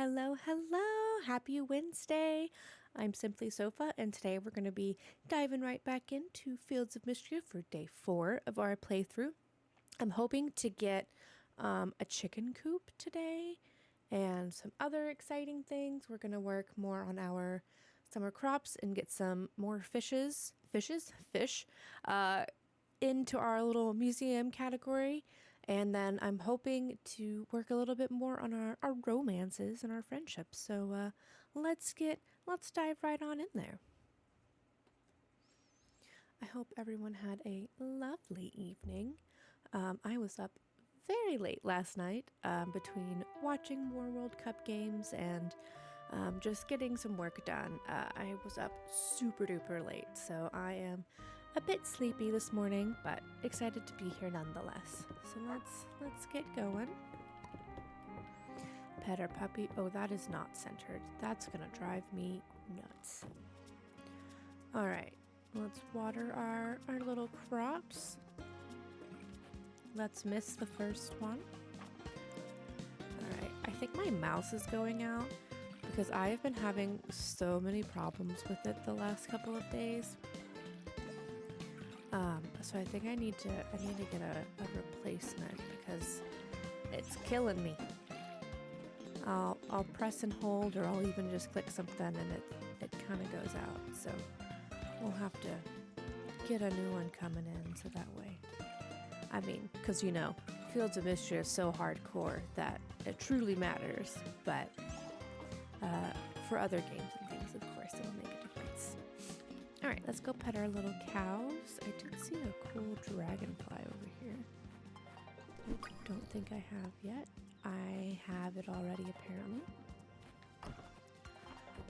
Hello, hello. Happy Wednesday. I'm Simply Sofa, and today we're going to be diving right back into Fields of Mistria for day 4 of our playthrough. I'm hoping to get a chicken coop today and some other exciting things. We're going to work more on our summer crops and get some more fish, into our little museum category. And then I'm hoping to work a little bit more on our romances and our friendships. So let's dive right on in there. I hope everyone had a lovely evening. I was up very late last night between watching more World Cup games and just getting some work done. I was up super duper late, so I am a bit sleepy this morning, but excited to be here nonetheless. So let's get going. Pet our puppy. Oh, that is not centered. That's gonna drive me nuts. All right, let's water our little crops. Let's miss the first one. All right, I think my mouse is going out because I have been having so many problems with it the last couple of days. So I think I need to get a replacement because it's killing me. I'll press and hold, or I'll even just click something and it kind of goes out. So we'll have to get a new one coming in so that way. I mean, because Fields of Mistria is so hardcore that it truly matters, but for other games and things, of course, it'll make a difference. All right, let's go pet our little cows. I did see a cool dragonfly over here. Don't think I have yet. I have it already, apparently.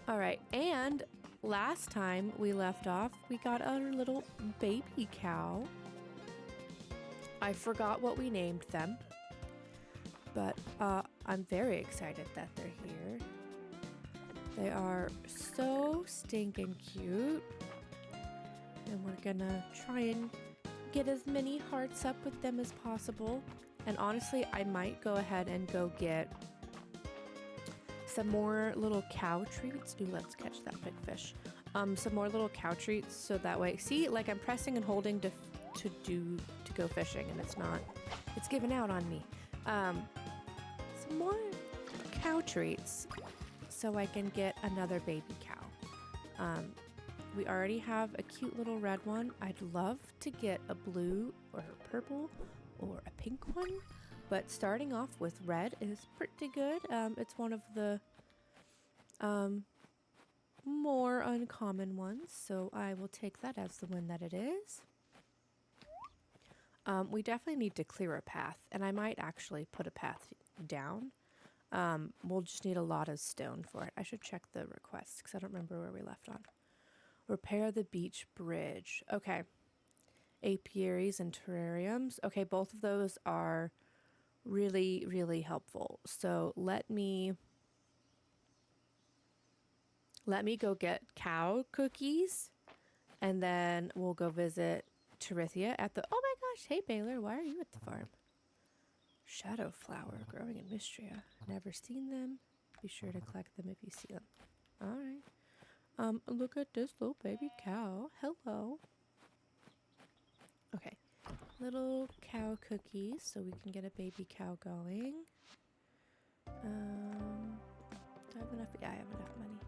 All right, and last time we left off, we got our little baby cow. I forgot what we named them, but I'm very excited that they're here. They are so stinking cute. And we're gonna try and get as many hearts up with them as possible. And honestly, I might go ahead and go get some more little cow treats. Ooh, let's catch that big fish. Some more little cow treats so that way. See, like I'm pressing and holding to go fishing, and it's giving out on me. Some more cow treats so I can get another baby cow. We already have a cute little red one. I'd love to get a blue or a purple or a pink one, but starting off with red is pretty good. It's one of the more uncommon ones, so I will take that as the one that it is. We definitely need to clear a path, and I might actually put a path down. We'll just need a lot of stone for it. I should check the request because I don't remember where we left on. Repair the beach bridge. Okay. Apiaries and terrariums. Okay, both of those are really, really helpful. So let me go get cow cookies, and then we'll go visit Terithia at the... Oh my gosh, hey Baylor, why are you at the farm? Shadow flower growing in Mistria. Never seen them. Be sure to collect them if you see them. All right. Look at this little baby cow. Hello. Okay. Little cow cookies so we can get a baby cow going. Do I have enough? Yeah, I have enough money.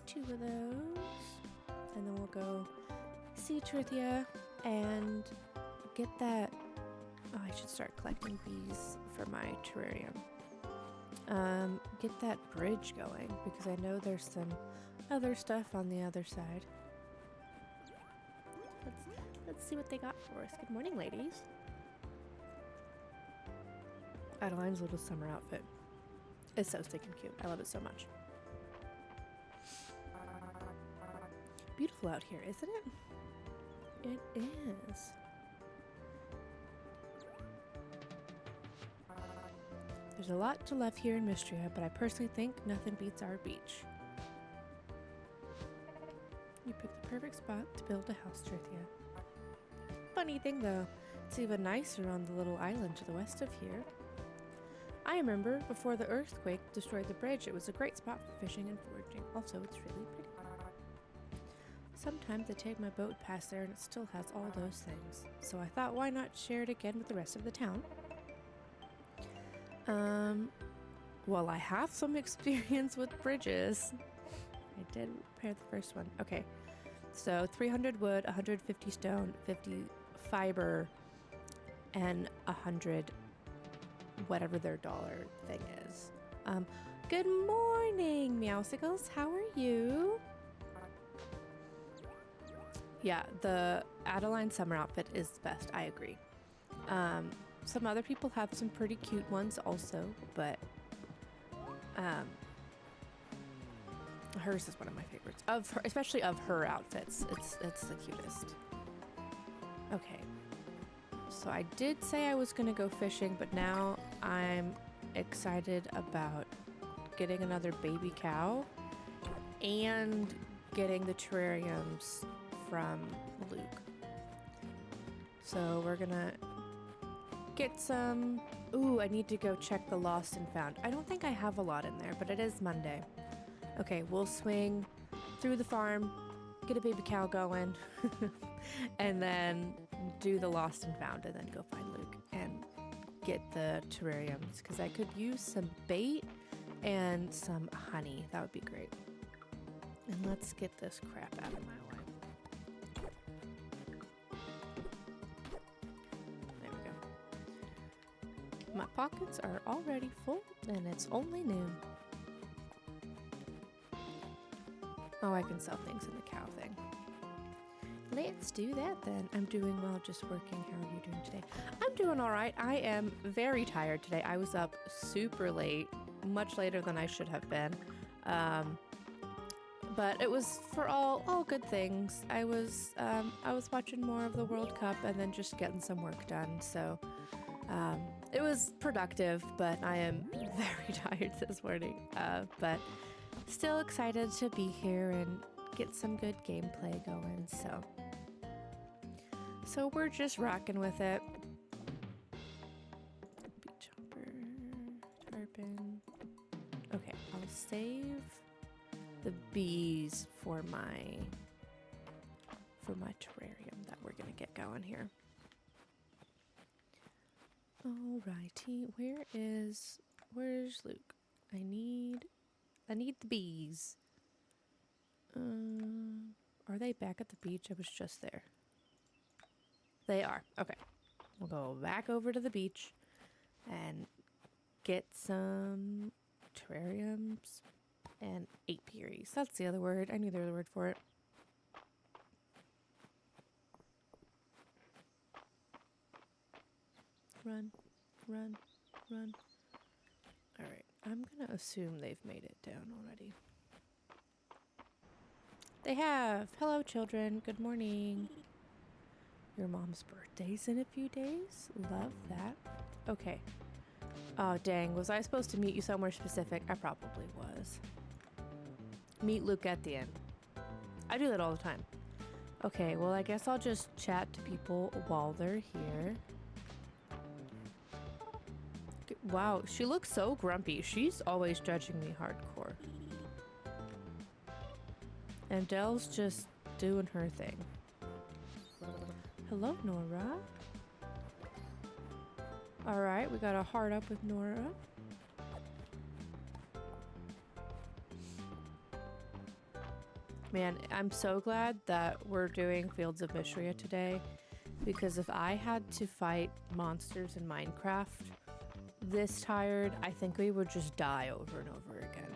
2 of those. And then we'll go see Trithia and get that. Oh, I should start collecting bees for my terrarium. Get that bridge going because I know there's some other stuff on the other side. Let's see what they got for us. Good morning, ladies. Adeline's little summer outfit is so stinking cute. I love it so much. Beautiful out here, isn't it? It is. There's a lot to love here in Mistria, but I personally think nothing beats our beach. You picked the perfect spot to build a house, Trithia. Funny thing though, it's even nicer on the little island to the west of here. I remember before the earthquake destroyed the bridge, it was a great spot for fishing and foraging. Also, it's really pretty. Sometimes I take my boat past there and it still has all those things. So I thought, why not share it again with the rest of the town? Well, I have some experience with bridges. I did repair the first one. Okay, so 300 wood, 150 stone, 50 fiber, and 100 whatever their dollar thing is. Good morning, Meowsicles. How are you? Yeah, the Adeline summer outfit is the best. I agree. Some other people have some pretty cute ones also, but hers is one of my favorites. Of her, especially of her outfits. It's the cutest. Okay. So I did say I was gonna go fishing, but now I'm excited about getting another baby cow and getting the terrariums from Luke. So we're gonna get some. Ooh, I need to go check the lost and found. I don't think I have a lot in there, but it is Monday. Okay, we'll swing through the farm, get a baby cow going, and then do the lost and found, and then go find Luke and get the terrariums, because I could use some bait and some honey. That would be great. And let's get this crap out of my way. There we go. My pockets are already full, and it's only noon. Oh, I can sell things in the cow thing. Let's do that then. I'm doing well, just working. How are you doing today? I'm doing all right. I am very tired today. I was up super late, much later than I should have been. But it was for all good things. I was watching more of the World Cup and then just getting some work done. So it was productive, but I am very tired this morning. But still excited to be here and get some good gameplay going. So we're just rocking with it. Beat chopper, tarpon. Okay, I'll save the bees for my terrarium that we're gonna get going here. Alrighty, where's Luke? I need the bees. Are they back at the beach? I was just there. They are. Okay. We'll go back over to the beach and get some terrariums and apiaries. That's the other word. I knew the other word for it. Run, run, run. All right. I'm going to assume they've made it down already. They have. Hello, children. Good morning. Your mom's birthday's in a few days. Love that. Okay. Oh, dang. Was I supposed to meet you somewhere specific? I probably was. Meet Luke at the end. I do that all the time. Okay, well, I guess I'll just chat to people while they're here. Wow, she looks so grumpy. She's always judging me hardcore. And Dell's just doing her thing. Hello, Nora. Alright, we got a heart up with Nora. Man, I'm so glad that we're doing Fields of Mistria today, because if I had to fight monsters in Minecraft this tired, I think we would just die over and over again.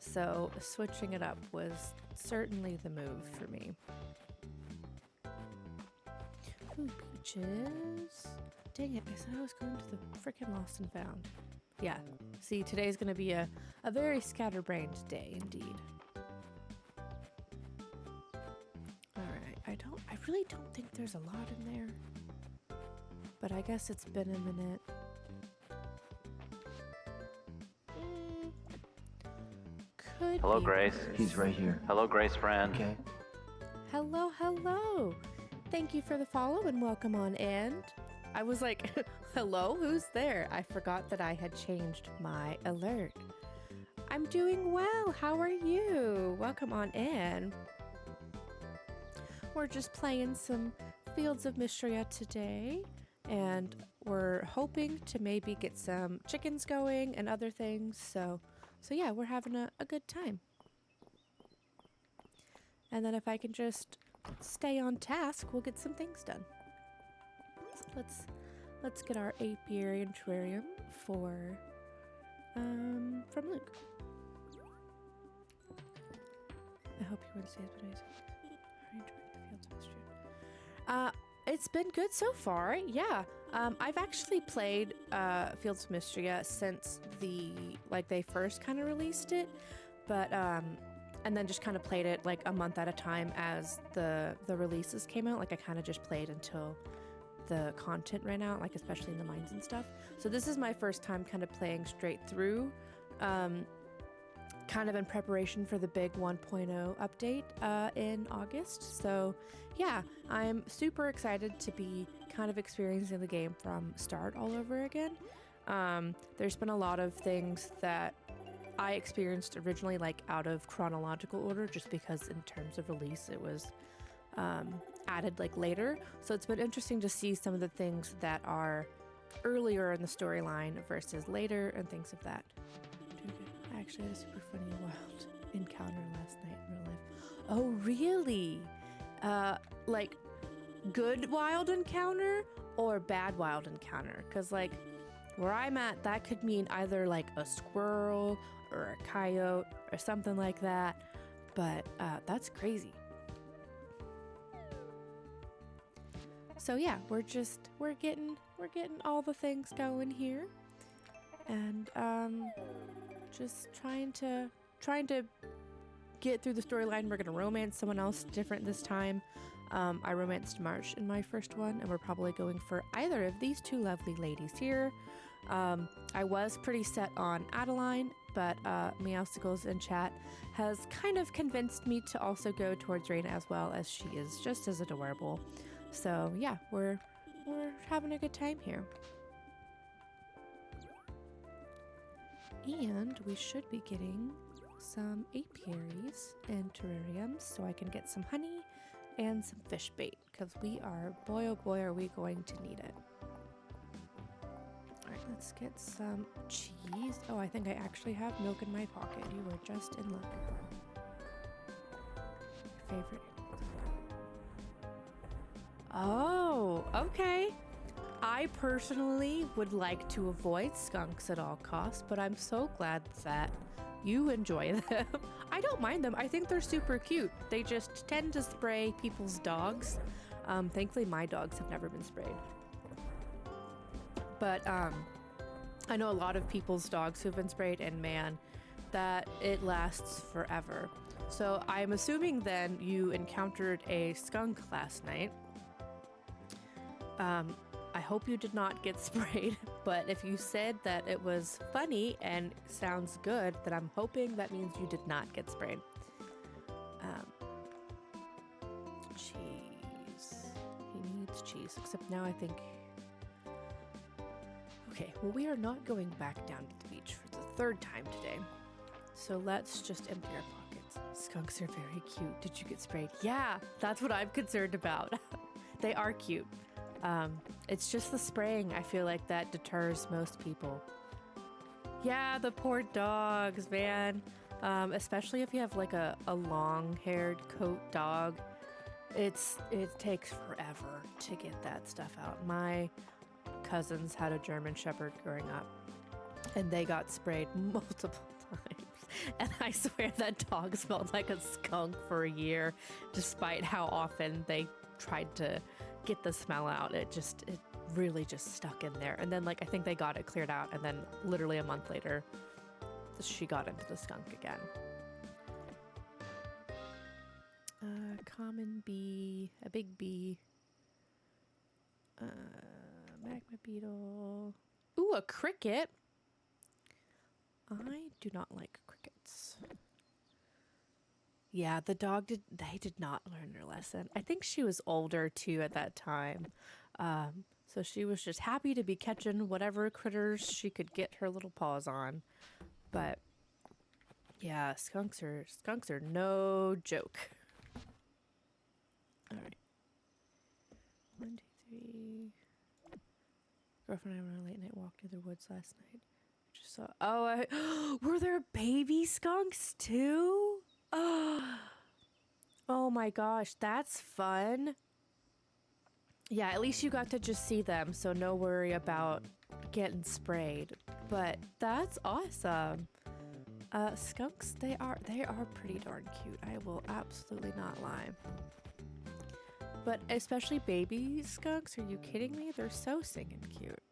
So switching it up was certainly the move for me. Ooh, beaches. Dang it, I said I was going to the freaking lost and found. Yeah, see, today's gonna be a very scatterbrained day indeed. Alright, I really don't think there's a lot in there. But I guess it's been a minute. Could Hello, be Grace. worse. He's right here. Hello, Grace friend. Okay. Hello, hello. Thank you for the follow and welcome on in. I was like, hello, who's there? I forgot that I had changed my alert. I'm doing well. How are you? Welcome on in. We're just playing some Fields of Mistria today, and we're hoping to maybe get some chickens going and other things. So yeah, we're having a good time. And then if I can just stay on task, we'll get some things done. So let's get our apiary and terrarium from Luke. I hope your Wednesday has been amazing. Are you enjoying the Fields of Mistria? It's been good so far. Yeah. I've actually played Fields of Mistria since they first kind of released it, but and then just kind of played it like a month at a time as the releases came out. Like I kind of just played until the content ran out, like especially in the mines and stuff. So this is my first time kind of playing straight through, kind of in preparation for the big 1.0 update in August. So yeah, I'm super excited to be kind of experiencing the game from start all over again. There's been a lot of things that I experienced originally like out of chronological order, just because in terms of release it was added like later. So it's been interesting to see some of the things that are earlier in the storyline versus later and things of that. I actually had a super funny wild encounter last night in real life. Oh really? Like good wild encounter or bad wild encounter? Because like where I'm at, that could mean either like a squirrel or a coyote or something like that. But that's crazy. So yeah, we're getting all the things going here, and just trying to get through the storyline. We're gonna romance someone else different this time. I romanced March in my first one, and we're probably going for either of these two lovely ladies here. I was pretty set on Adeline, but Meowsicles in chat has kind of convinced me to also go towards Raina as well, as she is just as adorable. So yeah, we're having a good time here. And we should be getting some apiaries and terrariums so I can get some honey and some fish bait, because we are, boy oh boy, are we going to need it. Alright, let's get some cheese. Oh, I think I actually have milk in my pocket. You were just in luck. Your favorite. Oh, okay. I personally would like to avoid skunks at all costs, but I'm so glad that you enjoy them. I don't mind them. I think they're super cute. They just tend to spray people's dogs. Thankfully, my dogs have never been sprayed. But I know a lot of people's dogs who've been sprayed, and man, that it lasts forever. So I'm assuming then you encountered a skunk last night. I hope you did not get sprayed, but if you said that it was funny and sounds good, then I'm hoping that means you did not get sprayed. Cheese. He needs cheese, except now I think... Okay, well we are not going back down to the beach for the third time today. So let's just empty our pockets. Skunks are very cute. Did you get sprayed? Yeah, that's what I'm concerned about. They are cute. It's just the spraying, I feel like, that deters most people. Yeah, the poor dogs, man. Especially if you have like a long-haired coat dog. It takes forever to get that stuff out. My cousins had a German Shepherd growing up, and they got sprayed multiple times. And I swear that dog smelled like a skunk for a year, despite how often they tried to get the smell out. It really just stuck in there. And then like I think they got it cleared out, and then literally a month later she got into the skunk again. Common bee, a big bee, magma beetle. Ooh, a cricket. I do not like crickets. Yeah, they did not learn their lesson. I think she was older too at that time. So she was just happy to be catching whatever critters she could get her little paws on. But yeah, skunks are no joke. All right. 1, 2, 3. Girlfriend and I went on a late night walk near the woods last night. Just saw. Oh, were there baby skunks too? Oh my gosh, that's fun. Yeah, at least you got to just see them, so no worry about getting sprayed. But that's awesome. Skunks, they are pretty darn cute. I will absolutely not lie. But especially baby skunks, are you kidding me? They're so singing cute.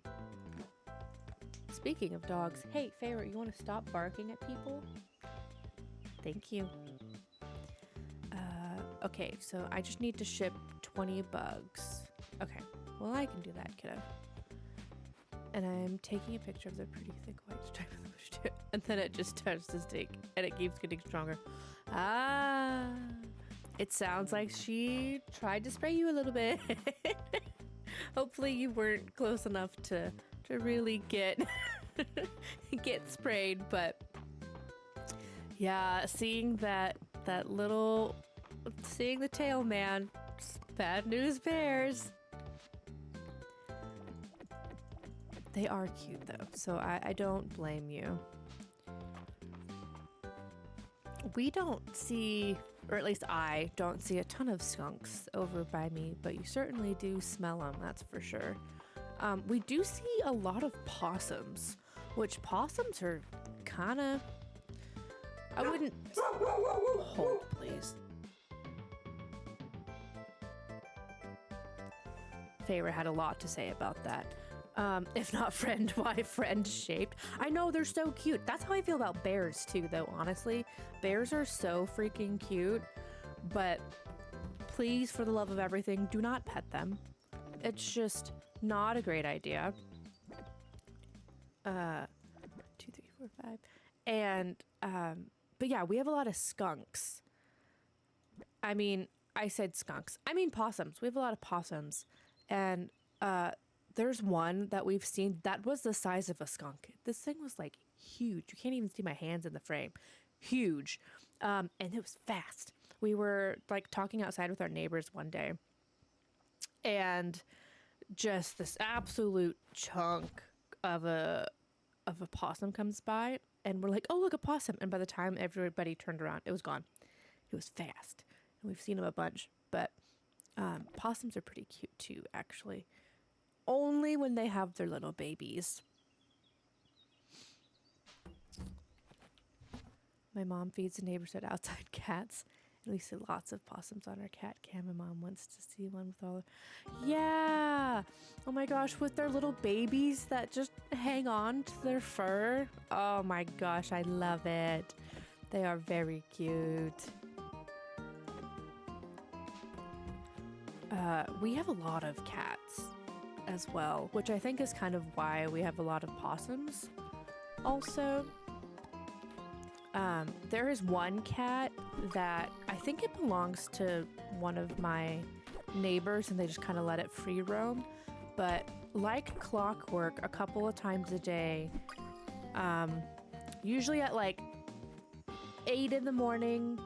Speaking of dogs, hey, Favorite, you want to stop barking at people? Thank you. Okay, so I just need to ship 20 bugs. Okay, well, I can do that, kiddo. And I'm taking a picture of the pretty thick white stripe of the bush too. And then it just starts to stink, and it keeps getting stronger. Ah, it sounds like she tried to spray you a little bit. Hopefully you weren't close enough to really get get sprayed, but yeah, seeing seeing the tail, man, bad news bears. They are cute though, so I don't blame you. We don't see, or at least I don't see, a ton of skunks over by me, but you certainly do smell them, that's for sure. We do see a lot of possums, which possums are kind of... I wouldn't... Hold, please. Feyre had a lot to say about that. If not friend, why friend shaped? I know, they're so cute. That's how I feel about bears too, though, honestly. Bears are so freaking cute, but please, for the love of everything, do not pet them. It's just not a great idea. 2, 3, 4, 5. And, but yeah, we have a lot of skunks. I mean, I said skunks. I mean possums. We have a lot of possums. And, there's one that we've seen that was the size of a skunk. This thing was like huge. You can't even see my hands in the frame. Huge. And it was fast. We were like talking outside with our neighbors one day, and just this absolute chunk of a possum comes by, and we're like, oh, look, a possum. And by the time everybody turned around, it was gone. It was fast. And we've seen them a bunch, but possums are pretty cute too, actually. Only when they have their little babies. My mom feeds the neighborhood outside cats, and we see lots of possums on our cat cam. My mom wants to see one with all... Yeah! Oh my gosh, with their little babies that just hang on to their fur. Oh my gosh, I love it. They are very cute. We have a lot of cats as well, which I think is kind of why we have a lot of possums also. There is one cat that I think it belongs to one of my neighbors, and they just kind of let it free roam. But like clockwork, a couple of times a day, usually at like 8 in the morning,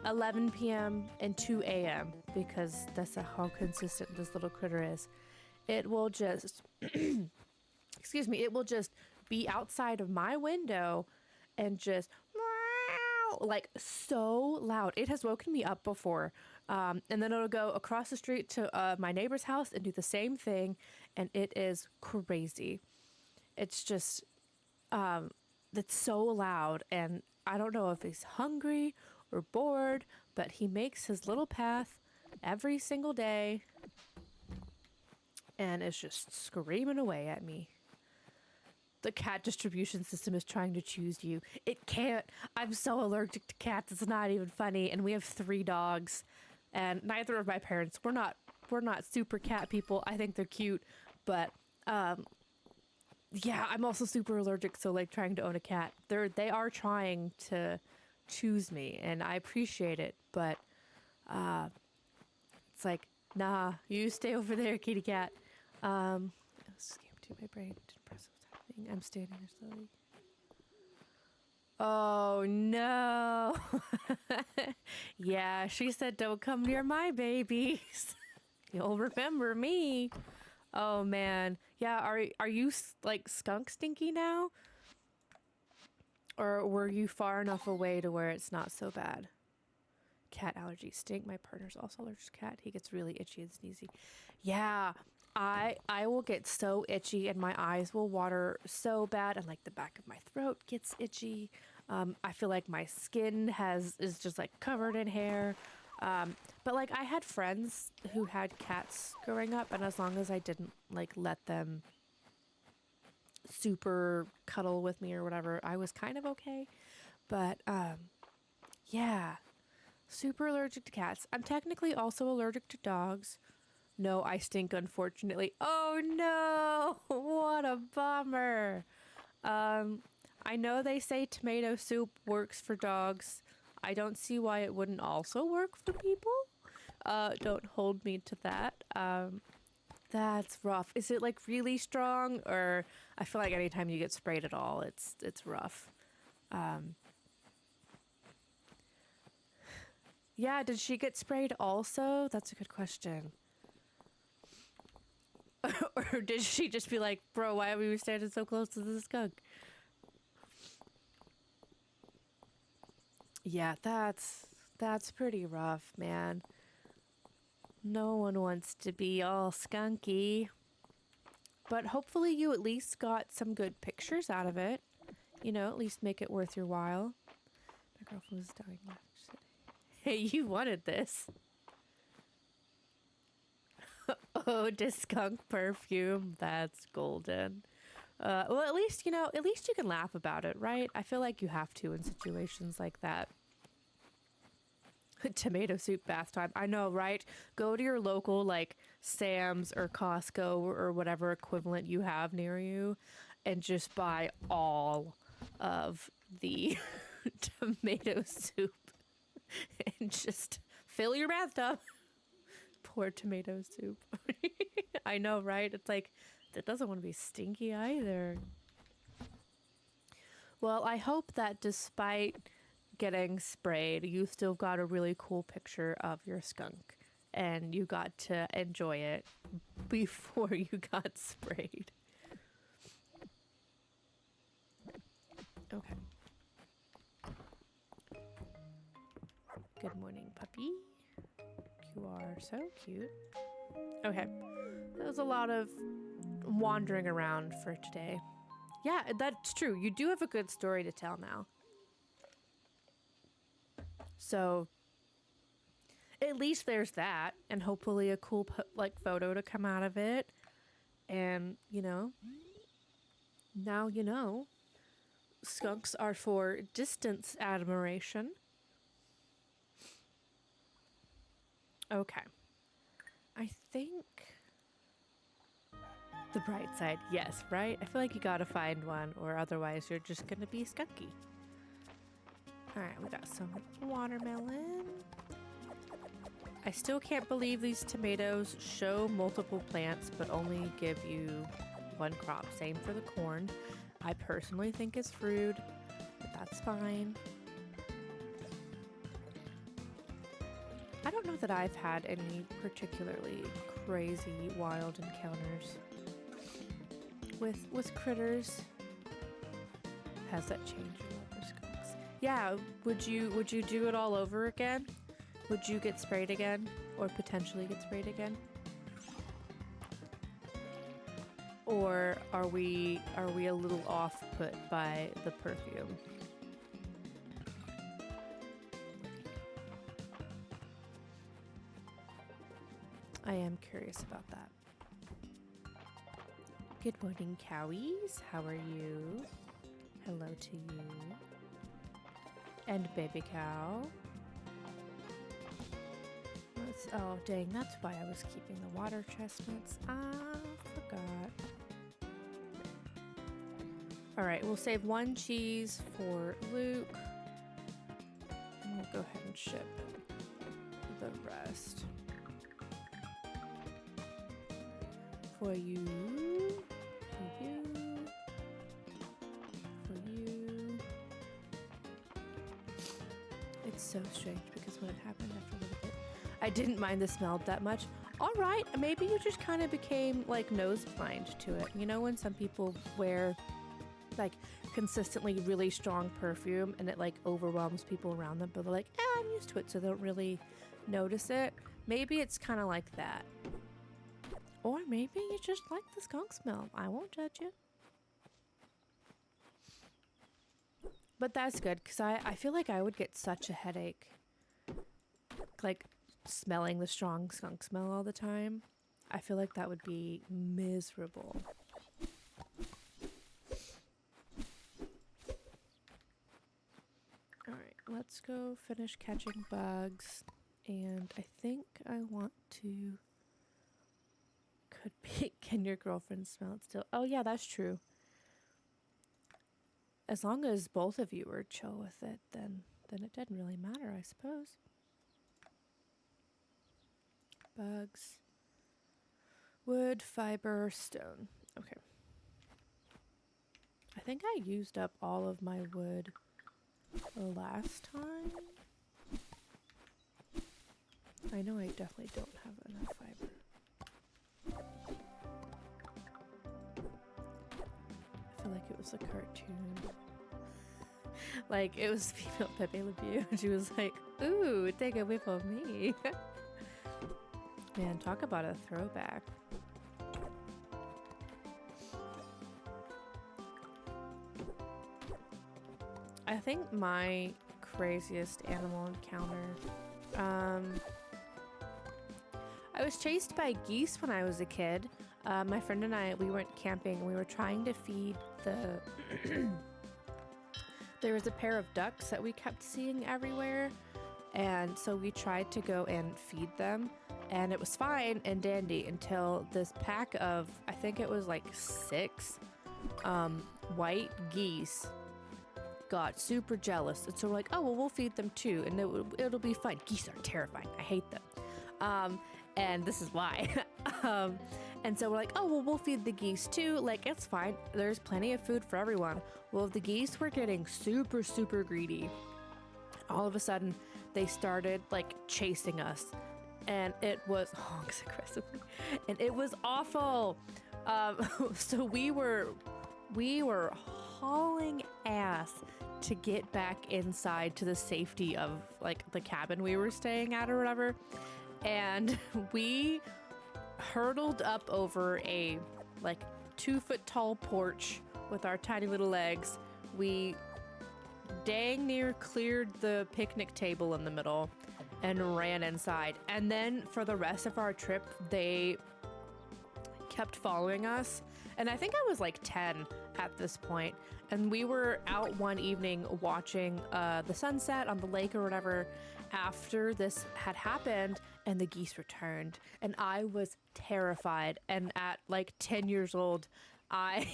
11 p.m. and 2 a.m. because that's how consistent this little critter is. It will just, excuse me, it will just be outside of my window and just, like, so loud. It has woken me up before. And then it'll go across the street to my neighbor's house and do the same thing. And it is crazy. It's just, it's so loud. And I don't know if he's hungry or bored, but he makes his little path every single day. And it's just screaming away at me. The cat distribution system is trying to choose you. It can't. I'm so allergic to cats. It's not even funny. And we have 3 dogs, and neither of my parents. We're not super cat people. I think they're cute, but yeah, I'm also super allergic. So like trying to own a cat, they are trying to choose me, and I appreciate it. But it's like, nah, you stay over there, kitty cat. Escape to my brain. Didn't press what's happening. I'm standing there slowly. Oh no. Yeah, she said don't come near my babies. You'll remember me. Oh man. Yeah, are you like skunk stinky now? Or were you far enough away to where it's not so bad? Cat allergies stink. My partner's also allergic to cat. He gets really itchy and sneezy. Yeah, I will get so itchy and my eyes will water so bad and like the back of my throat gets itchy. I feel like my skin is just like covered in hair. But like I had friends who had cats growing up, and as long as I didn't like let them super cuddle with me or whatever, I was kind of okay. But yeah, super allergic to cats. I'm technically also allergic to dogs. No, I stink, unfortunately. Oh no, what a bummer. I know they say tomato soup works for dogs. I don't see why it wouldn't also work for people. Don't hold me to that. That's rough. Is it like really strong, or I feel like anytime you get sprayed at all, it's rough. Yeah, did she get sprayed also? That's a good question. Or did she just be like, bro, why are we standing so close to the skunk? Yeah, that's pretty rough, man. No one wants to be all skunky. But hopefully you at least got some good pictures out of it. You know, at least make it worth your while. My girlfriend was dying laughing. She said, hey, you wanted this. Oh, the skunk perfume. That's golden. Well, at least, you know, at least you can laugh about it, right? I feel like you have to in situations like that. Tomato soup bath time. I know, right? Go to your local, like, Sam's or Costco or whatever equivalent you have near you and just buy all of the tomato soup and just fill your bathtub. Pour tomato soup. I know, right? It's like, that doesn't want to be stinky either. Well, I hope that despite getting sprayed, you still got a really cool picture of your skunk and you got to enjoy it before you got sprayed. Okay. Good morning, puppy. You are so cute. Okay. That was a lot of wandering around for today. Yeah, that's true. You do have a good story to tell now. So at least there's that, and hopefully a cool like photo to come out of it. And you know, now you know, skunks are for distance admiration. Okay, I think the bright side, yes, right? I feel like you gotta find one, or otherwise you're just gonna be skunky. All right, we got some watermelon. I still can't believe these tomatoes show multiple plants but only give you one crop. Same for the corn. I personally think it's rude, but that's fine. I don't know that I've had any particularly crazy wild encounters with critters. Has that changed your skunks? Yeah, would you do it all over again? Would you get sprayed again? Or potentially get sprayed again? Or are we a little off put by the perfume? I am curious about that. Good morning, cowies. How are you? Hello to you. And baby cow. Oh, dang, that's why I was keeping the water chestnuts. I forgot. All right, we'll save one cheese for Luke. And we'll go ahead and ship the rest. For you. For you. For you. It's so strange because when it happened after a little bit, I didn't mind the smell that much. All right, maybe you just kind of became like nose blind to it. You know, when some people wear like consistently really strong perfume and it like overwhelms people around them, but they're like, I'm used to it, so they don't really notice it. Maybe it's kind of like that. Or maybe you just like the skunk smell. I won't judge you. But that's good, because I feel like I would get such a headache. Like, smelling the strong skunk smell all the time. I feel like that would be miserable. Alright, let's go finish catching bugs. And I think I want to... Could be... Can your girlfriend smell it still? Oh yeah, that's true. As long as both of you were chill with it, then it didn't really matter, I suppose. Bugs. Wood, fiber, stone. Okay. I think I used up all of my wood last time. I know I definitely don't have enough fiber. I feel like it was a cartoon. Like, it was female Pepe Le Pew. She was like, ooh, take a whiff of me. Man, talk about a throwback. I think my craziest animal encounter, I was chased by geese when I was a kid. My friend and I, we went camping. We were trying to feed the... There was a pair of ducks that we kept seeing everywhere. And so we tried to go and feed them. And it was fine and dandy until this pack of, I think it was like 6 white geese got super jealous. And so we're like, oh, well, we'll feed them too. And it'll be fine. Geese are terrifying. I hate them. And this is why. And so we're like, oh, well, we'll feed the geese too. Like, it's fine. There's plenty of food for everyone. Well, the geese were getting super, super greedy. All of a sudden, they started like chasing us. And it was honks aggressively. And it was awful. So we were hauling ass to get back inside to the safety of like the cabin we were staying at or whatever. And we hurtled up over a like 2-foot tall porch with our tiny little legs. We dang near cleared the picnic table in the middle and ran inside. And then for the rest of our trip, they kept following us. And I think I was like 10 at this point. And we were out one evening watching the sunset on the lake or whatever after this had happened, and the geese returned. And I was terrified. And at like 10 years old, I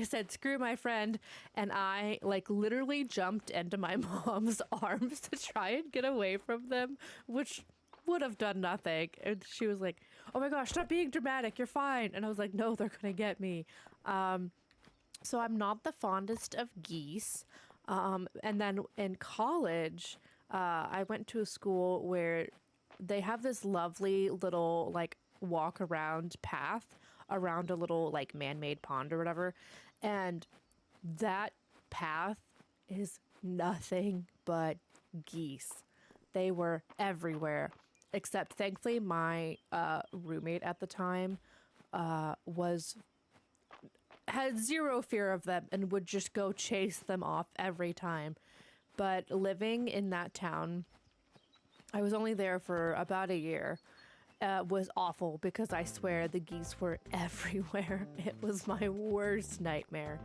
said, screw my friend, and I like literally jumped into my mom's arms to try and get away from them, which would have done nothing. And she was like, oh my gosh, stop being dramatic, you're fine. And I was like, no, they're gonna get me. So I'm not the fondest of geese. And then in college, I went to a school where they have this lovely little like walk around path around a little like man-made pond or whatever, and that path is nothing but geese. They were everywhere, except thankfully my roommate at the time had zero fear of them and would just go chase them off every time. But living in that town, I was only there for about a year, was awful because I swear the geese were everywhere. It was my worst nightmare.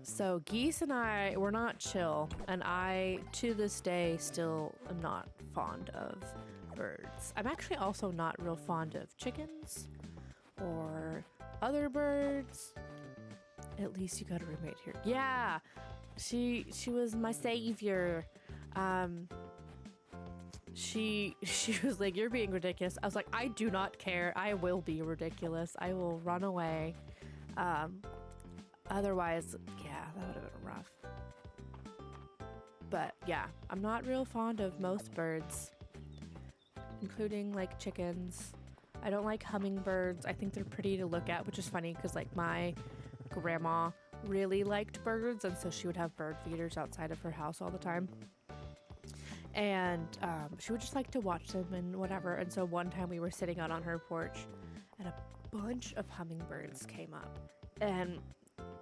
So geese and I were not chill, and I, to this day, still am not fond of birds. I'm actually also not real fond of chickens or other birds. At least you got a roommate here. Yeah, she was my savior. she was like, "You're being ridiculous." I was like, "I do not care. I will be ridiculous. I will run away." Otherwise, yeah, that would have been rough. But yeah, I'm not real fond of most birds, including like chickens. I don't like hummingbirds. I think they're pretty to look at, which is funny because like my grandma really liked birds, and so she would have bird feeders outside of her house all the time. And she would just like to watch them and whatever. And so one time we were sitting out on her porch, and a bunch of hummingbirds came up. And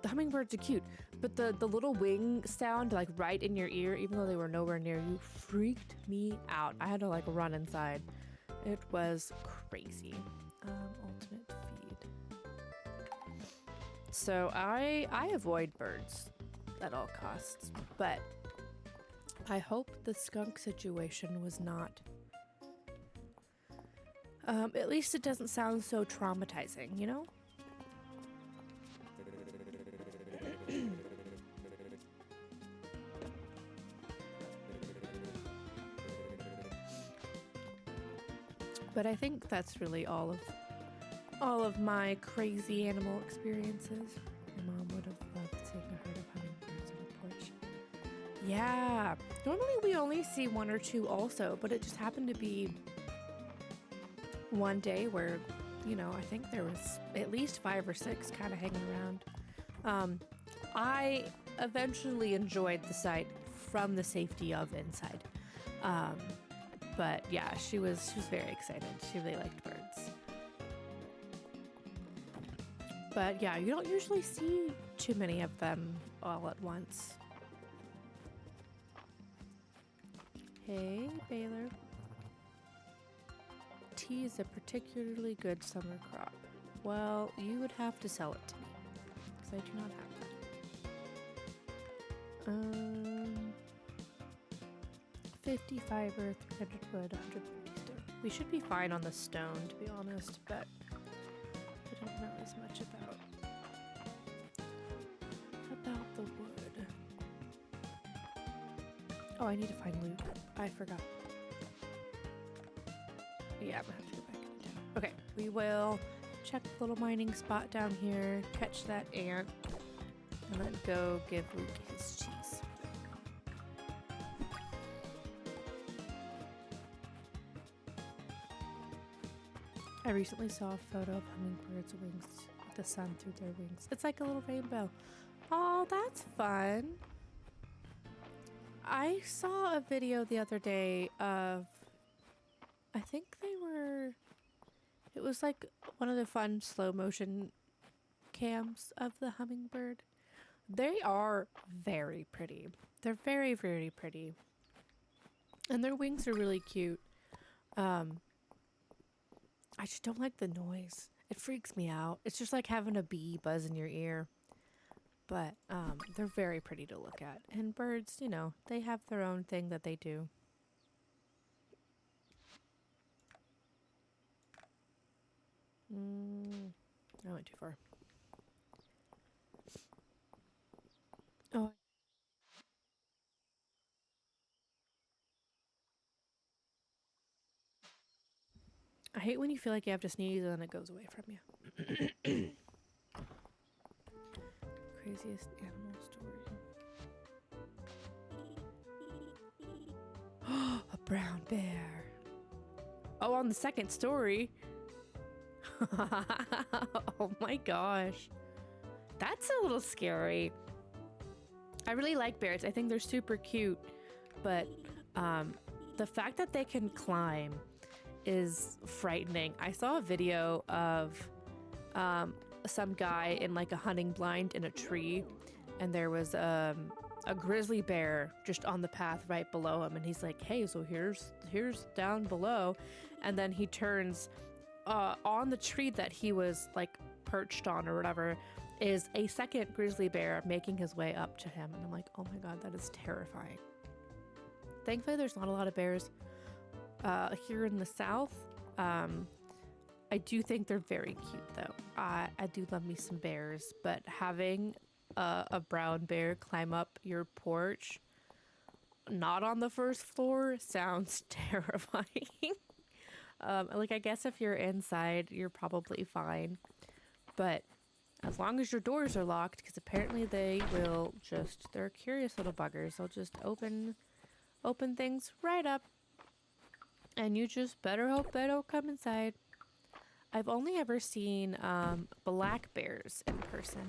the hummingbirds are cute, but the little wing sound like right in your ear, even though they were nowhere near you, freaked me out. I had to like run inside. It was crazy. Ultimate feed. So I avoid birds at all costs, but I hope the skunk situation was not. At least it doesn't sound so traumatizing, you know? But I think that's really all of my crazy animal experiences. My mom would have loved seeing a herd of hummingbirds on the porch. Yeah, normally we only see one or two also, but it just happened to be one day where, you know, I think there was at least 5 or 6 kind of hanging around. I eventually enjoyed the sight from the safety of inside. But yeah, she was very excited. She really liked birds. But yeah, you don't usually see too many of them all at once. Hey, Baylor. Tea is a particularly good summer crop. Well, you would have to sell it to me, because I do not have that. 50 fiber, 300 wood, 150 stone. We should be fine on the stone, to be honest, but I don't know as much about the wood. Oh, I need to find loot. I forgot. Yeah, I'm gonna have to go back into town. Okay, we will check the little mining spot down here, catch that ant, and then go give Luke his cheese. I recently saw a photo of hummingbirds' wings with the sun through their wings. It's like a little rainbow. Oh, that's fun. I saw a video the other day of, I think it was like one of the fun slow motion cams of the hummingbird. They are very pretty. They're very, very pretty. And their wings are really cute. I just don't like the noise. It freaks me out. It's just like having a bee buzz in your ear. But they're very pretty to look at. And birds, you know, they have their own thing that they do. I went too far. Oh. I hate when you feel like you have to sneeze and then it goes away from you. Craziest animal story. A brown bear. Oh, on the second story. Oh my gosh. That's a little scary. I really like bears. I think they're super cute. But the fact that they can climb is frightening. I saw a video of some guy in like a hunting blind in a tree, and there was a grizzly bear just on the path right below him, and he's like, hey, so here's down below, and then he turns on the tree that he was like perched on or whatever is a second grizzly bear making his way up to him, and I'm like, oh my god, that is terrifying. Thankfully there's not a lot of bears here in the south. I do think they're very cute though. I do love me some bears, but having a brown bear climb up your porch, not on the first floor sounds terrifying. Like, I guess if you're inside, you're probably fine. But as long as your doors are locked, because apparently they will just, they're curious little buggers. They'll just open things right up. And you just better hope they don't come inside. I've only ever seen black bears in person.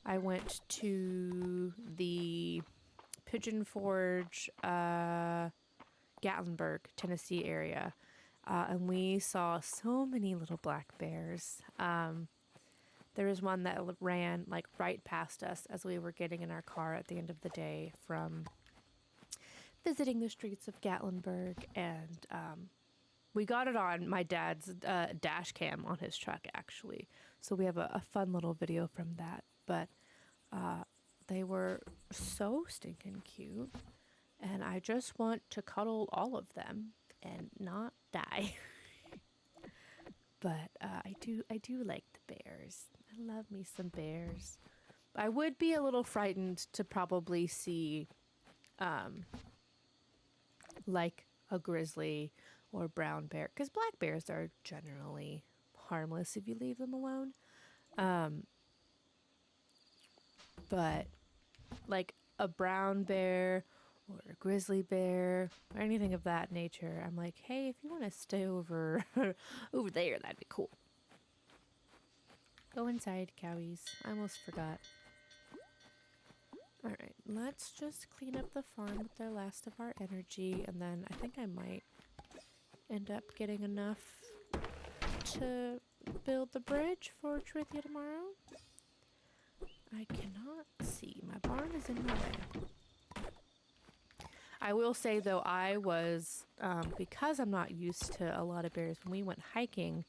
I went to the Pigeon Forge, Gatlinburg, Tennessee area, and we saw so many little black bears. There was one that ran like right past us as we were getting in our car at the end of the day from visiting the streets of Gatlinburg, and we got it on my dad's dash cam on his truck, actually. So we have a fun little video from that. But they were so stinking cute, and I just want to cuddle all of them and not die. But I do like the bears. I love me some bears. I would be a little frightened to probably see like a grizzly or brown bear, because black bears are generally harmless if you leave them alone. But like a brown bear or a grizzly bear or anything of that nature, I'm like, hey, if you want to stay over over there, that'd be cool. Go inside, cowies. I almost forgot. Alright, let's just clean up the farm with the last of our energy, and then I think I might end up getting enough to build the bridge for Trithia tomorrow. I cannot see. My barn is in my way. I will say, though, I was, because I'm not used to a lot of bears, when we went hiking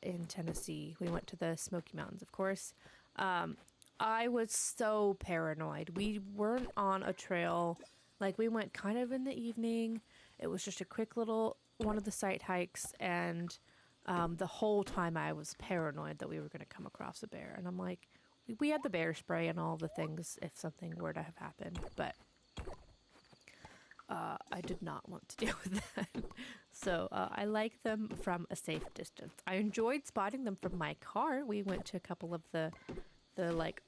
in Tennessee, we went to the Smoky Mountains, of course. I was so paranoid. We weren't on a trail. Like, we went kind of in the evening. It was just a quick little one of the site hikes, and the whole time I was paranoid that we were going to come across a bear. And I'm like, we had the bear spray and all the things if something were to have happened, but I did not want to deal with that. So I like them from a safe distance. I enjoyed spotting them from my car. We went to a couple of the like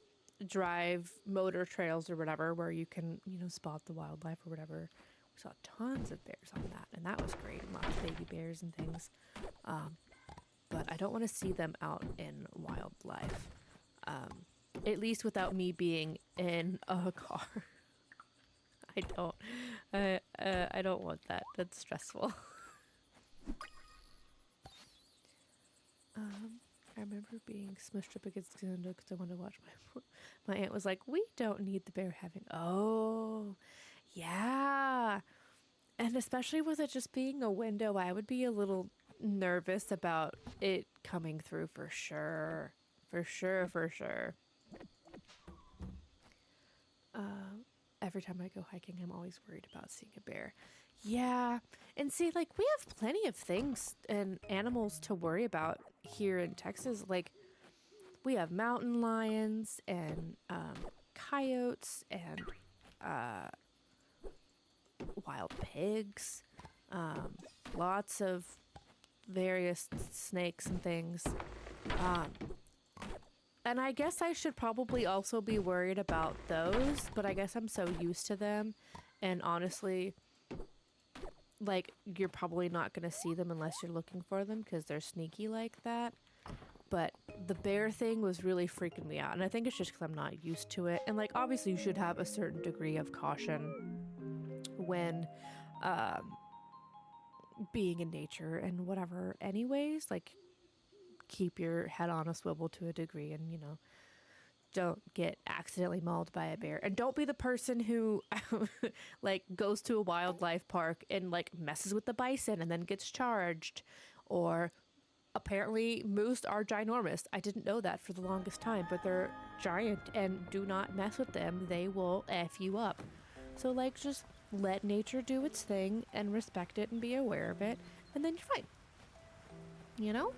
drive motor trails or whatever where you can, you know, spot the wildlife or whatever. We saw tons of bears on that, and that was great. And lots of baby bears and things. But I don't want to see them out in wildlife. At least without me being in a car. I don't want that. That's stressful. I remember being smushed up against the window because I wanted to watch my aunt was like, we don't need the bear having. Oh, yeah. And especially with it just being a window, I would be a little nervous about it coming through for sure. For sure. Every time I go hiking, I'm always worried about seeing a bear. Yeah. And see, like, we have plenty of things and animals to worry about here in Texas. Like, we have mountain lions and coyotes and wild pigs, lots of various snakes and things. And I guess I should probably also be worried about those, but I guess I'm so used to them. And honestly, like, you're probably not going to see them unless you're looking for them because they're sneaky like that. But the bear thing was really freaking me out. And I think it's just because I'm not used to it. And, like, obviously you should have a certain degree of caution when being in nature and whatever anyways. Like, keep your head on a swivel to a degree and, you know, don't get accidentally mauled by a bear. And don't be the person who like goes to a wildlife park and like messes with the bison and then gets charged. Or apparently moose are ginormous. I didn't know that for the longest time, but they're giant and do not mess with them. They will F you up. So like, just let nature do its thing and respect it and be aware of it, and then you're fine. You know?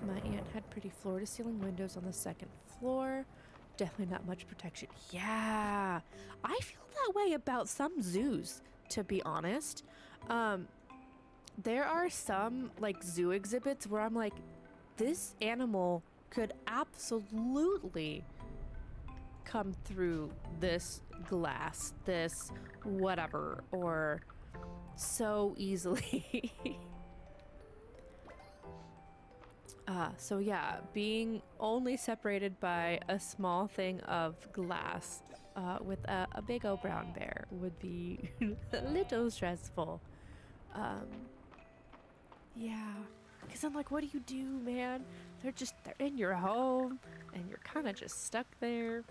My aunt had pretty floor-to-ceiling windows on the second floor, Definitely not much protection. Yeah, I feel that way about some zoos, to be honest. Um, there are some like zoo exhibits where I'm like, this animal could absolutely come through this glass, this whatever, or so easily. So yeah, being only separated by a small thing of glass with a big old brown bear would be a little stressful. Um, yeah, because I'm like, what do you do, man? They're in your home, and you're kind of just stuck there.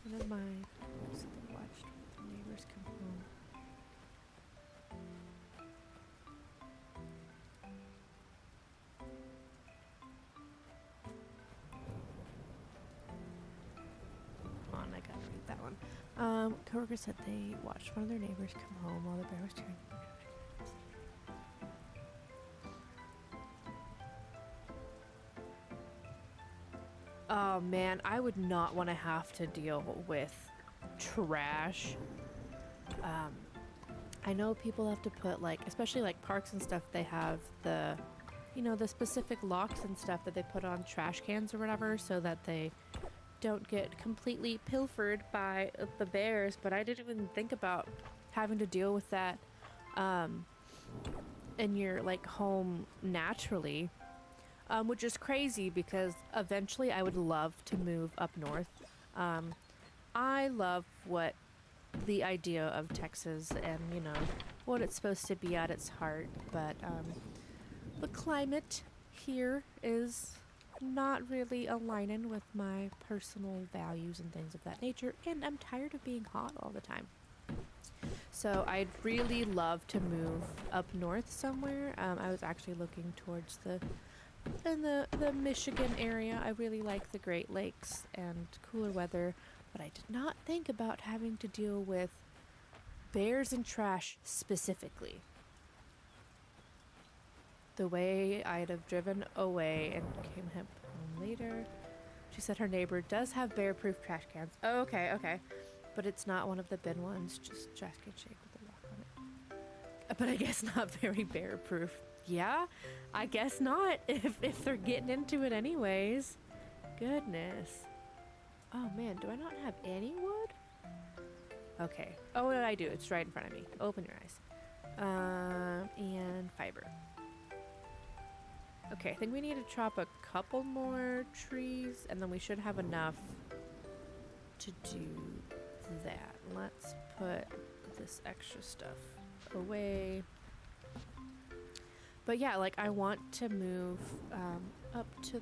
One of my videos that I watched with the neighbors come home. On, I gotta read that one. Coworker said they watched one of their neighbors come home while the bear was tearing. Oh man, I would not want to have to deal with trash. Um, I know people have to put like, especially like parks and stuff, they have the, the specific locks and stuff that they put on trash cans or whatever so that they don't get completely pilfered by the bears, but I didn't even think about having to deal with that in your like home naturally, which is crazy because eventually I would love to move up north. I love what the idea of Texas and what it's supposed to be at its heart, but the climate here is not really aligning with my personal values and things of that nature, and I'm tired of being hot all the time. So I'd really love to move up north somewhere. I was actually looking towards the Michigan area. I really like the Great Lakes and cooler weather, but I did not think about having to deal with bears and trash specifically. The way I'd have driven away and came home later. She said her neighbor does have bear-proof trash cans. Oh, okay. But it's not one of the bin ones, just trash can shaped with a lock on it. But I guess not very bear-proof. Yeah, I guess not, if they're getting into it anyways. Goodness. Oh man, do I not have any wood? Okay. Oh, what did I do? It's right in front of me. Open your eyes. And fiber. Okay, I think we need to chop a couple more trees, and then we should have enough to do that. Let's put this extra stuff away. But yeah, like I want to move up to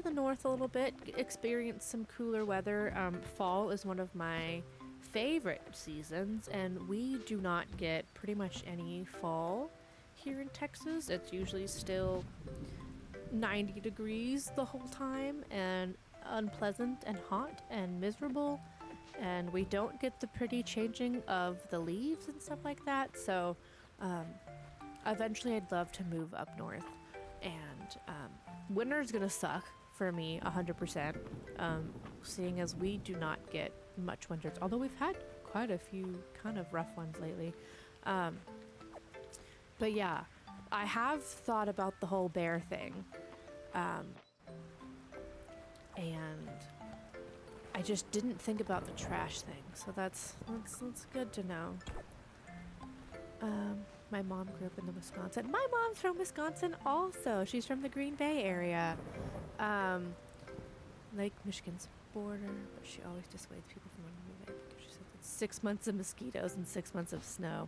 the north a little bit, experience some cooler weather. Fall is one of my favorite seasons, and we do not get pretty much any fall here in Texas. It's usually still 90 degrees the whole time and unpleasant and hot and miserable, and we don't get the pretty changing of the leaves and stuff like that. So eventually I'd love to move up north, and winter's gonna suck for me 100%, seeing as we do not get much winters, although we've had quite a few kind of rough ones lately. But yeah, I have thought about the whole bear thing. And I just didn't think about the trash thing. So that's good to know. My mom grew up in the Wisconsin. My mom's from Wisconsin also. She's from the Green Bay area. Lake Michigan's border, but she always dissuades people from moving because she said it's 6 months of mosquitoes and 6 months of snow.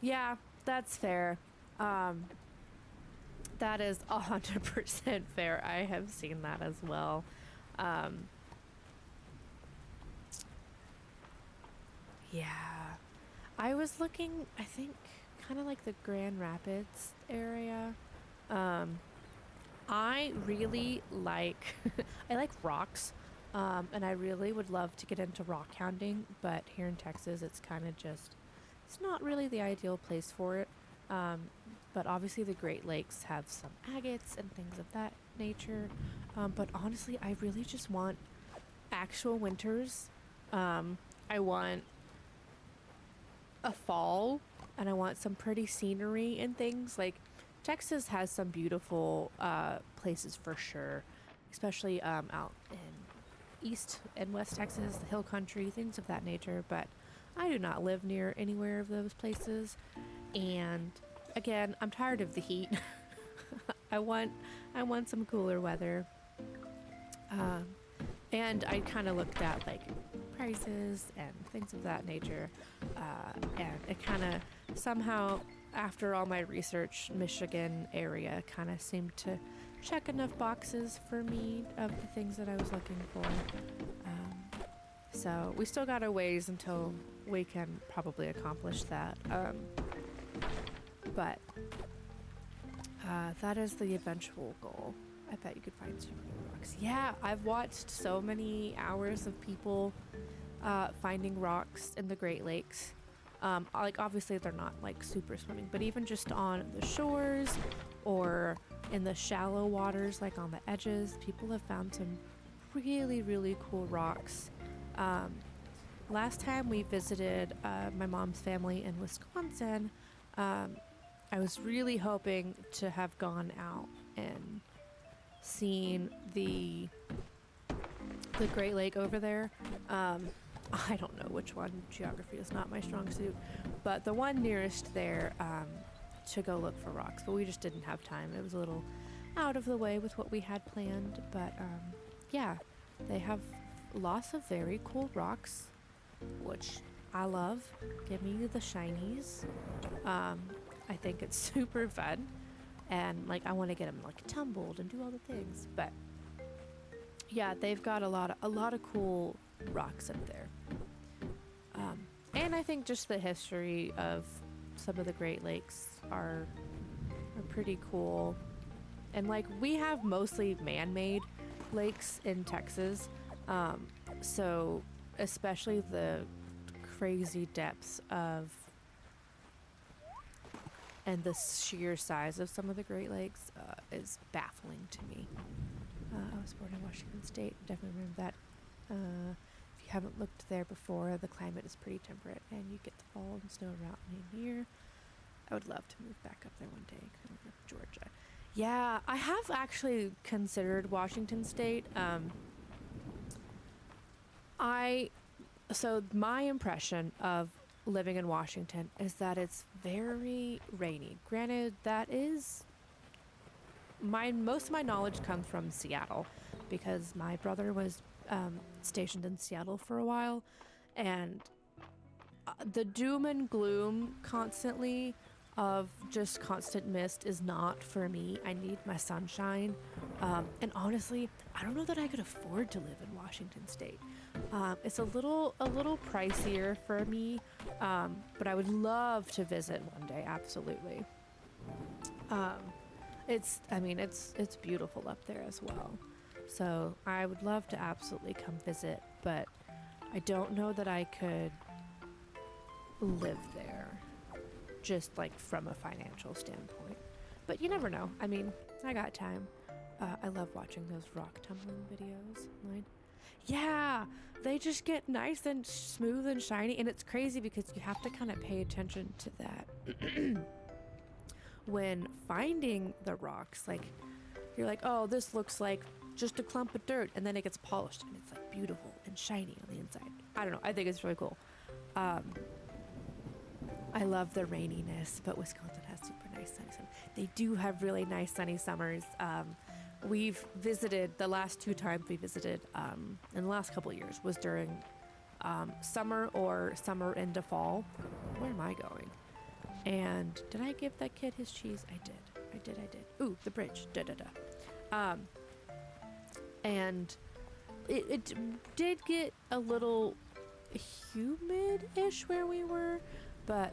Yeah, that's fair. That is 100% fair. I have seen that as well. Yeah. I was looking, I think, kind of like the Grand Rapids area. I really like, I like rocks. And I really would love to get into rock hounding, but here in Texas, it's kind of just, it's not really the ideal place for it. but obviously the Great Lakes have some agates and things of that nature. But honestly, I really just want actual winters. I want a fall, and I want some pretty scenery and things. Like Texas has some beautiful places for sure, especially out in East and West Texas, the hill country, things of that nature. But I do not live near anywhere of those places, and again, I'm tired of the heat. I want some cooler weather. Um, and I kind of looked at like prices and things of that nature, and it kind of somehow, after all my research, Michigan area kind of seemed to check enough boxes for me of the things that I was looking for. So we still got a ways until we can probably accomplish that. But that is the eventual goal. I bet you could find super cool rocks. Yeah, I've watched so many hours of people finding rocks in the Great Lakes. Like obviously they're not like super swimming, but even just on the shores or in the shallow waters, like on the edges, people have found some really, really cool rocks. Last time we visited my mom's family in Wisconsin, I was really hoping to have gone out and seen the Great Lake over there. I don't know which one. Geography is not my strong suit, but the one nearest there, to go look for rocks, but we just didn't have time. It was a little out of the way with what we had planned, but yeah, they have lots of very cool rocks, which I love. Give me the shinies. I think it's super fun, and like I want to get them like tumbled and do all the things. But yeah, they've got a lot of cool rocks up there. And I think just the history of some of the Great Lakes are pretty cool. And like we have mostly man-made lakes in Texas, so especially the crazy depths of and the sheer size of some of the Great Lakes is baffling to me. I was born in Washington State, definitely remember that. If you haven't looked there before, the climate is pretty temperate and you get the fall and snow around here. I would love to move back up there one day, kind of like Georgia. Yeah, I have actually considered Washington State. So my impression of living in Washington is that it's very rainy. Granted, that is most of my knowledge comes from Seattle, because my brother was stationed in Seattle for a while, and the doom and gloom constantly of just constant mist is not for me. I need my sunshine, and honestly, I don't know that I could afford to live in Washington State. It's a little pricier for me, but I would love to visit one day. Absolutely. It's beautiful up there as well. So I would love to absolutely come visit, but I don't know that I could live there, just like from a financial standpoint. But you never know. I mean, I got time. I love watching those rock tumbling videos. Yeah, they just get nice and smooth and shiny, and it's crazy because you have to kind of pay attention to that. When finding the rocks, like you're like, oh, this looks like just a clump of dirt, and then it gets polished and it's like beautiful and shiny on the inside. I don't know, I think it's really cool. I love the raininess, but Wisconsin has super nice sunny summers. They do have really nice sunny summers. We've visited, the last 2 times we visited in the last couple of years was during summer or summer into fall. Where am I going? And did I give that kid his cheese? I did. Ooh, the bridge. And it did get a little humid-ish where we were, but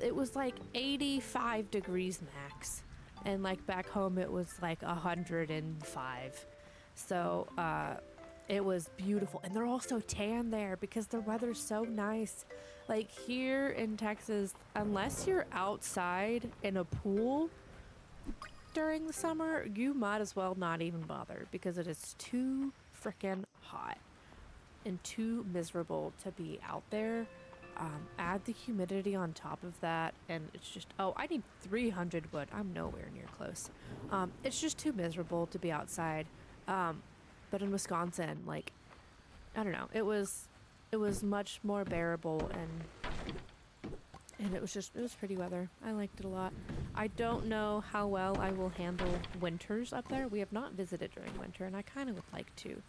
it was like 85 degrees max. And like back home it was like 105. So It was beautiful. And they're all so tan there because the weather's so nice. Like here in Texas, unless you're outside in a pool during the summer, you might as well not even bother because it is too freaking hot and too miserable to be out there. Add the humidity on top of that, and it's just, oh, I need 300 wood. I'm nowhere near close. It's just too miserable to be outside. But in Wisconsin, like, I don't know, it was much more bearable, and it was pretty weather. I liked it a lot. I don't know how well I will handle winters up there. We have not visited during winter, and I kind of would like to.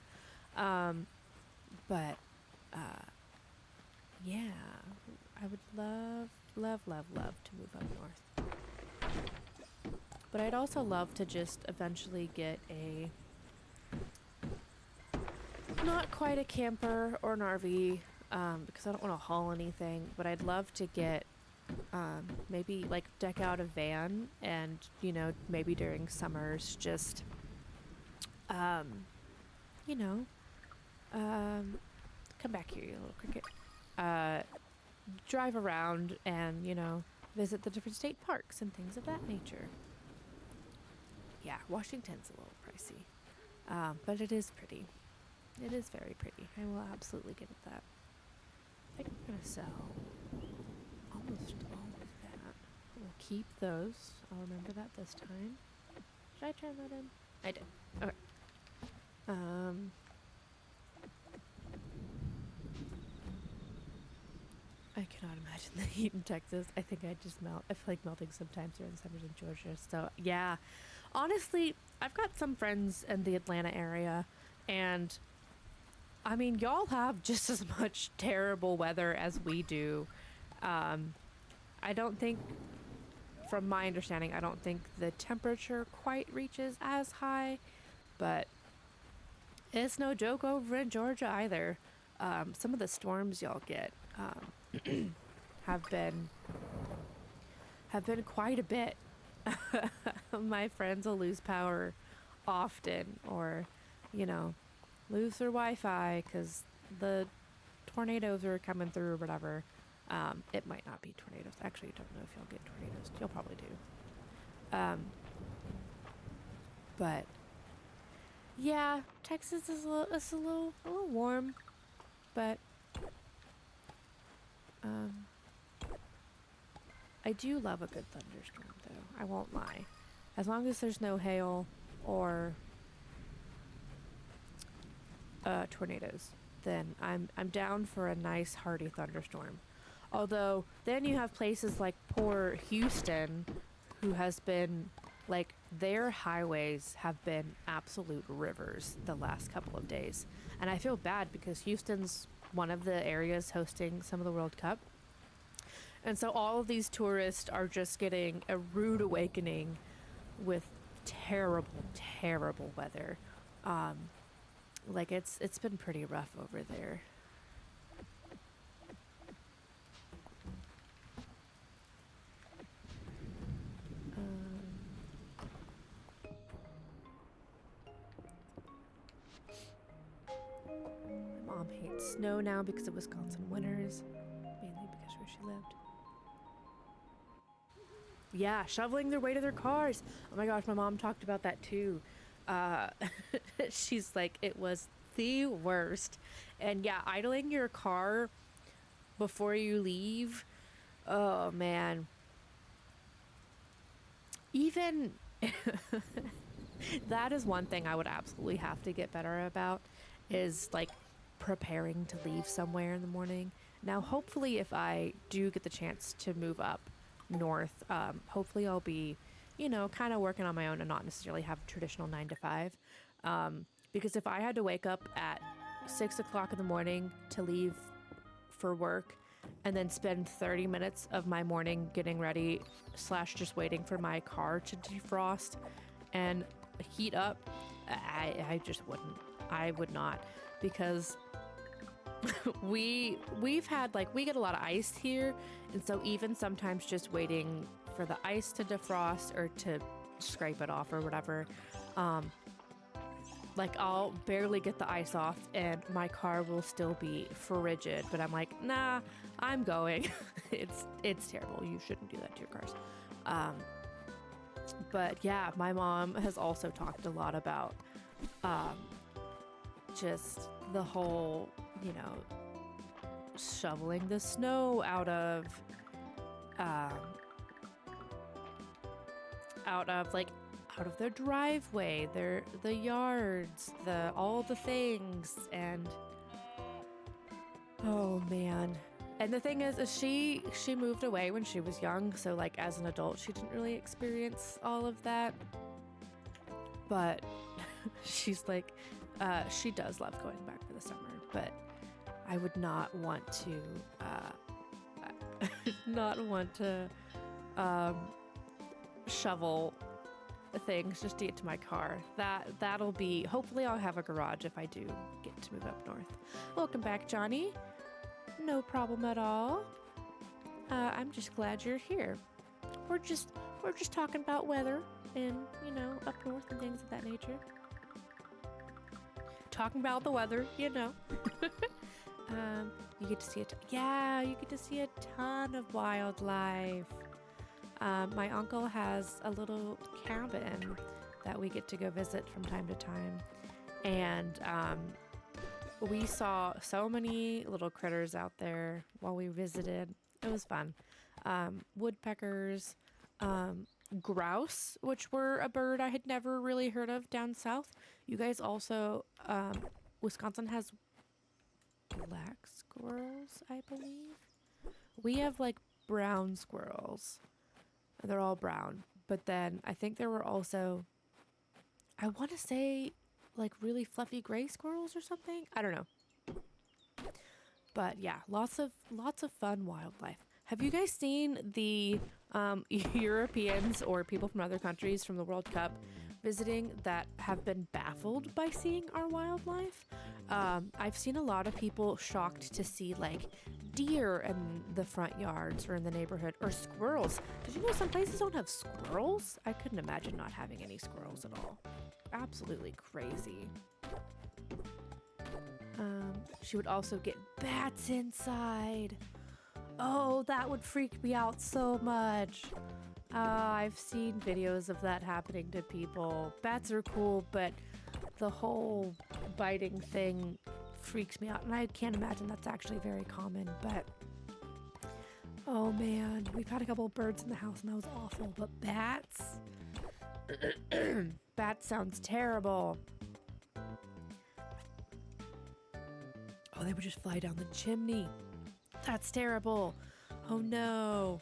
But yeah, I would love, love, love, love to move up north. But I'd also love to just eventually get a, not quite a camper or an RV, because I don't want to haul anything, but I'd love to get, maybe like deck out a van and, you know, maybe during summers just, you know, come back here, you little cricket. Drive around and, you know, visit the different state parks and things of that nature. Yeah, Washington's a little pricey, but it is pretty. It is very pretty. I will absolutely give it that. I think I'm gonna sell almost all of that. We'll keep those. I'll remember that this time. Should I turn that in? I did. Okay. I cannot imagine the heat in Texas. I think I just melt. I feel like melting sometimes during summers in Georgia. So yeah, honestly, I've got some friends in the Atlanta area, and I mean, y'all have just as much terrible weather as we do. I don't think, from my understanding, I don't think the temperature quite reaches as high, but it's no joke over in Georgia either. Some of the storms y'all get have been quite a bit. My friends will lose power often, or, you know, lose their Wi-Fi because the tornadoes are coming through or whatever. It might not be tornadoes. Actually, I don't know if y'all get tornadoes. You'll probably do. But yeah, Texas is a little warm, but I do love a good thunderstorm, though. I won't lie. As long as there's no hail or tornadoes, then I'm down for a nice hearty thunderstorm. Although then you have places like poor Houston, who has been, like, their highways have been absolute rivers the last couple of days. And I feel bad because Houston's one of the areas hosting some of the World Cup. And so all of these tourists are just getting a rude awakening with terrible, terrible weather. Like it's been pretty rough over there. My mom hates snow now because of Wisconsin winters, mainly because where she lived. Yeah, shoveling their way to their cars. Oh my gosh, my mom talked about that too. She's like, it was the worst. And yeah, idling your car before you leave. Oh man. Even that is one thing I would absolutely have to get better about, is like preparing to leave somewhere in the morning. Now, hopefully, if I do get the chance to move up north, hopefully I'll be, you know, kind of working on my own and not necessarily have a traditional 9 to 5. Because if I had to wake up at 6 o'clock in the morning to leave for work and then spend 30 minutes of my morning getting ready / just waiting for my car to defrost and heat up, I just wouldn't. I would not, because we've had, like, we get a lot of ice here, and so even sometimes just waiting for the ice to defrost or to scrape it off or whatever, Like I'll barely get the ice off and my car will still be frigid, but I'm like, nah, I'm going. It's terrible. You shouldn't do that to your cars. But yeah, my mom has also talked a lot about just the whole, you know, shoveling the snow um, out of their driveway, the yards, all the things, and oh man. And the thing is she moved away when she was young, so like as an adult she didn't really experience all of that. But she's like she does love going back for the summer, but I would not want to shovel things just to get to my car. That'll be, hopefully I'll have a garage if I do get to move up north. Welcome back, Johnny. No problem at all. I'm just glad you're here. We're just talking about weather and, you know, up north and things of that nature. Talking about the weather, you know. You get to see you get to see a ton of wildlife. My uncle has a little cabin that we get to go visit from time to time. And we saw so many little critters out there while we visited. It was fun. Woodpeckers, grouse, which were a bird I had never really heard of down south. You guys also, Wisconsin has black squirrels, I believe. We have like brown squirrels. They're all brown. But then I think there were also, I want to say like really fluffy gray squirrels or something. I don't know. But yeah, lots of fun wildlife. Have you guys seen the Europeans or people from other countries from the World Cup visiting that have been baffled by seeing our wildlife? I've seen a lot of people shocked to see like deer in the front yards or in the neighborhood, or squirrels. Did you know some places don't have squirrels? I couldn't imagine not having any squirrels at all. Absolutely crazy. She would also get bats inside. Oh, that would freak me out so much. I've seen videos of that happening to people. Bats are cool, but the whole biting thing freaks me out, and I can't imagine that's actually very common. But oh man, we've had a couple of birds in the house and that was awful. But bats, bat sounds terrible. Oh, they would just fly down the chimney. That's terrible. Oh no.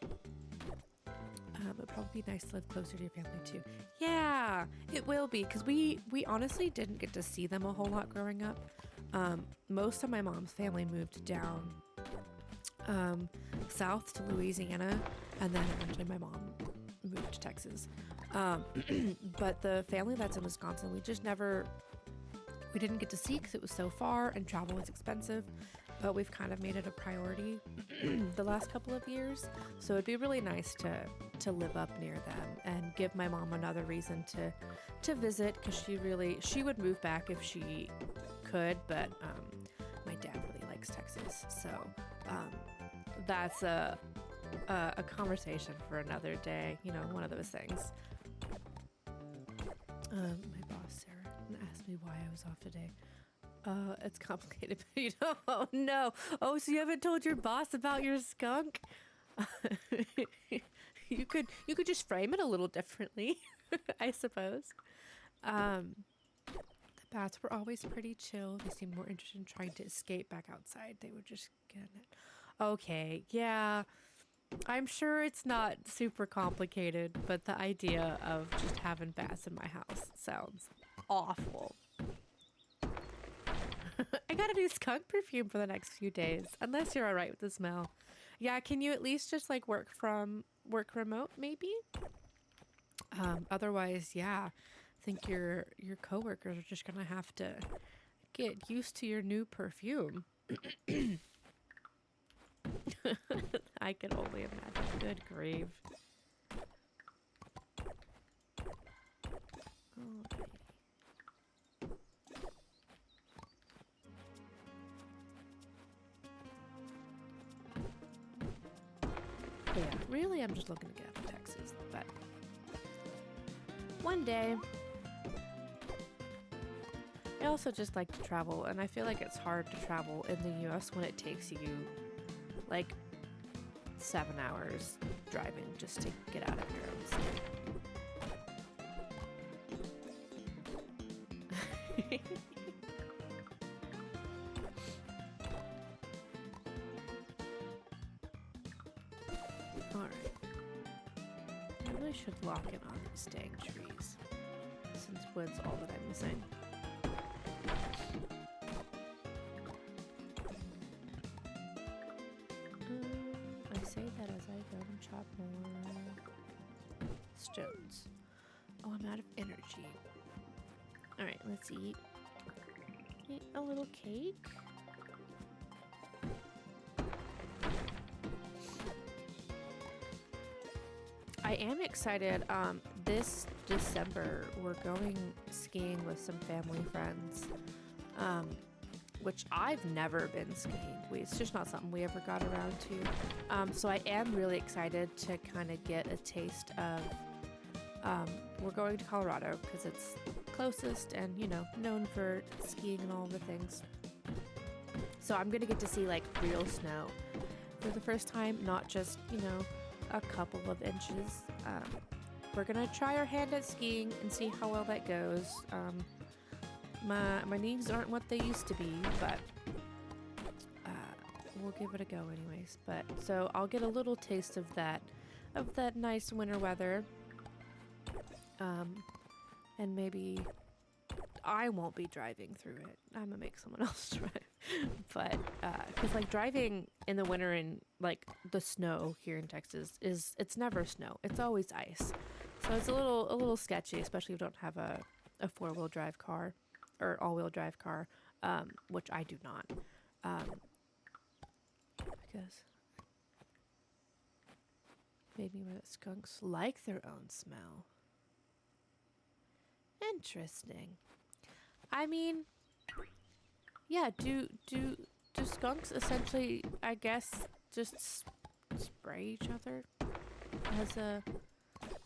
It'd probably be nice to live closer to your family too. Yeah, it will be, because we honestly didn't get to see them a whole lot growing up. Most of my mom's family moved down south to Louisiana, and then eventually my mom moved to Texas. But the family that's in Wisconsin, we didn't get to see because it was so far and travel was expensive. But we've kind of made it a priority the last couple of years. So it'd be really nice to live up near them and give my mom another reason to visit, because she would move back if she could, but my dad really likes Texas. So that's a conversation for another day, you know, one of those things. My boss, Sarah, asked me why I was off today. It's complicated, but you know, oh no. Oh, so you haven't told your boss about your skunk? You could just frame it a little differently, I suppose. The bats were always pretty chill. They seemed more interested in trying to escape back outside. They would just get in it. Okay, yeah. I'm sure it's not super complicated, but the idea of just having bats in my house sounds awful. I gotta do skunk perfume for the next few days, unless you're alright with the smell. Yeah, can you at least just like work remote maybe? Otherwise, yeah, I think your coworkers are just gonna have to get used to your new perfume. I can only imagine. Good grief. Okay. really I'm just looking to get out of Texas, but one day. I also just like to travel, and I feel like it's hard to travel in the US when it takes you like 7 hours driving just to get out of your own state. Alright. I really should lock in on these dang trees, since wood's all that I'm missing. I say that as I go and chop more stones. Oh, I'm out of energy. Alright, let's eat. Eat a little cake. I am excited. This December, we're going skiing with some family friends, which I've never been skiing. It's just not something we ever got around to. So I am really excited to kind of get a taste of, we're going to Colorado because it's closest and, you know, known for skiing and all the things. So I'm going to get to see like real snow for the first time, not just, you know, a couple of inches. We're gonna try our hand at skiing and see how well that goes. My knees aren't what they used to be, but we'll give it a go anyways. But so I'll get a little taste of that nice winter weather. And maybe I won't be driving through it. I'm gonna make someone else drive. But because like driving in the winter in like the snow here in Texas it's never snow. It's always ice. So it's a little sketchy, especially if you don't have a 4-wheel drive car or all-wheel drive car, which I do not. Because maybe the skunks like their own smell. Interesting. I mean, yeah, do skunks essentially, I guess, just spray each other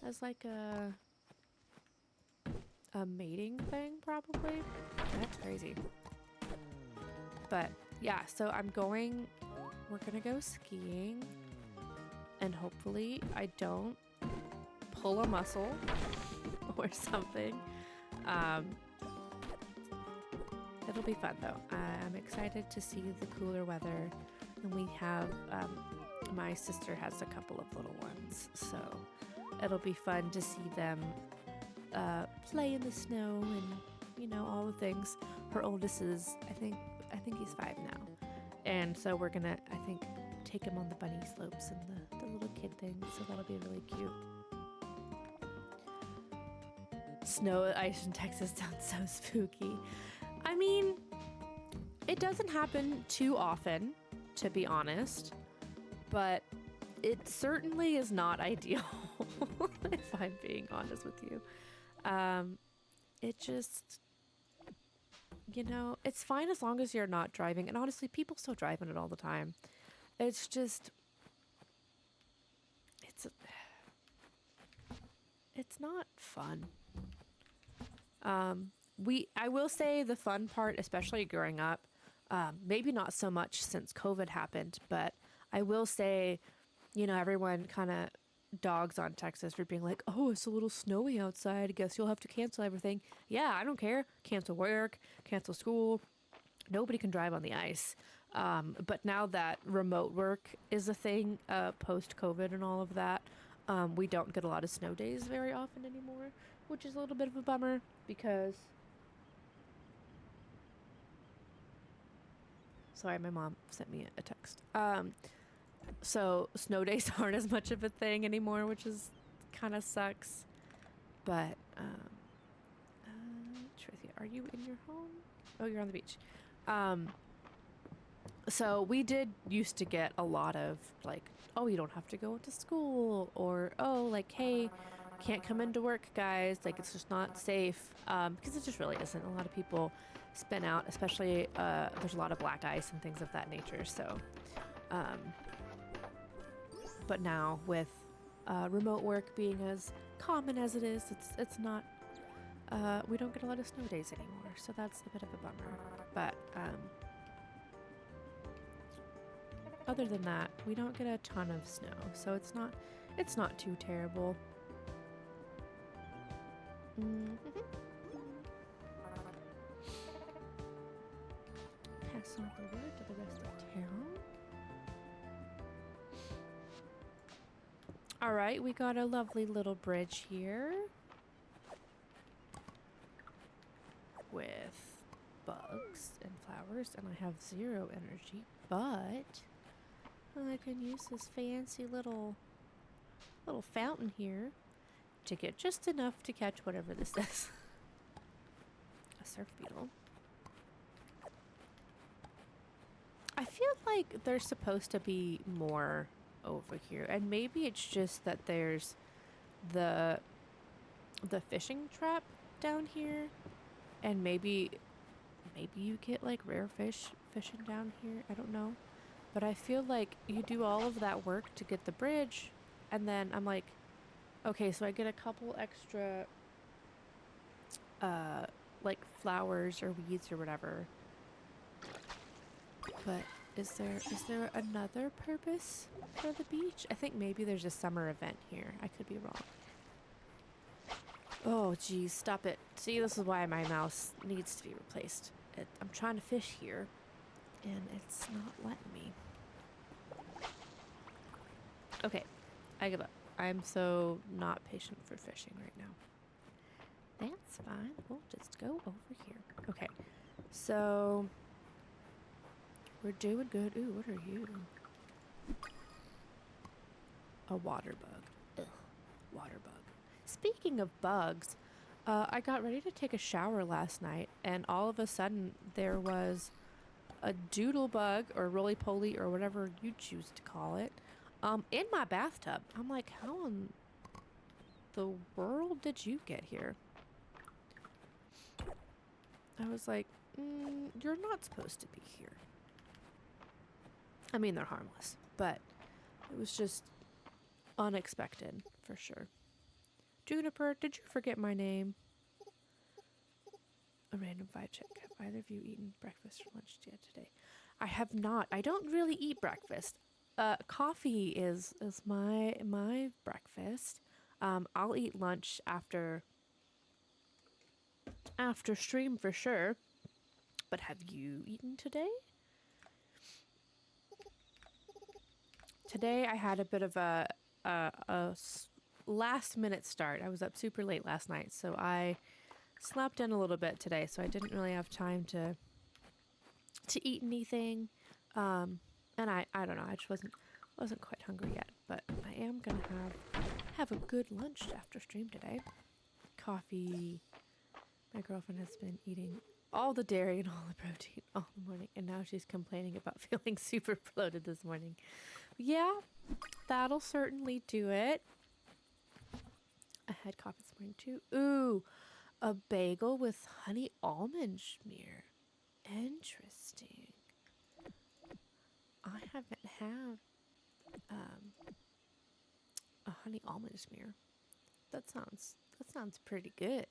as like a mating thing, probably? That's crazy. But yeah, so we're gonna go skiing, and hopefully I don't pull a muscle or something. It'll be fun though. I'm excited to see the cooler weather, and we have, my sister has a couple of little ones, so it'll be fun to see them play in the snow and, you know, all the things. Her oldest is, I think he's 5 now, and so we're gonna, I think, take him on the bunny slopes and the little kid things, so that'll be really cute. Snow ice in Texas sounds so spooky. I mean, it doesn't happen too often, to be honest, but it certainly is not ideal, if I'm being honest with you. It just, you know, it's fine as long as you're not driving, and honestly, people still drive in it all the time. It's just, it's not fun. I will say the fun part, especially growing up, maybe not so much since COVID happened, but I will say, you know, everyone kind of dogs on Texas for being like, oh, it's a little snowy outside. I guess you'll have to cancel everything. Yeah, I don't care. Cancel work, cancel school. Nobody can drive on the ice. But now that remote work is a thing, post-COVID and all of that, we don't get a lot of snow days very often anymore, which is a little bit of a bummer because... Sorry, my mom sent me a text. So snow days aren't as much of a thing anymore, which is kind of sucks. But, Trithia, are you in your home? Oh, you're on the beach. So we did used to get a lot of like, oh, you don't have to go to school, or, oh, like, hey, can't come into work, guys. Like, it's just not safe. Because it just really isn't. A lot of people spin out, especially, there's a lot of black ice and things of that nature. So, But now with remote work being as common as it is, it's not. We don't get a lot of snow days anymore, so that's a bit of a bummer. But other than that, we don't get a ton of snow, so it's not too terrible. Pass on the word to the rest of town. All right, we got a lovely little bridge here with bugs and flowers, and I have 0 energy, but I can use this fancy little fountain here to get just enough to catch whatever this is. A surf beetle. I feel like there's supposed to be more over here, and maybe it's just that there's the fishing trap down here, and maybe you get like rare fish fishing down here. I don't know, but I feel like you do all of that work to get the bridge, and then I'm like, okay, so I get a couple extra like flowers or weeds or whatever, but is there another purpose for the beach? I think maybe there's a summer event here. I could be wrong. Oh, geez, stop it. See, this is why my mouse needs to be replaced. I'm trying to fish here, and it's not letting me. Okay, I give up. I'm so not patient for fishing right now. That's fine. We'll just go over here. Okay, so we're doing good. Ooh, what are you? A water bug. Ugh, water bug. Speaking of bugs, I got ready to take a shower last night, and all of a sudden there was a doodle bug or roly-poly or whatever you choose to call it in my bathtub. I'm like, how in the world did you get here? I was like, you're not supposed to be here. I mean, they're harmless, but it was just unexpected for sure. Juniper, did you forget my name? A random vibe check. Have either of you eaten breakfast or lunch yet today? I have not. I don't really eat breakfast. Coffee is my breakfast. I'll eat lunch after stream for sure. But have you eaten today? Today I had a bit of a last minute start. I was up super late last night, so I slept in a little bit today, so I didn't really have time to eat anything. And I don't know, I just wasn't quite hungry yet, but I am gonna have a good lunch after stream today. Coffee. My girlfriend has been eating all the dairy and all the protein all the morning, and now she's complaining about feeling super bloated this morning. Yeah, that'll certainly do it. I had coffee this morning too. Ooh, a bagel with honey almond schmear. Interesting. I haven't had a honey almond schmear. That sounds pretty good.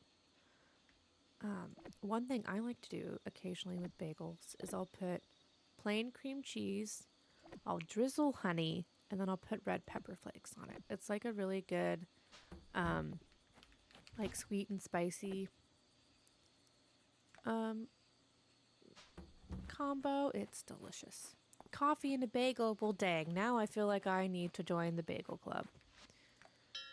One thing I like to do occasionally with bagels is I'll put plain cream cheese, I'll drizzle honey, and then I'll put red pepper flakes on it. It's like a really good, like sweet and spicy combo. It's delicious. Coffee and a bagel. Well, dang. Now I feel like I need to join the bagel club.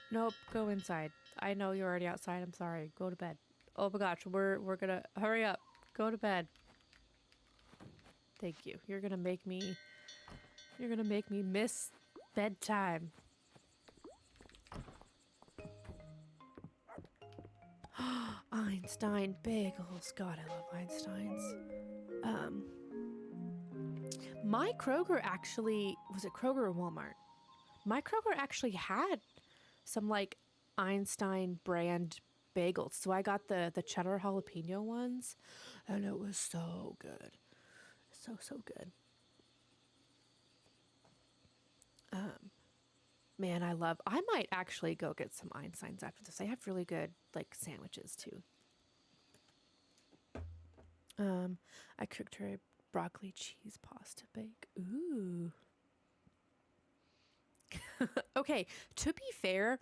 Nope. Go inside. I know you're already outside. I'm sorry. Go to bed. Oh my gosh. We're gonna hurry up. Go to bed. Thank you. You're gonna make me miss bedtime. Einstein bagels. God, I love Einsteins. My Kroger actually, was it Kroger or Walmart? My Kroger actually had some like Einstein brand bagels. So I got the cheddar jalapeno ones, and it was so good. So good. Man, I might actually go get some Einsteins after this. I have really good, like, sandwiches, too. I cooked her a broccoli cheese pasta bake. Ooh. Okay, to be fair,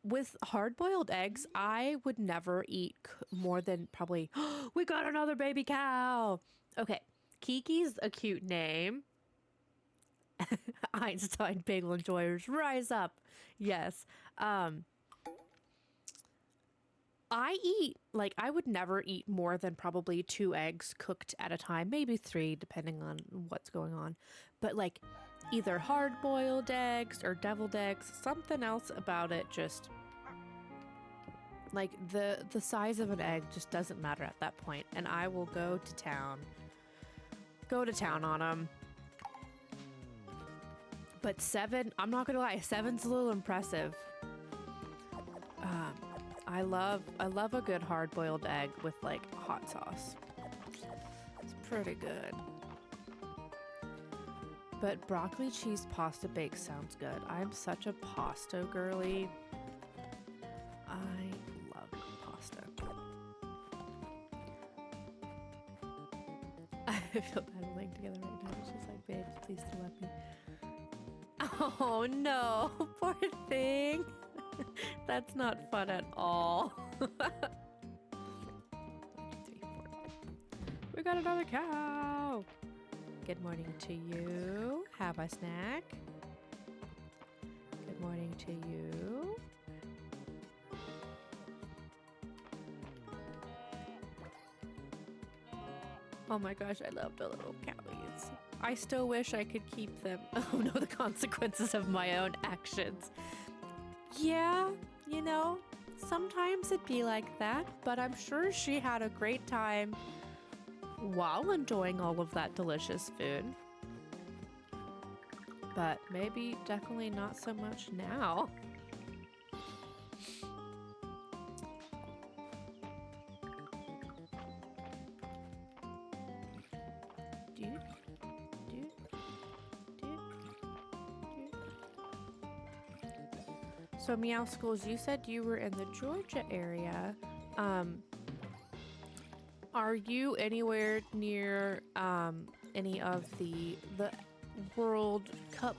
with hard-boiled eggs, I would never eat more than probably, we got another baby cow. Okay, Kiki's a cute name. Einstein bagel enjoyers, rise up. Yes. I would never eat more than probably 2 eggs cooked at a time, maybe 3, depending on what's going on. But like either hard boiled eggs or deviled eggs, something else about it just like the size of an egg just doesn't matter at that point. And I will go to town on them. But 7, I'm not gonna lie, 7's a little impressive. I love a good hard-boiled egg with like hot sauce. It's pretty good. But broccoli cheese pasta bake sounds good. I'm such a pasta girly. I love pasta. I feel bad laying together right now. It's just like, babe, please still love me. Oh no, poor thing. That's not fun at all. 1, 2, 3, 4. We got another cow. Good morning to you. Have a snack. Good morning to you. Oh my gosh, I love the little cowies. I still wish I could keep them. Oh no, the consequences of my own actions. Yeah, you know, sometimes it'd be like that, but I'm sure she had a great time while enjoying all of that delicious food. But maybe definitely not so much now. So Meow Schools, you said you were in the Georgia area. Are you anywhere near any of the World Cup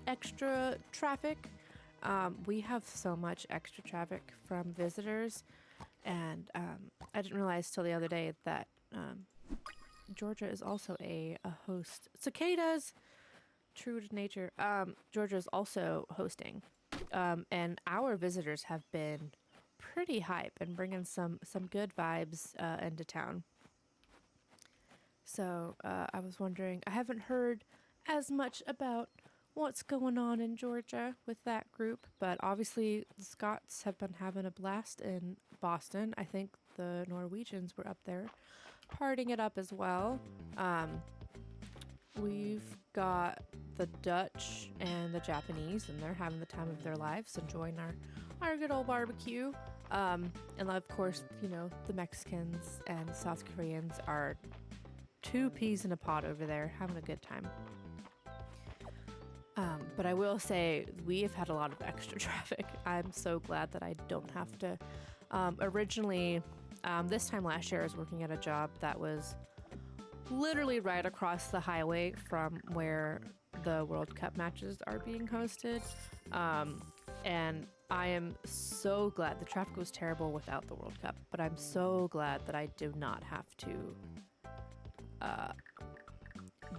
extra traffic? We have so much extra traffic from visitors, and I didn't realize till the other day that Georgia is also a host. Cicadas, true to nature. Georgia is also hosting. And our visitors have been pretty hype and bringing some good vibes into town. So I was wondering, I haven't heard as much about what's going on in Georgia with that group, but obviously the Scots have been having a blast in Boston. I think the Norwegians were up there partying it up as well. We've got the Dutch and the Japanese, and they're having the time of their lives, enjoying our good old barbecue. And of course, you know, the Mexicans and South Koreans are 2 peas in a pod over there, having a good time. But I will say, we have had a lot of extra traffic. I'm so glad that I don't have to. Originally, this time last year, I was working at a job that was literally right across the highway from where the World Cup matches are being hosted. And I am so glad. The traffic was terrible without the World Cup, but I'm so glad that I do not have to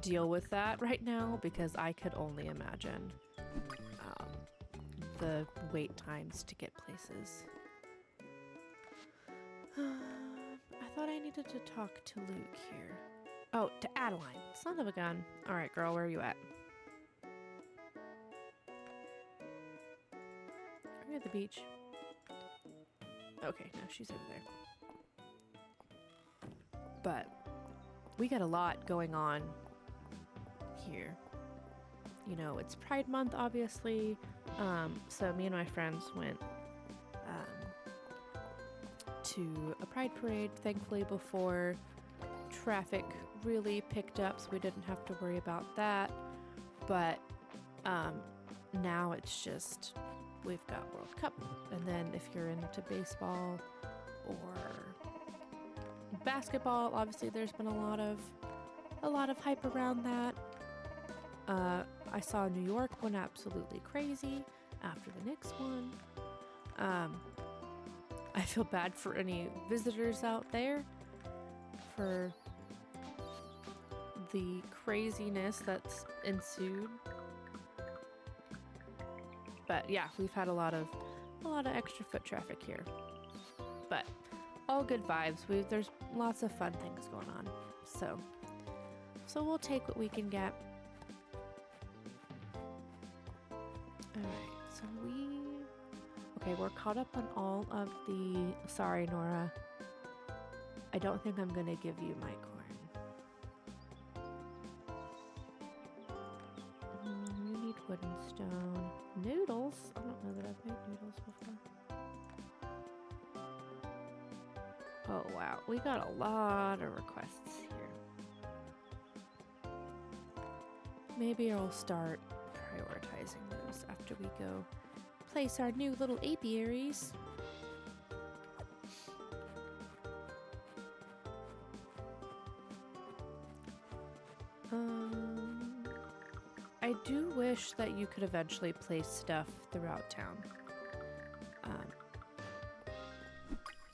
deal with that right now, because I could only imagine the wait times to get places. I thought I needed to talk to Luke here. Oh, to Adeline. Son of a gun. All right, girl, where are you at? Are you at the beach? Okay, no, she's over there. But we got a lot going on here. You know, it's Pride Month, obviously. So me and my friends went to a Pride parade, thankfully, before traffic really picked up, so we didn't have to worry about that. But now it's just we've got World Cup, and then if you're into baseball or basketball, obviously there's been a lot of hype around that. I saw New York went absolutely crazy after the Knicks won. I feel bad for any visitors out there for the craziness that's ensued. But yeah, we've had a lot of extra foot traffic here. But all good vibes. There's lots of fun things going on. So we'll take what we can get. Alright, so we're caught up on all of the... Sorry, Nora. I don't think I'm going to give you my corn. You need wood and stone. Noodles? I don't know that I've made noodles before. Oh, wow. We got a lot of requests here. Maybe I'll start prioritizing those after we go place our new little apiaries. I do wish that you could eventually place stuff throughout town.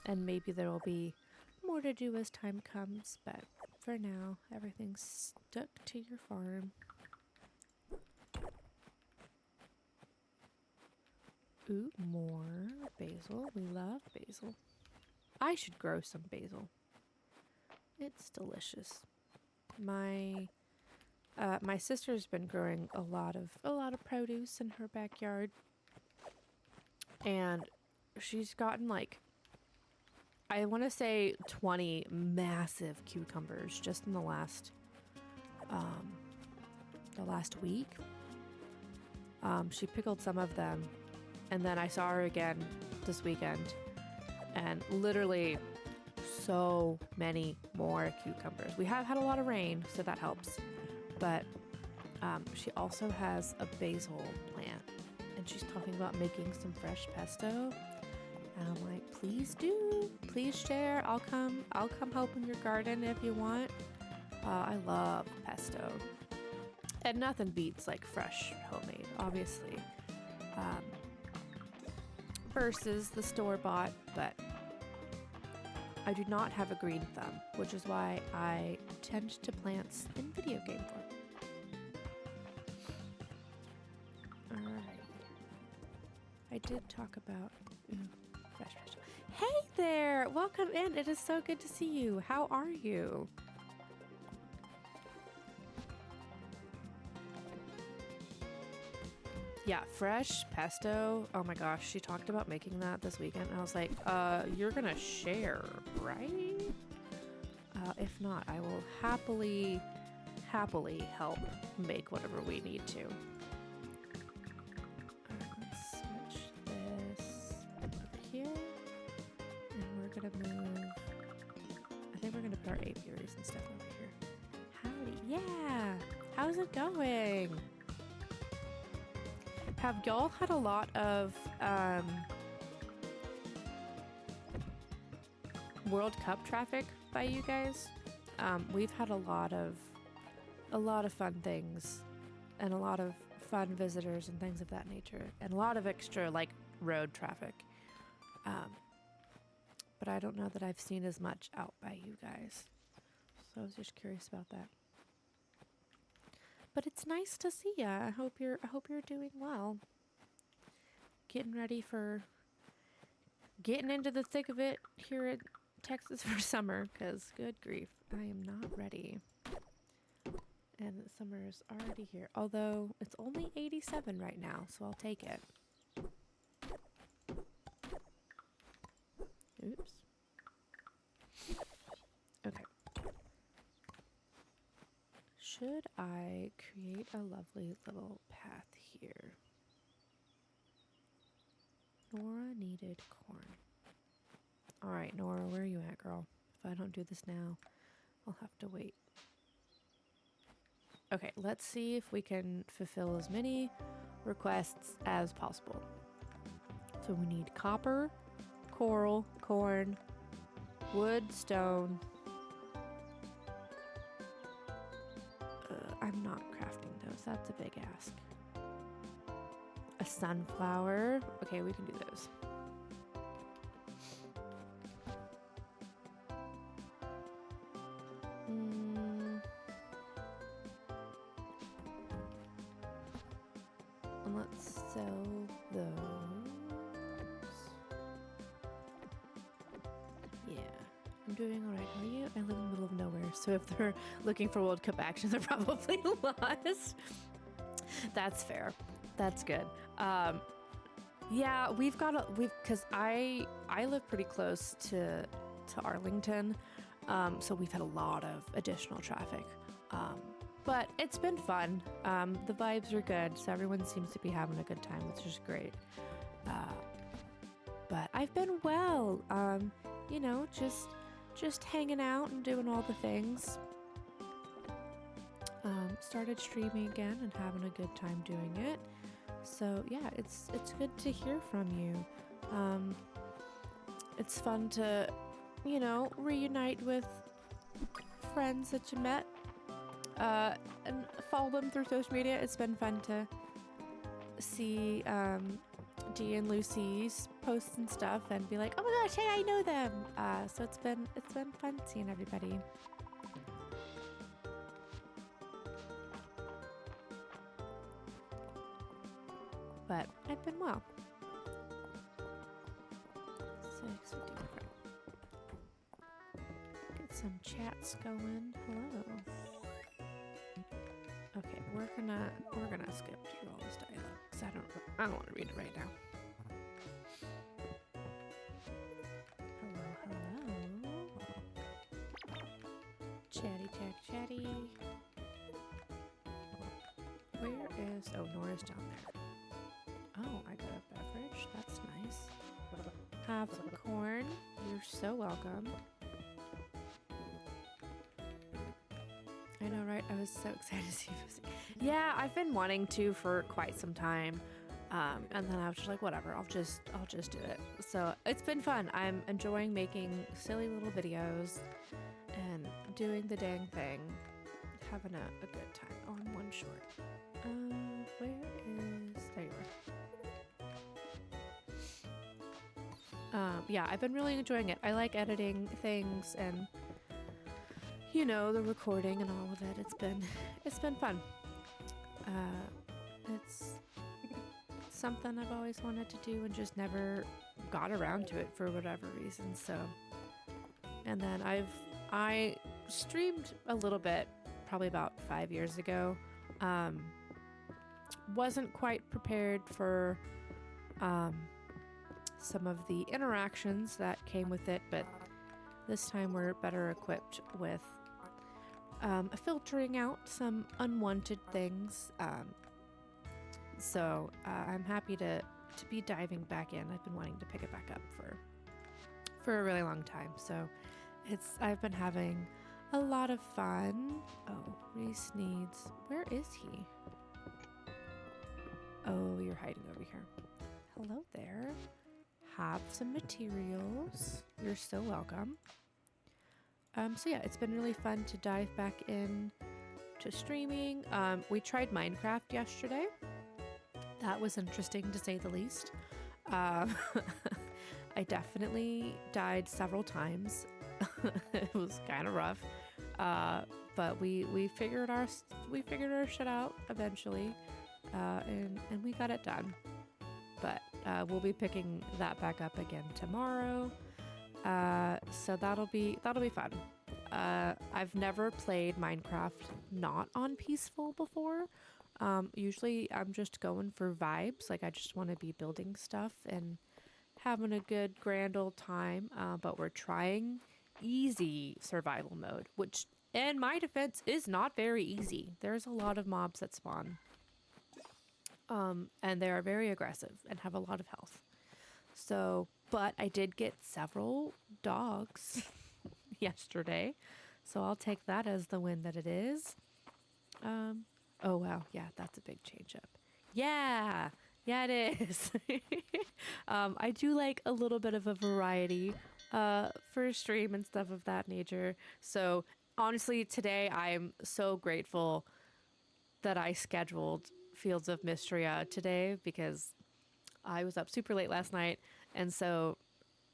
And maybe there will be more to do as time comes, but for now, everything's stuck to your farm. Ooh, more basil. We love basil. I should grow some basil. It's delicious. My sister's been growing a lot of produce in her backyard, and she's gotten like, I want to say 20 massive cucumbers just in the last week. She pickled some of them, and then I saw her again this weekend, and literally so many more cucumbers. We have had a lot of rain, so that helps. But she also has a basil plant, and she's talking about making some fresh pesto. And I'm like, please do, please share. I'll come help in your garden if you want. I love pesto, and nothing beats like fresh homemade, obviously, versus the store-bought. But I do not have a green thumb, which is why I tend to plants in video game form. Alright. I did talk about fresh vegetable. Hey there! Welcome in. It is so good to see you. How are you? Yeah, fresh pesto. Oh my gosh, she talked about making that this weekend. And I was like, you're gonna share, right? If not, I will happily help make whatever we need to. Let's switch this over here. And we're gonna move, I think we're gonna put our apiaries and stuff over here. Howdy, yeah! How's it going? Have y'all had a lot of World Cup traffic by you guys? We've had a lot of fun things and a lot of fun visitors and things of that nature, and a lot of extra like road traffic. But I don't know that I've seen as much out by you guys, so I was just curious about that. But it's nice to see ya. I hope you're doing well. Getting ready for getting into the thick of it here in Texas for summer, because good grief, I am not ready. And summer is already here, although it's only 87 right now, so I'll take it. Oops. Okay. Should I create a lovely little path here? Nora needed corn. All right, Nora, where are you at, girl? If I don't do this now, I'll have to wait. Okay, let's see if we can fulfill as many requests as possible. So we need copper, coral, corn, wood, stone. I'm not crafting those. That's a big ask. A sunflower. Okay, we can do those. Let's sell those. Yeah, I'm doing all right. How are you? I live in the middle of nowhere, so if they're looking for World Cup action, they're probably lost. That's fair. That's good. Yeah, because I live pretty close to Arlington, so we've had a lot of additional traffic. But it's been fun. The vibes are good, so everyone seems to be having a good time, which is great. But I've been well. You know, just hanging out and doing all the things. Started streaming again and having a good time doing it. So yeah, it's good to hear from you. It's fun to, you know, reunite with friends that you met. And follow them through social media. It's been fun to see Dee and Lucy's posts and stuff and be like, oh my gosh, hey, I know them. So it's been fun seeing everybody. But I've been well. 6:54. Get some chats going. Hello. Okay, we're gonna skip through all this dialogue because I don't want to read it right now. Hello. Chatty. Where is? Oh, Nora's down there. Oh, I got a beverage. That's nice. Have some corn. You're so welcome. I know, right? I was so excited to see you. Yeah, I've been wanting to for quite some time. And then I was just like, whatever, I'll just do it. So it's been fun. I'm enjoying making silly little videos and doing the dang thing. Having a good time. Oh, I'm one short. Where is... There you are. Yeah, I've been really enjoying it. I like editing things and, you know, the recording and all of it. It's been fun. It's something I've always wanted to do and just never got around to it for whatever reason. So, and then I streamed a little bit, probably about 5 years ago. Wasn't quite prepared for some of the interactions that came with it, but this time we're better equipped with filtering out some unwanted things. So I'm happy to be diving back in. I've been wanting to pick it back up for a really long time. So I've been having a lot of fun. Oh, Reese needs... Where is he? Oh, you're hiding over here. Hello there. Have some materials. You're so welcome. So yeah, it's been really fun to dive back in to streaming. We tried Minecraft yesterday. That was interesting to say the least. I definitely died several times. It was kind of rough. But we figured our shit out eventually. And we got it done. But we'll be picking that back up again tomorrow. So that'll be fun. I've never played Minecraft not on peaceful before. Usually I'm just going for vibes. Like I just want to be building stuff and having a good grand old time. But we're trying easy survival mode, which in my defense is not very easy. There's a lot of mobs that spawn. And they are very aggressive and have a lot of health. So, but I did get several dogs yesterday. So I'll take that as the win that it is. Oh wow, yeah, that's a big change up. Yeah, yeah, it is. I do like a little bit of a variety for a stream and stuff of that nature. So honestly, today I'm so grateful that I scheduled Fields of Mistria today because I was up super late last night, and so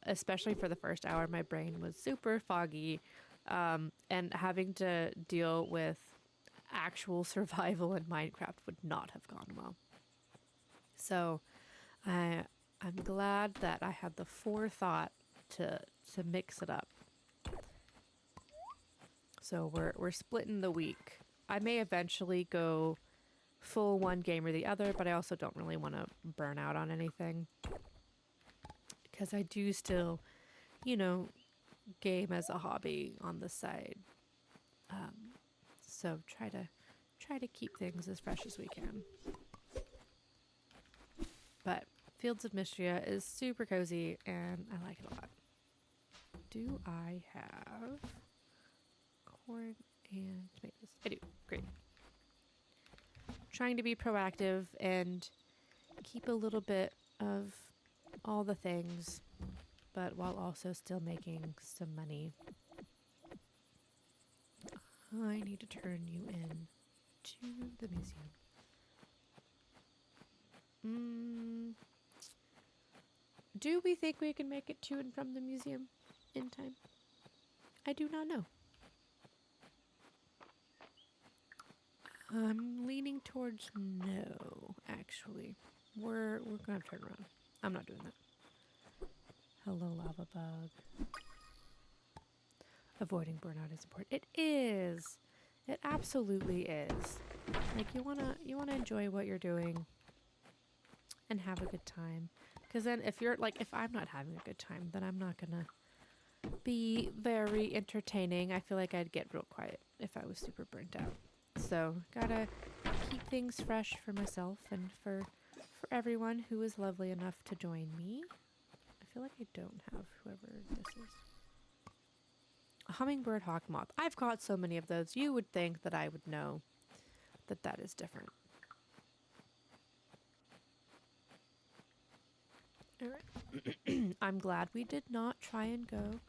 especially for the first hour, my brain was super foggy, and having to deal with actual survival in Minecraft would not have gone well. So I'm glad that I had the forethought to mix it up. So we're splitting the week. I may eventually go full one game or the other, but I also don't really want to burn out on anything because I do still, you know, game as a hobby on the side. Um, so try to keep things as fresh as we can. But Fields of Mistria is super cozy and I like it a lot. Do I have corn and tomatoes? I do. Great. Trying to be proactive and keep a little bit of all the things, but while also still making some money. I need to turn you in to the museum. Do we think we can make it to and from the museum in time? I do not know. I'm leaning towards no, actually. We're gonna turn around. I'm not doing that. Hello, lava bug. Avoiding burnout is important. It is. It absolutely is. Like you wanna enjoy what you're doing and have a good time. Because then if you're like if I'm not having a good time, then I'm not gonna be very entertaining. I feel like I'd get real quiet if I was super burnt out. So gotta keep things fresh for myself and for everyone who is lovely enough to join me. I feel like I don't have whoever this is. A hummingbird hawk moth. I've caught so many of those. You would think that I would know that that is different. All right. I'm glad we did not try and go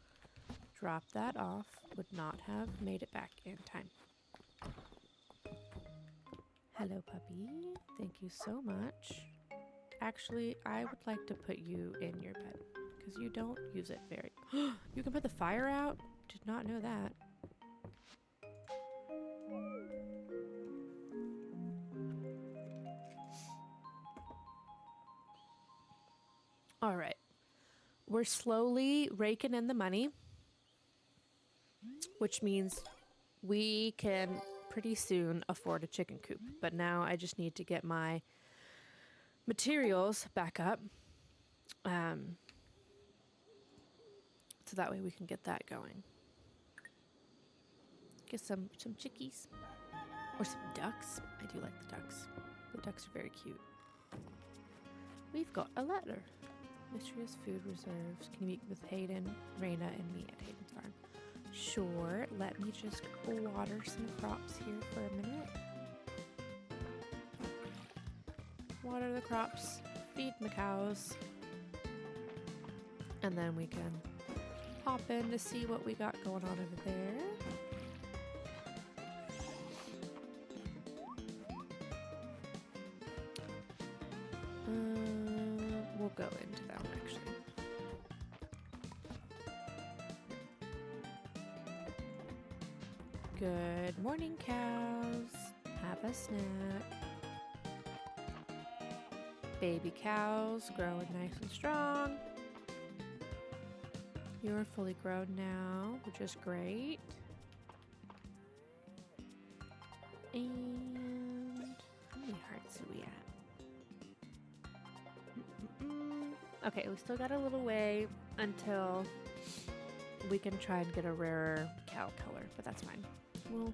drop that off. Would not have made it back in time. Hello, puppy. Thank you so much. Actually, I would like to put you in your bed because you don't use it very. You can put the fire out? Did not know that. All right. We're slowly raking in the money, which means we can pretty soon afford a chicken coop. But now I just need to get my materials back up. So that way we can get that going. Get some chickies. Or some ducks. I do like the ducks. The ducks are very cute. We've got a letter. Mysterious food reserves. Can you meet with Hayden, Raina, and me at Hayden's farm? Sure. Let me just water some crops here for a minute. Water the crops. Feed my cows. And then we can hop in to see what we got going on over there. We'll go into that one actually. Good morning, cows. Have a snack. Baby cows growing nice and strong. You're fully grown now, which is great. And how many hearts are we at? Okay, we still got a little way until we can try and get a rarer cow color, but that's fine. We'll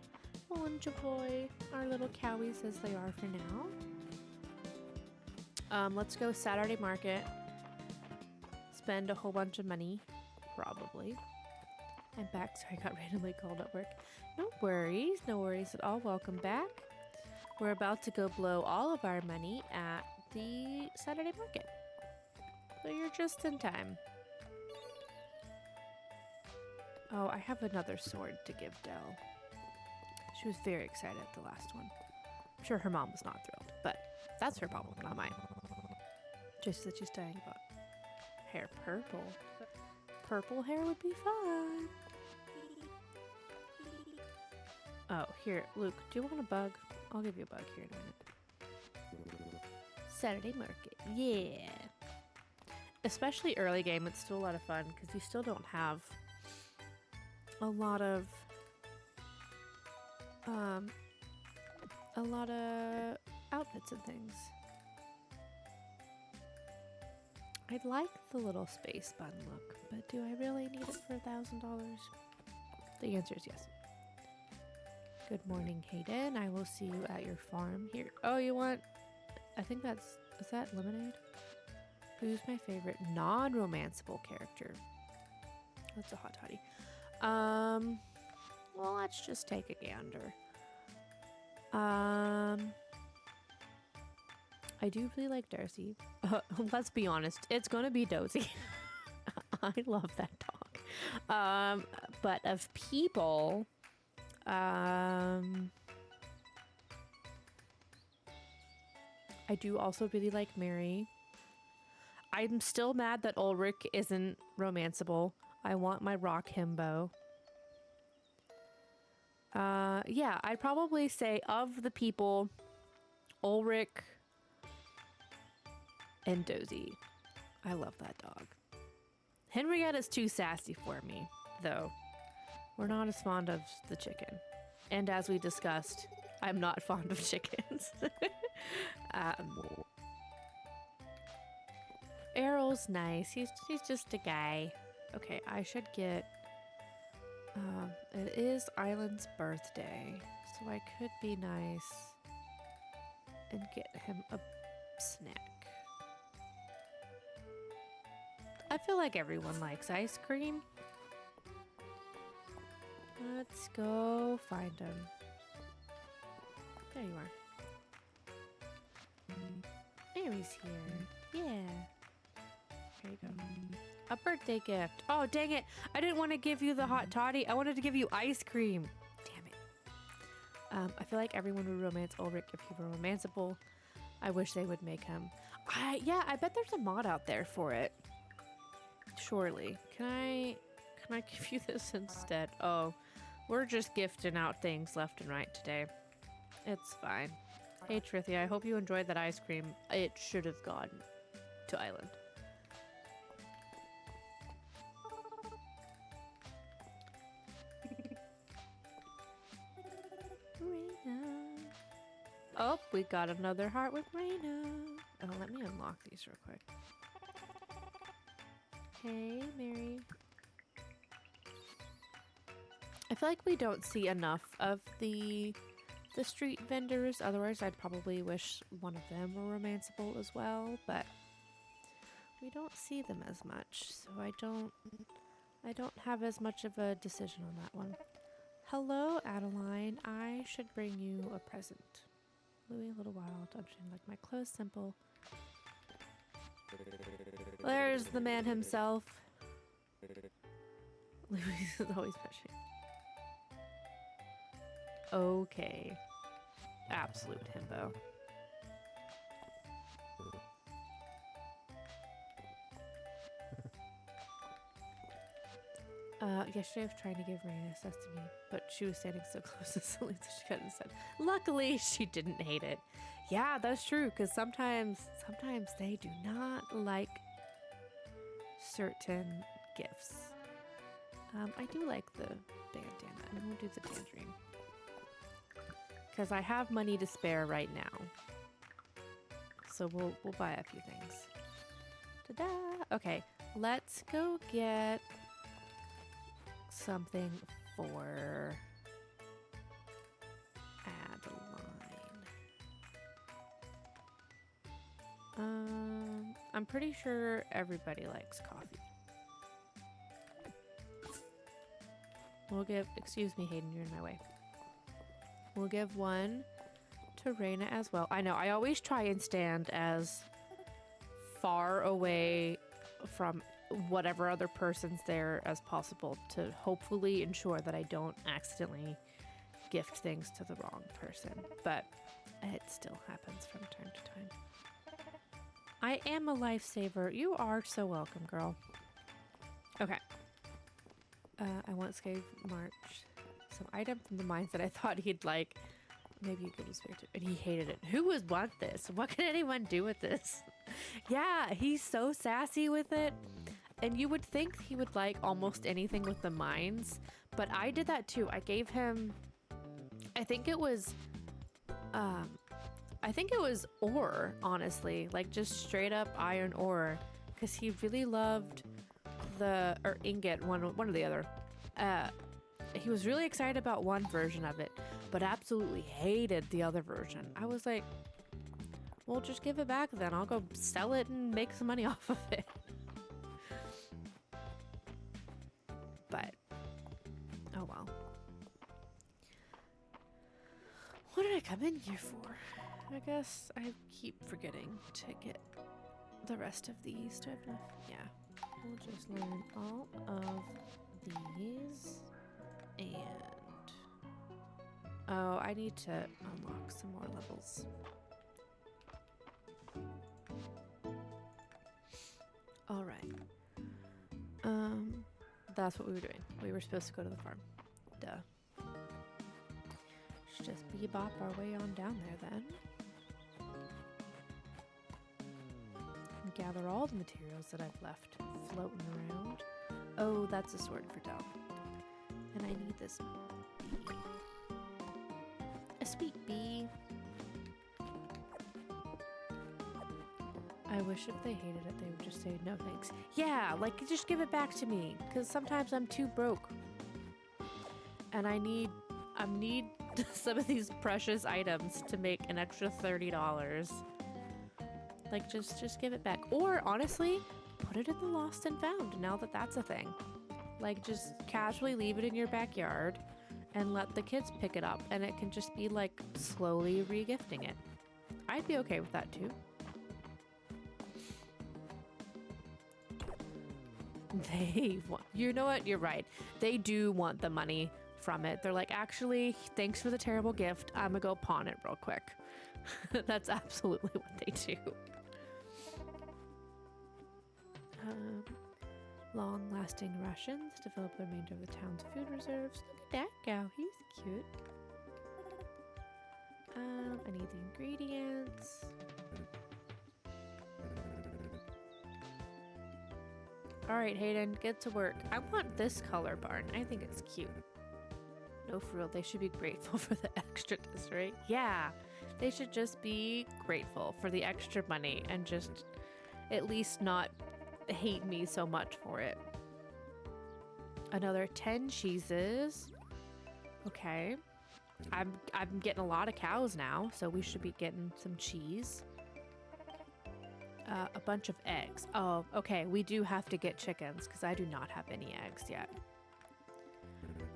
enjoy our little cowies as they are for now. Let's go Saturday market. Spend a whole bunch of money, probably. I'm back. Sorry, I got randomly called at work. No worries at all. Welcome back. We're about to go blow all of our money at the Saturday market. So you're just in time. Oh, I have another sword to give Dell. She was very excited at the last one. I'm sure her mom was not thrilled, but that's her problem, not mine. Just that she's dying about hair purple. Purple hair would be fun. Oh, here, Luke, do you want a bug? I'll give you a bug here in a minute. Saturday market, yeah. Especially early game, it's still a lot of fun because you still don't have a lot of outfits and things. I'd like the little space bun look, but do I really need it for $1,000? The answer is yes. Good morning, Hayden. I will see you at your farm here. Oh, you want... I think that's... Is that lemonade? Who's my favorite non-romanceable character? That's a hot toddy. Well, let's just take a gander. I do really like Darcy. Let's be honest, it's gonna be Dozy. I love that dog. But of people, I do also really like Mary. I'm still mad that Ulrich isn't romanceable. I want my rock himbo. Yeah, I'd probably say of the people, Ulrich and Dozy. I love that dog. Henrietta's too sassy for me, though. We're not as fond of the chicken. And as we discussed, I'm not fond of chickens. Errol's nice. He's just a guy. Okay, I should get... it is Island's birthday, so I could be nice and get him a snack. I feel like everyone likes ice cream. Let's go find him. There you are. Mary's here. Yeah. Here you go. A birthday gift. Oh, dang it. I didn't want to give you the hot toddy. I wanted to give you ice cream. Damn it. I feel like everyone would romance Ulrich if he were romanceable. I wish they would make him. Yeah, I bet there's a mod out there for it. Surely. Can I give you this instead? Oh, we're just gifting out things left and right today. It's fine. Hey, Trithia, I hope you enjoyed that ice cream. It should have gone to Island. Oh, we got another heart with Raina. Oh, let me unlock these real quick. Hey, Mary. I feel like we don't see enough of the street vendors. Otherwise, I'd probably wish one of them were romanceable as well, but we don't see them as much, so I don't have as much of a decision on that one. Hello, Adeline. I should bring you a present. Louis, a little wild. I'm trying to like my clothes simple. There's the man himself. Louis is always pushing. Okay. Absolute himbo. Yesterday I was trying to give Raina sesame, but she was standing so close to Celine, so she couldn't said. Luckily, she didn't hate it. Yeah, that's true, because sometimes they do not like certain gifts. I do like the bandana, and we'll do the tangerine. Because I have money to spare right now. So we'll buy a few things. Ta-da! Okay, let's go get something for Adeline. I'm pretty sure everybody likes coffee. We'll give, excuse me, Hayden, you're in my way. We'll give one to Raina as well. I know, I always try and stand as far away from whatever other person's there as possible to hopefully ensure that I don't accidentally gift things to the wrong person. But it still happens from time to time. I am a lifesaver. You are so welcome, girl. Okay. I once gave March some item from the mines that I thought he'd like. Maybe you could just wear it. And he hated it. Who would want this? What can anyone do with this? Yeah, he's so sassy with it. And you would think he would like almost anything with the mines. But I did that too. I gave him, I think it was ore, honestly. Like just straight up iron ore. Because he really loved or ingot, one or the other. He was really excited about one version of it, but absolutely hated the other version. I was like, well, just give it back then. I'll go sell it and make some money off of it. But, oh well. What did I come in here for? I guess I keep forgetting to get the rest of these. Do I have enough? Yeah. We'll just learn all of these. And oh, I need to unlock some more levels. All right. That's what we were doing. We were supposed to go to the farm. Duh. Should just bebop our way on down there then. And gather all the materials that I've left floating around. Oh, that's a sword for Del. And I need this bee. A sweet bee. I wish if they hated it, they would just say, no thanks. Yeah, like, just give it back to me. Because sometimes I'm too broke. And I need some of these precious items to make an extra $30. Like, just give it back. Or, honestly, put it in the lost and found, now that that's a thing. Like, just casually leave it in your backyard and let the kids pick it up. And it can just be, like, slowly re-gifting it. I'd be okay with that, too. They want, you know what? You're right. They do want the money from it. They're like, actually, thanks for the terrible gift. I'm gonna go pawn it real quick. That's absolutely what they do. Long-lasting rations develop the remainder of the town's food reserves. Look at that cow. He's cute. I need the ingredients. All right, Hayden, get to work. I want this color barn. I think it's cute. No, for real, they should be grateful for the extras, right? Yeah, they should just be grateful for the extra money and just at least not hate me so much for it. Another 10 cheeses. Okay. I'm getting a lot of cows now, so we should be getting some cheese. A bunch of eggs. Oh, okay. We do have to get chickens because I do not have any eggs yet.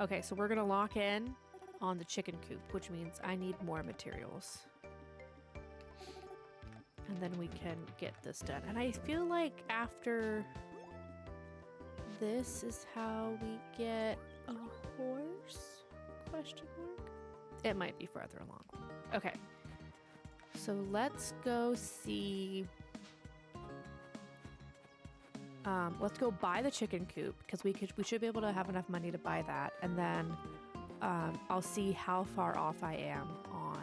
Okay, so we're going to lock in on the chicken coop, which means I need more materials. And then we can get this done. And I feel like after this is how we get a horse? Question mark? It might be further along. Okay. So let's go see... let's go buy the chicken coop because we should be able to have enough money to buy that, and then I'll see how far off I am on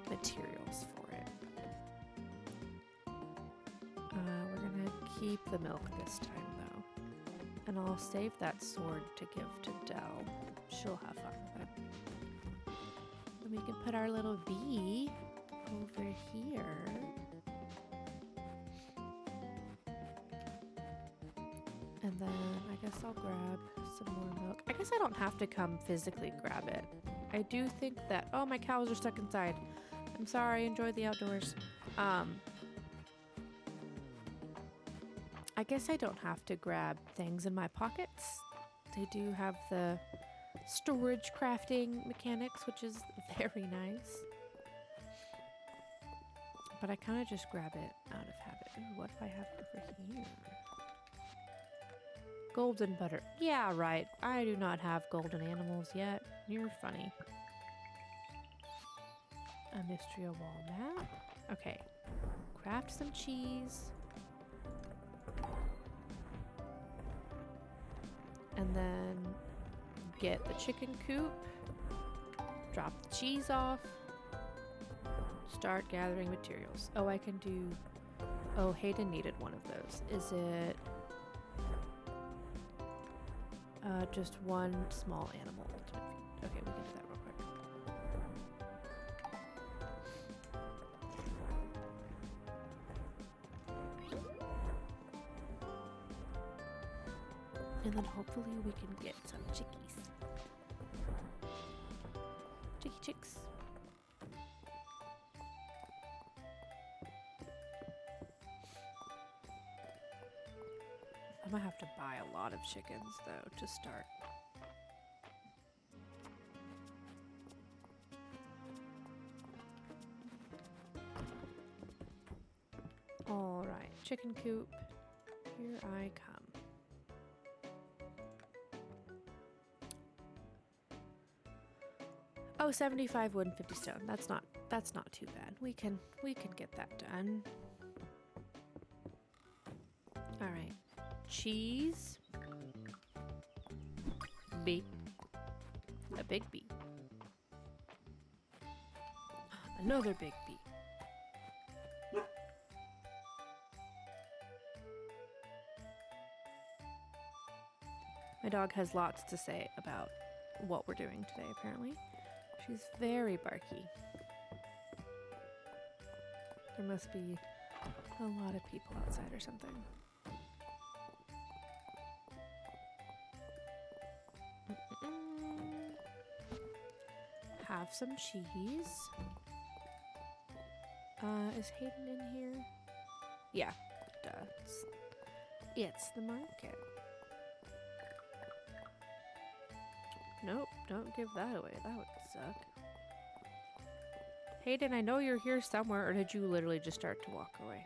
materials for it. We're gonna keep the milk this time though, and I'll save that sword to give to Dell. She'll have fun with it. Then we can put our little bee over here. And then I guess I'll grab some more milk. I guess I don't have to come physically grab it. I do think that... Oh, my cows are stuck inside. I'm sorry. Enjoy the outdoors. I guess I don't have to grab things in my pockets. They do have the storage crafting mechanics, which is very nice. But I kind of just grab it out of habit. Ooh, what do I have over here? Golden butter. Yeah, right. I do not have golden animals yet. You're funny. A Mistria wall map. Okay. Craft some cheese. And then get the chicken coop. Drop the cheese off. Start gathering materials. Oh, I can do... Oh, Hayden needed one of those. Is it... just one small animal ultimate feed. Okay, we can do that real quick. And then hopefully we can get some chickies. Chicky chicks. I'm gonna have to buy a lot of chickens though to start. All right, chicken coop. Here I come. Oh, 75 wood and 50 stone. That's not too bad. We can get that done. All right. Cheese. Bee. A big bee. Another big bee. My dog has lots to say about what we're doing today, apparently. She's very barky. There must be a lot of people outside or something. Have some cheese. Is Hayden in here? Yeah, it's the market. Nope, don't give that away. That would suck. Hayden, I know you're here somewhere, or did you literally just start to walk away?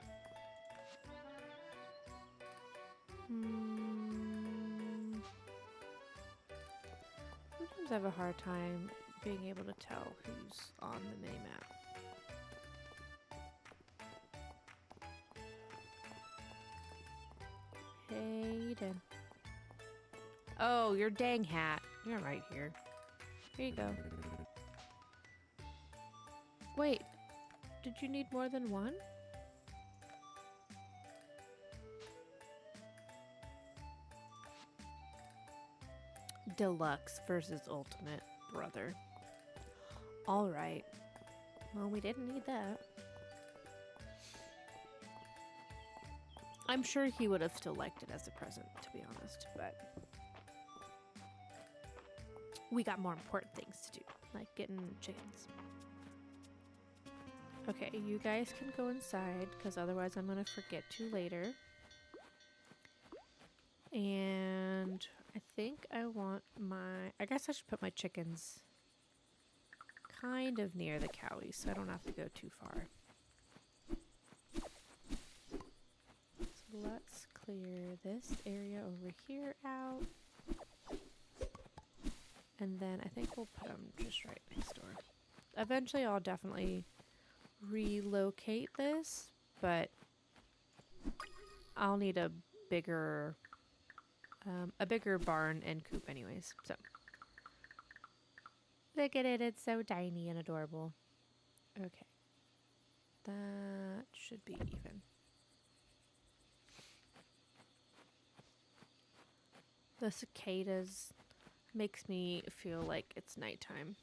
Sometimes I have a hard time being able to tell who's on the mini-map. Hayden. Oh, your dang hat. You're right here. Here you go. Wait, did you need more than one? Deluxe versus Ultimate, brother. Alright. Well, we didn't need that. I'm sure he would have still liked it as a present, to be honest, but we got more important things to do, like getting chickens. Okay, you guys can go inside, because otherwise I'm going to forget to later. And I think I want I guess I should put my chickens kind of near the cowies, so I don't have to go too far. So let's clear this area over here out. And then I think we'll put them just right next door. Eventually I'll definitely relocate this, but I'll need a bigger barn and coop anyways. So look at it, it's so tiny and adorable. Okay, that should be even. The cicadas makes me feel like it's nighttime.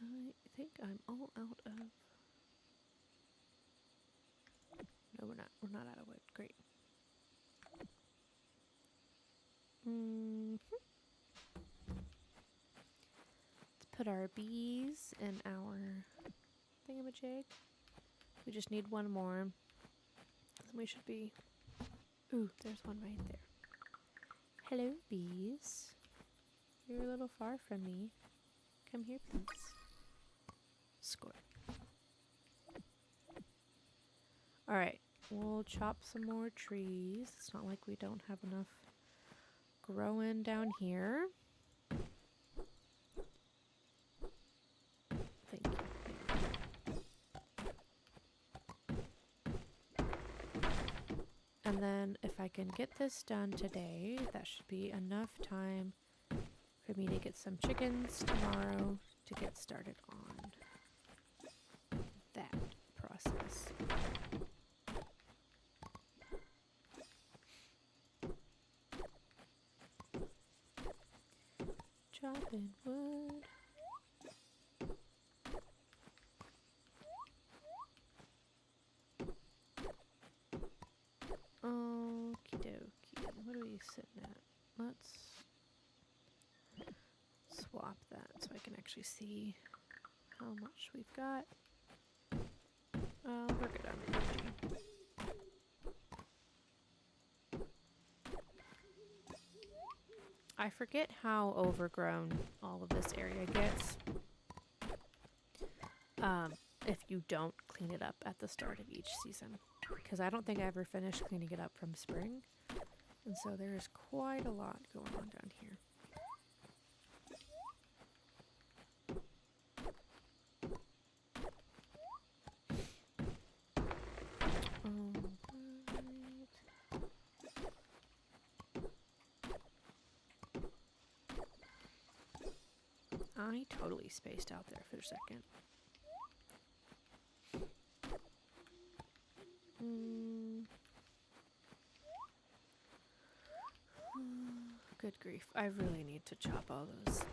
I think I'm all out of... No, we're not. We're not out of wood. Great. Let's put our bees in our thingamajig. We just need one more. Then we should be... Ooh, there's one right there. Hello, bees. You're a little far from me. Come here, please. Score. All right, we'll chop some more trees. It's not like we don't have enough growing down here. Thank you. And then if I can get this done today, that should be enough time for me to get some chickens tomorrow to get started on that process. Chopping wood. Okie dokie. What are we sitting at? Let's swap that so I can actually see how much we've got. We're good on energy. I forget how overgrown all of this area gets if you don't clean it up at the start of each season. Because I don't think I ever finished cleaning it up from spring. And so there's quite a lot going on down here. I totally spaced out there for a second. Good grief. I really need to chop all those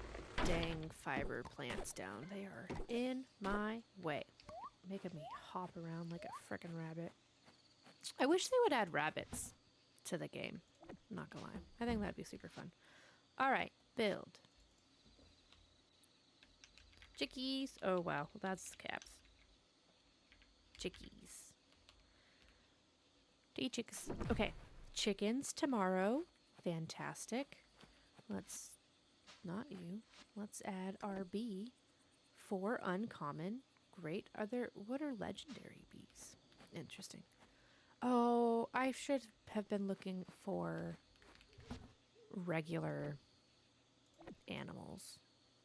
dang fiber plants down. They are in my way, making me hop around like a frickin' rabbit. I wish they would add rabbits to the game. I'm not gonna lie. I think that'd be super fun. Alright, build. Chickies. Oh, wow. That's caps. Chickies. Day chicks. Okay. Chickens tomorrow. Fantastic. Let's, not you. Let's add our bee for uncommon. Great. What are legendary bees? Interesting. Oh, I should have been looking for regular animals.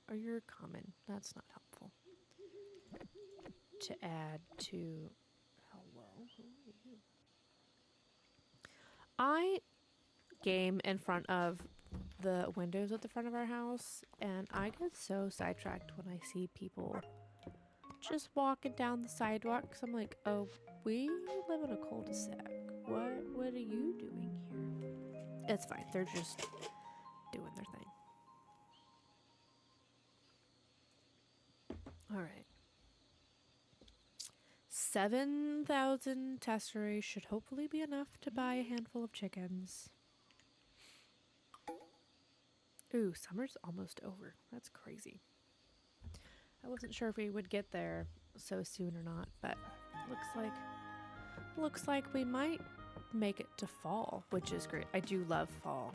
Or you're common. That's not helpful. To add to... Hello? Who are you? I game in front of the windows at the front of our house, and I get so sidetracked when I see people just walking down the sidewalk, because I'm like, oh, we live in a cul-de-sac. What are you doing here? It's fine. They're just doing their thing. All right. 7,000 tesserae should hopefully be enough to buy a handful of chickens. Ooh, summer's almost over. That's crazy. I wasn't sure if we would get there so soon or not, but looks like we might make it to fall, which is great. I do love fall.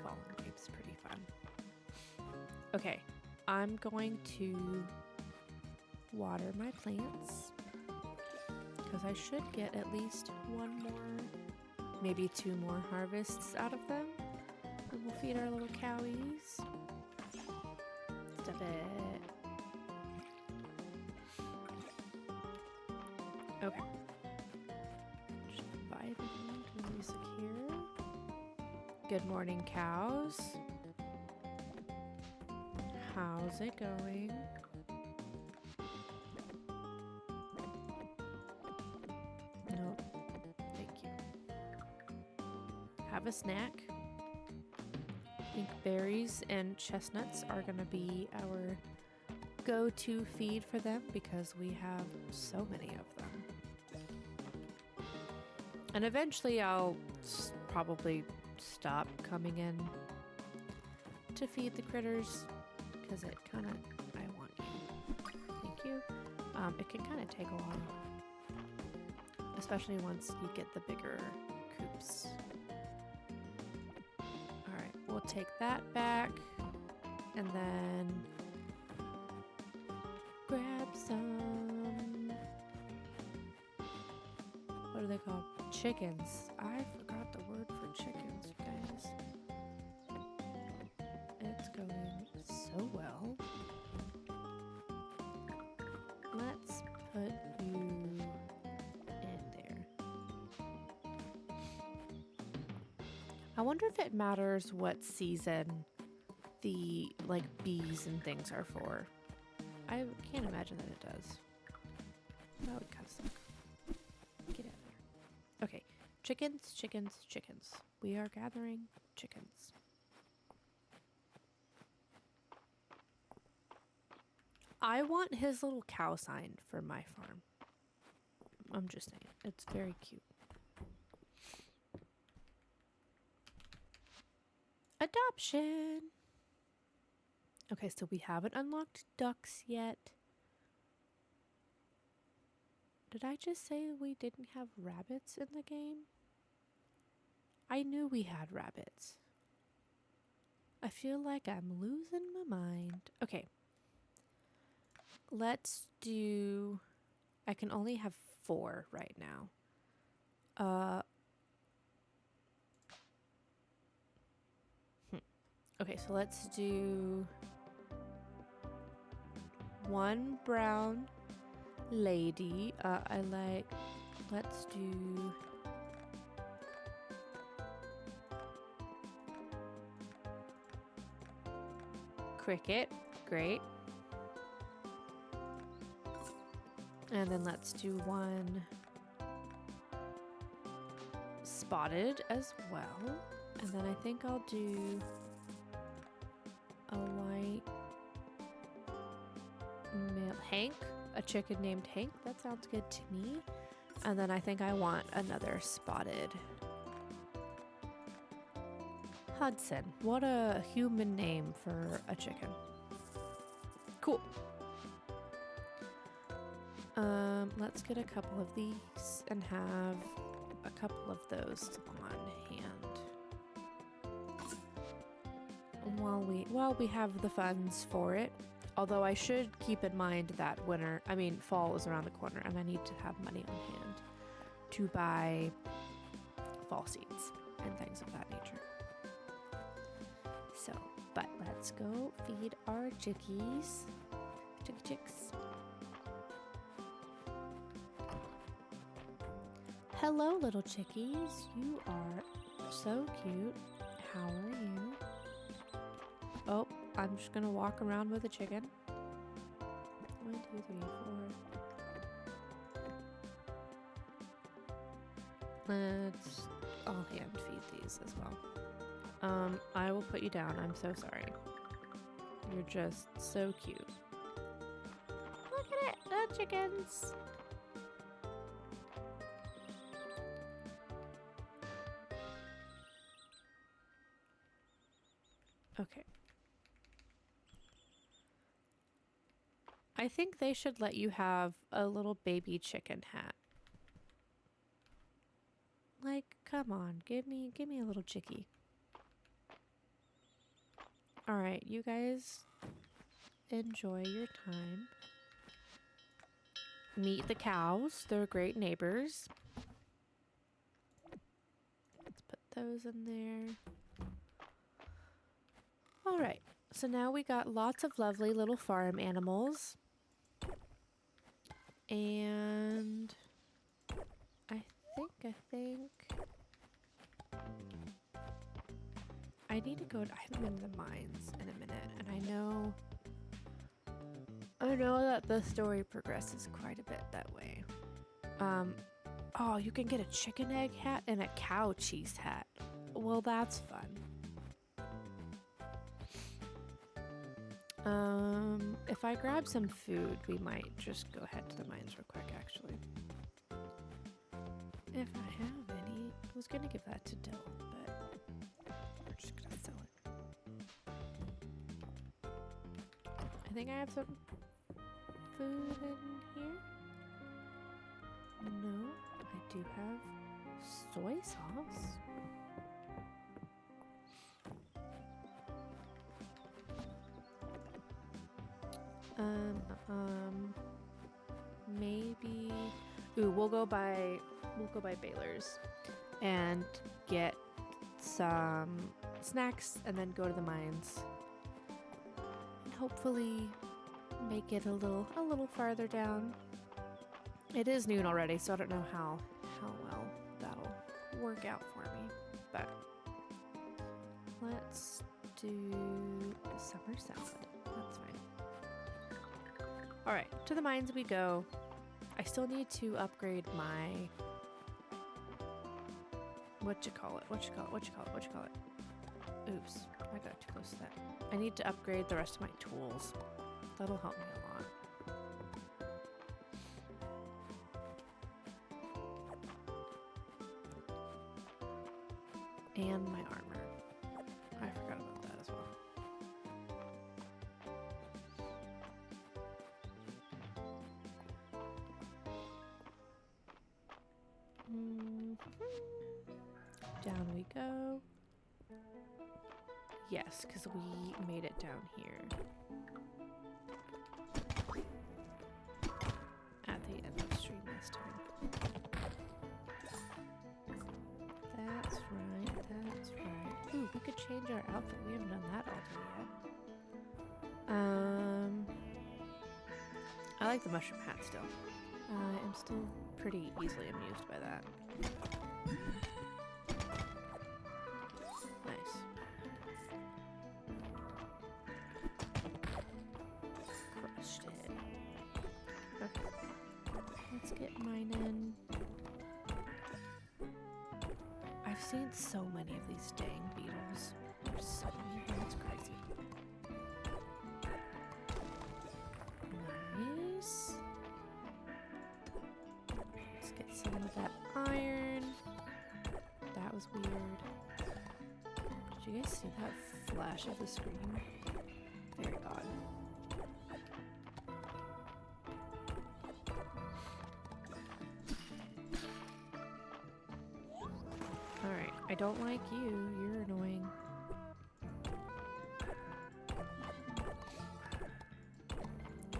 Fall in game's pretty fun. Okay, I'm going to water my plants because I should get at least one more, maybe 2 more harvests out of them. And we'll feed our little cowies. Stuff it. Okay. Just vibrant, secure. Good morning, cows. How's it going? Nope. Thank you. Have a snack. I think berries and chestnuts are going to be our go-to feed for them because we have so many of them. And eventually I'll probably stop coming in to feed the critters because it kind of, I want you. Thank you. It can kind of take a while, especially once you get the bigger coops. Alright, we'll take that back and then grab some What are they called? Chickens. I forgot the word for chickens, you guys. It's going so well. Let's put you in there. I wonder if it matters what season the bees and things are for. I can't imagine that it does. That would kind of suck. Get out of there. Okay, chickens, chickens, chickens. We are gathering chickens. I want his little cow sign for my farm. I'm just saying, it's very cute. Adoption. Okay, so we haven't unlocked ducks yet. Did I just say we didn't have rabbits in the game? I knew we had rabbits. I feel like I'm losing my mind. Okay. Let's do... I can only have 4 right now. Okay, so let's do 1 brown lady. Let's do... cricket. Great. And then let's do 1 spotted as well. And then I think I'll do a white male. Hank, a chicken named Hank. That sounds good to me. And then I think I want another spotted. Hudson. What a human name for a chicken. Cool. Let's get a couple of these and have a couple of those on hand. While we have the funds for it. Although I should keep in mind that fall is around the corner and I need to have money on hand to buy fall seeds and things of that nature. So, but let's go feed our chickies. Chicks. Hello, little chickies. You are so cute. How are you? Oh, I'm just gonna walk around with a chicken. 1, 2, 3, 4. I'll hand feed these as well. I will put you down. I'm so sorry. You're just so cute. Look at it, the chickens. Okay. I think they should let you have a little baby chicken hat. Like, come on, give me a little chickie. All right, you guys enjoy your time. Meet the cows. They're great neighbors. Let's put those in there. All right, so now we got lots of lovely little farm animals. And I think I need to go. I haven't been to the mines in a minute, and I know that the story progresses quite a bit that way. Oh, you can get a chicken egg hat and a cow cheese hat. Well, that's fun. If I grab some food, we might just go head to the mines real quick, actually. If I have any. I was gonna give that to Dill, but we're just gonna sell it. I think I have some food in here. No, I do have soy sauce. Maybe... Ooh, we'll go buy we'll go by Baylor's and get some snacks and then go to the mines. And hopefully make it a little farther down. It is noon already, so I don't know how well that'll work out for me. But let's do the summer salad. That's fine. Alright, to the mines we go. I still need to upgrade my... What you call it? Oops, I got too close to that. I need to upgrade the rest of my tools. That'll help me a lot. And my armor. I forgot about that as well. Down we go. Yes, because we made it down here. At the end of the stream this time. That's right. Ooh, we could change our outfit. We haven't done that all day yet. I like the mushroom hat still. I am still pretty easily amused by that. Nice. Crushed it. Okay. Let's get mine in. I've seen so many of these dang beetles. There's so many of them, it's crazy. Nice. Let's get some of that iron. That was weird. Did you guys see that flash of the screen? Very odd. Alright, I don't like you. You're annoying.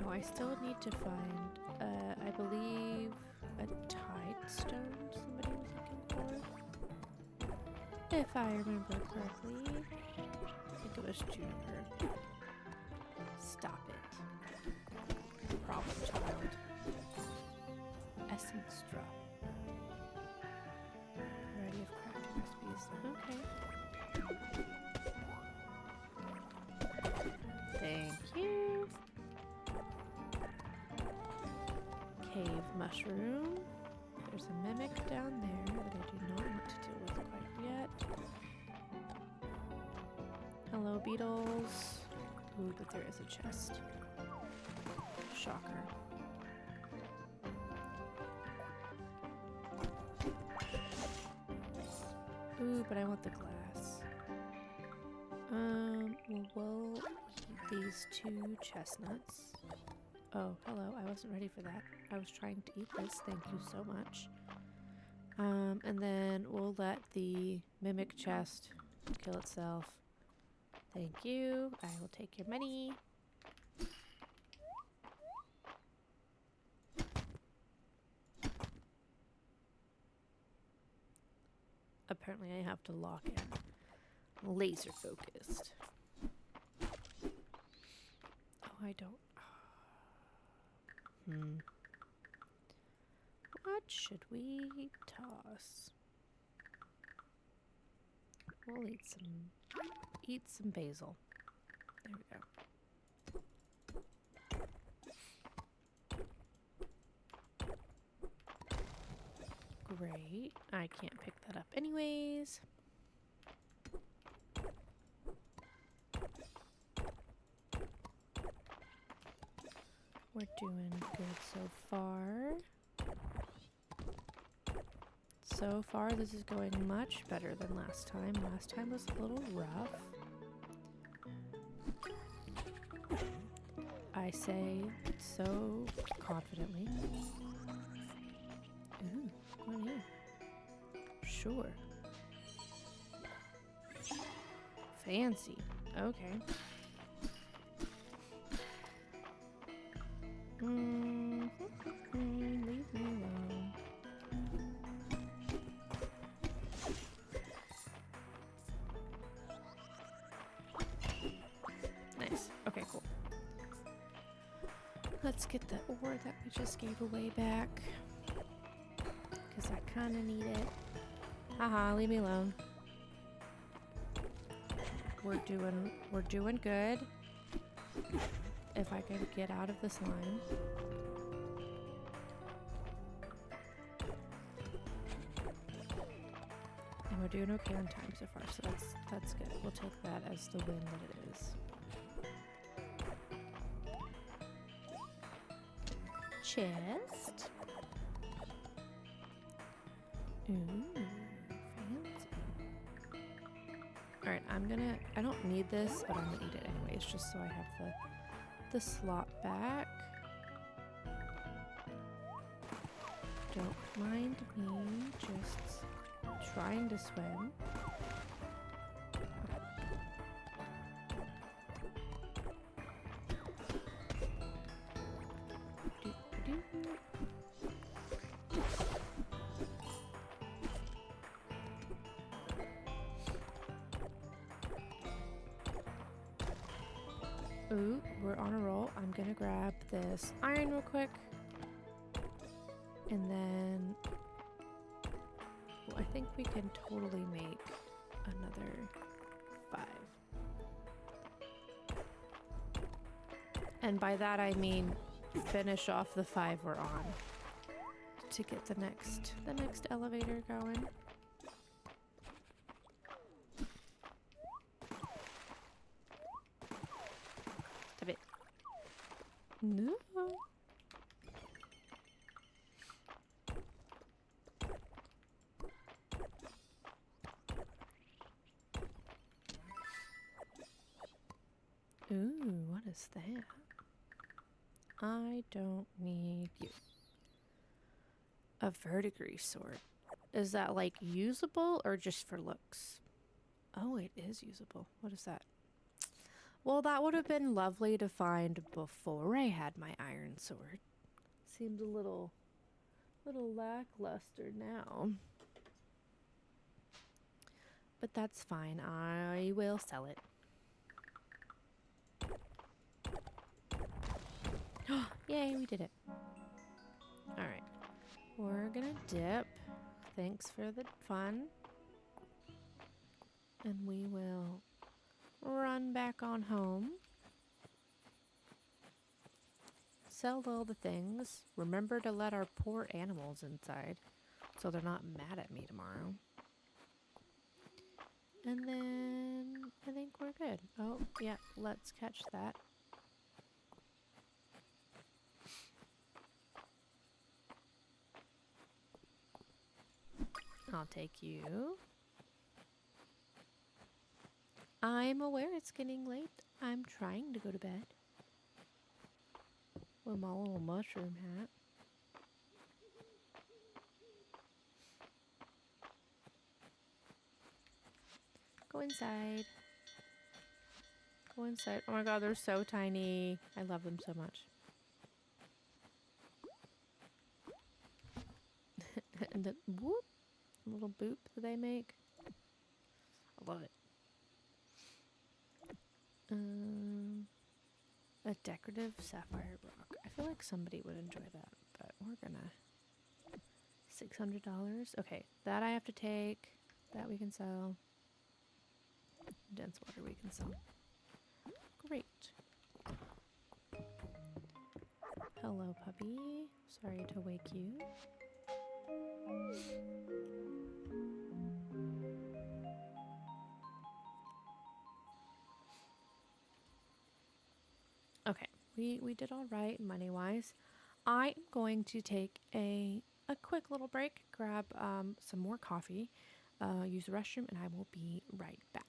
Oh, I still need to find, I believe, a tide stone somebody was looking for. If I remember correctly. I think it was juniper. Stop it. Problem child. Essence drop. Variety of crafting recipes. Okay. Thank you. Cave mushroom. There's a mimic down there that I do not want to deal with quite yet. Hello, beetles. Ooh, but there is a chest. Shocker. Ooh, but I want the glass. We'll eat these 2 chestnuts. Oh, hello. I wasn't ready for that. I was trying to eat this. Thank you so much. And then we'll let the mimic chest kill itself. Thank you. I will take your money. Apparently I have to lock in. Laser focused. Oh, I don't... What should we toss? We'll eat some basil. There we go. Great. I can't pick that up anyways. We're doing good so far. So far, this is going much better than last time. Last time was a little rough. I say so confidently. Ooh, what are you? Sure. Fancy. Okay. Leave me alone. let's get the ore that we just gave away back. Because I kind of need it. Haha, leave me alone. We're doing good. If I could get out of this line. And we're doing okay on time so far, so that's good. We'll take that as the win that it is. Chest. Ooh, fancy. Alright, I don't need this, but I'm gonna eat it anyways, just so I have the slot back. Don't mind me just trying to swim. Ooh, we're on a roll. I'm gonna grab this iron real quick. And then I think we can totally make another 5. And by that I mean finish off the 5 we're on to get the next elevator going. Stop it. No. Ooh, what is that? I don't need you. A verdigris sword. Is that like usable or just for looks? Oh, it is usable. What is that? Well, that would have been lovely to find before I had my iron sword. Seems a little lackluster now. But that's fine. I will sell it. Yay, we did it. Alright. We're gonna dip. Thanks for the fun. And we will run back on home. Sell all the things. Remember to let our poor animals inside so they're not mad at me tomorrow. And then I think we're good. Oh, yeah, let's catch that. I'll take you. I'm aware it's getting late. I'm trying to go to bed. With my little mushroom hat. Go inside. Go inside. Oh my god, they're so tiny. I love them so much. And then, whoop. Little boop that they make. I love it. A decorative sapphire rock. I feel like somebody would enjoy that, but we're gonna... $600. Okay, that I have to take. That we can sell. Dense water we can sell. Great. Hello, puppy. Sorry to wake you. Okay, we did all right money-wise. I'm going to take a quick little break, grab some more coffee, use the restroom, and I will be right back.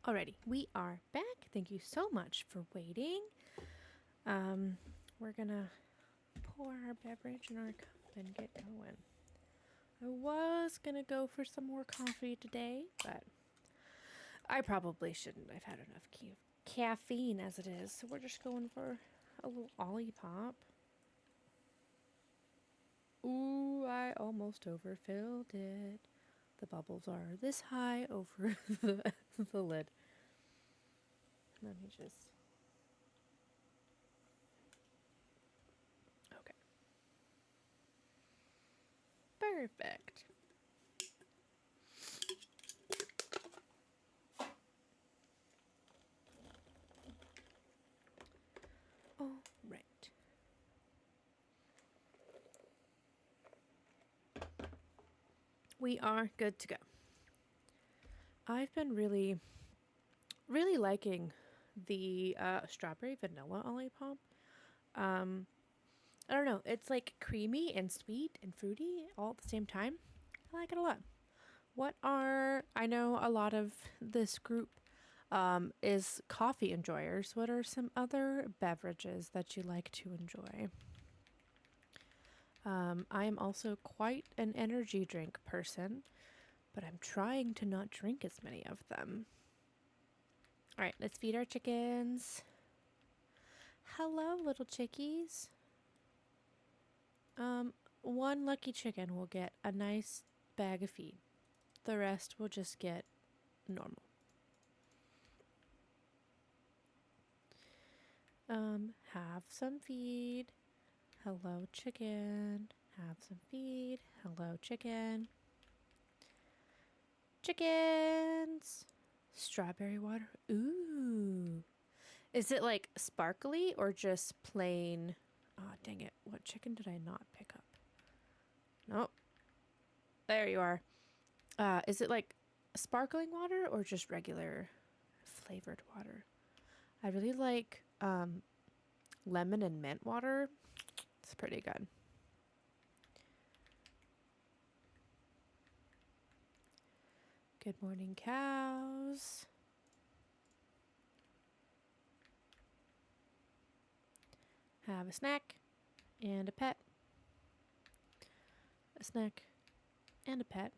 Alrighty, we are back. Thank you so much for waiting. We're gonna pour our beverage in our cup and get going. I was gonna go for some more coffee today, but I probably shouldn't. I've had enough caffeine as it is, so we're just going for a little Olipop. Ooh, I almost overfilled it. The bubbles are this high over the lid. Let me just... Okay. Perfect. All right. We are good to go. I've been really liking the strawberry vanilla Olipop. I don't know. It's like creamy and sweet and fruity all at the same time. I like it a lot. I know a lot of this group is coffee enjoyers. What are some other beverages that you like to enjoy? I am also quite an energy drink person, but I'm trying to not drink as many of them. All right, let's feed our chickens. Hello, little chickies. One lucky chicken will get a nice bag of feed. The rest will just get normal. Have some feed. Hello, chicken. Have some feed. Hello, chicken. Chickens. Strawberry water. Ooh. Is it like sparkly or just plain? Oh, dang it. What chicken did I not pick up? Nope. There you are. Is it like sparkling water or just regular flavored water? I really like lemon and mint water. It's pretty good. Good morning, cows. Have a snack and a pet. A snack and a pet.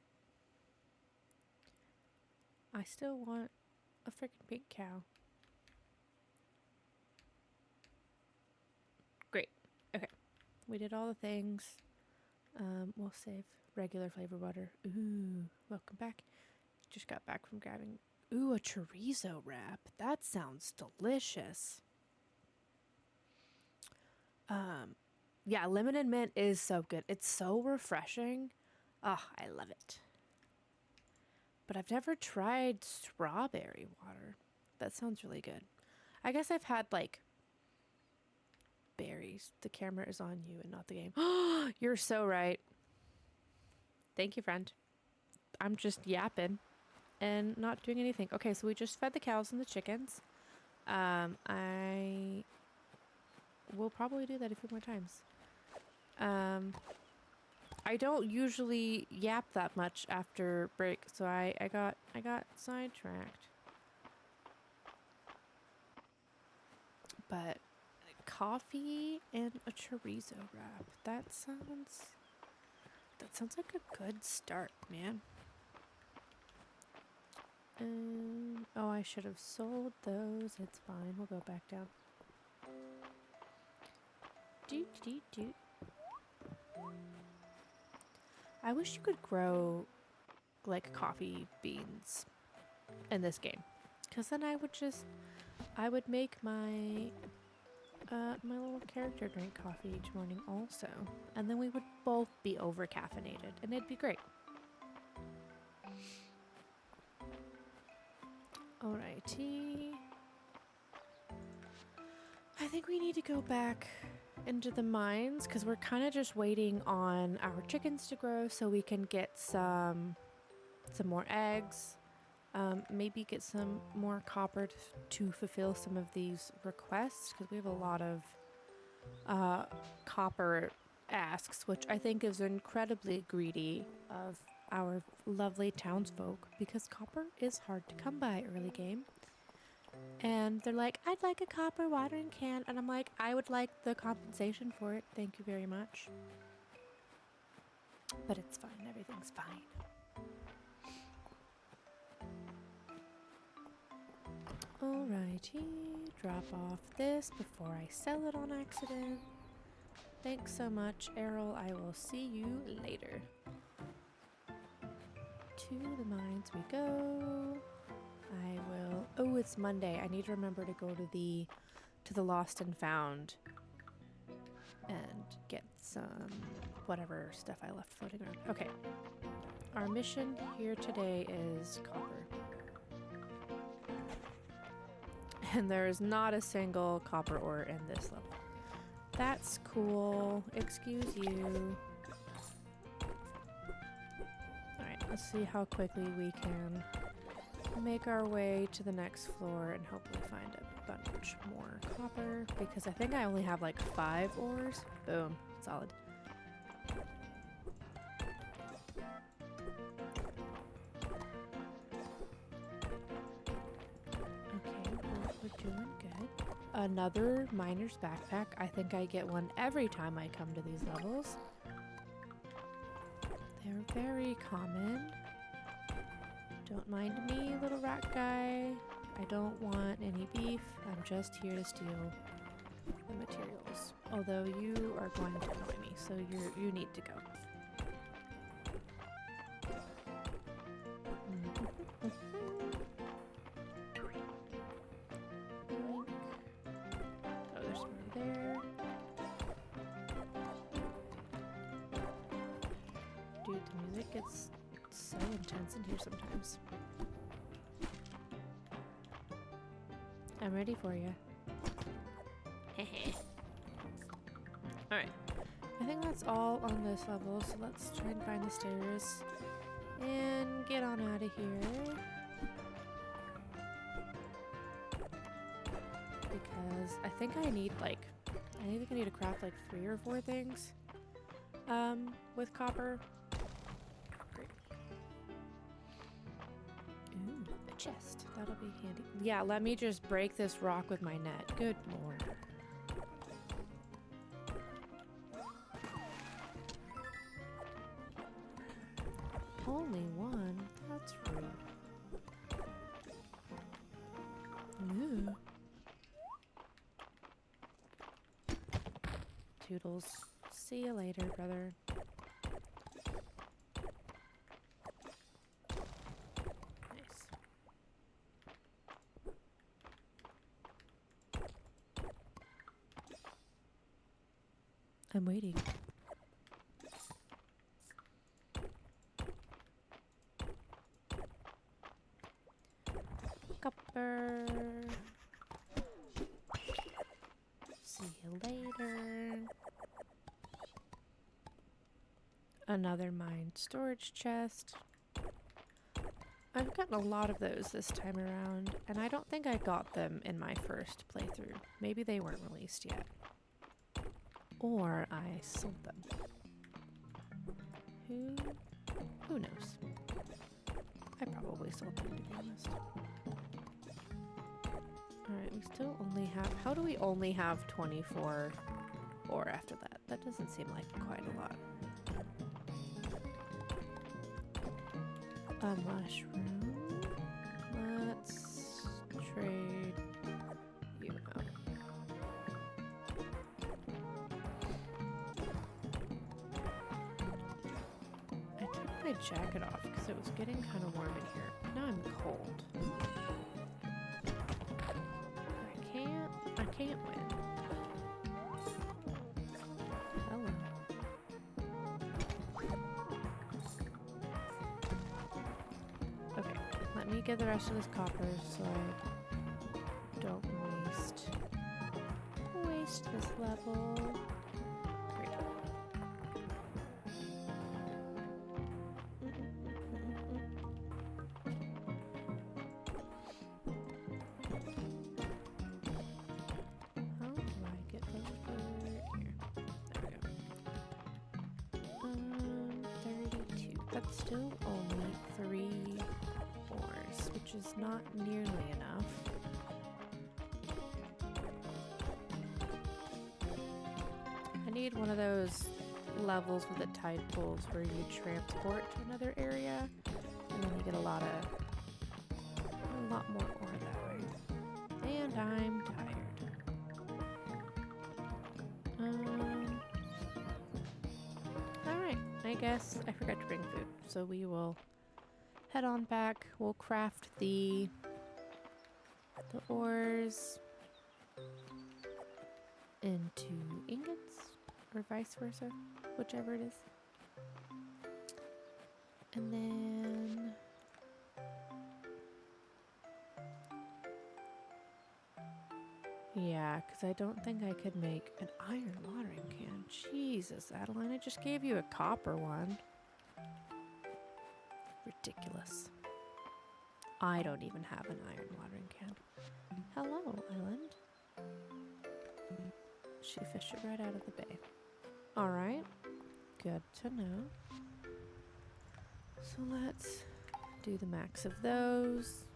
I still want a freaking pink cow. Great. Okay. We did all the things. We'll save regular flavor water. Ooh, welcome back. Just got back from grabbing... Ooh, a chorizo wrap. That sounds delicious. Yeah, lemon and mint is so good. It's so refreshing. Oh, I love it. But I've never tried strawberry water. That sounds really good. I guess I've had, like, berries. The camera is on you and not the game. You're so right. Thank you, friend. I'm just yapping and not doing anything. Okay, so we just fed the cows and the chickens. I will probably do that a few more times. I don't usually yap that much after break, so I got sidetracked. But coffee and a chorizo wrap. That sounds like a good start, man. Oh, I should have sold those. It's fine. We'll go back down. Doot. I wish you could grow like coffee beans in this game, because then I would make my my little character drink coffee each morning also, and then we would both be over caffeinated and it'd be great. Alrighty. I think we need to go back into the mines because we're kind of just waiting on our chickens to grow so we can get some more eggs. Maybe get some more copper to fulfill some of these requests because we have a lot of copper asks, which I think is incredibly greedy of our lovely townsfolk because copper is hard to come by early game. And they're like, I'd like a copper watering can. And I'm like, I would like the compensation for it. Thank you very much. But it's fine. Everything's fine. Alrighty. Drop off this before I sell it on accident. Thanks so much, Errol. I will see you later. To the mines we go. I will... Oh, it's Monday. I need to remember to go to the Lost and Found and get some whatever stuff I left floating around. Okay. Our mission here today is copper. And there is not a single copper ore in this level. That's cool. Excuse you. Alright, let's see how quickly we can make our way to the next floor and hopefully find a bunch more copper, because I think I only have like 5 ores. Boom. Solid. Okay, well, we're doing good. Another miner's backpack. I think I get one every time I come to these levels. They're very common. Don't mind me, little rat guy. I don't want any beef. I'm just here to steal the materials. Although you are going to annoy me, so you need to go. Oh, there's one there. Dude, the music gets so intense in here sometimes. I'm ready for you. Alright. I think that's all on this level, so let's try and find the stairs and get on out of here. Because I think I need like, I think I need to craft like 3 or 4 things with copper. Great. Ooh, a chest. That'll be handy. Yeah, let me just break this rock with my net. Good lord. Only one? That's rude. Ooh. Toodles. See you later, brother. Nice. I'm waiting. Copper. See you later. Another mine storage chest. I've gotten a lot of those this time around, and I don't think I got them in my first playthrough. Maybe they weren't released yet. Or I sold them. Who knows? I probably sold them, to be honest. Alright, we still only have... How do we only have 24 ore after that? That doesn't seem like quite a lot. A mushroom. Let's trade you out. I took my jacket off because it was getting kind of warm in here. Now I'm cold. I can't win. Hello. Okay, let me get the rest of this copper so I don't waste this level. Great. How do I get over here? There we go. 32. That's still only 3 ores, which is not nearly enough. need one of those levels with the tide pools where you transport to another area, and then you get a lot more ore that way. And I'm tired. Alright, I guess I forgot to bring food, so we will head on back. We'll craft the ores into ingots, or vice versa, whichever it is. And then yeah, because I don't think I could make an iron watering can. Jesus, Adeline, I just gave you a copper one. Ridiculous. I don't even have an iron watering can. Hello, island. She fished it right out of the bay. Alright, good to know. So let's do the max of those.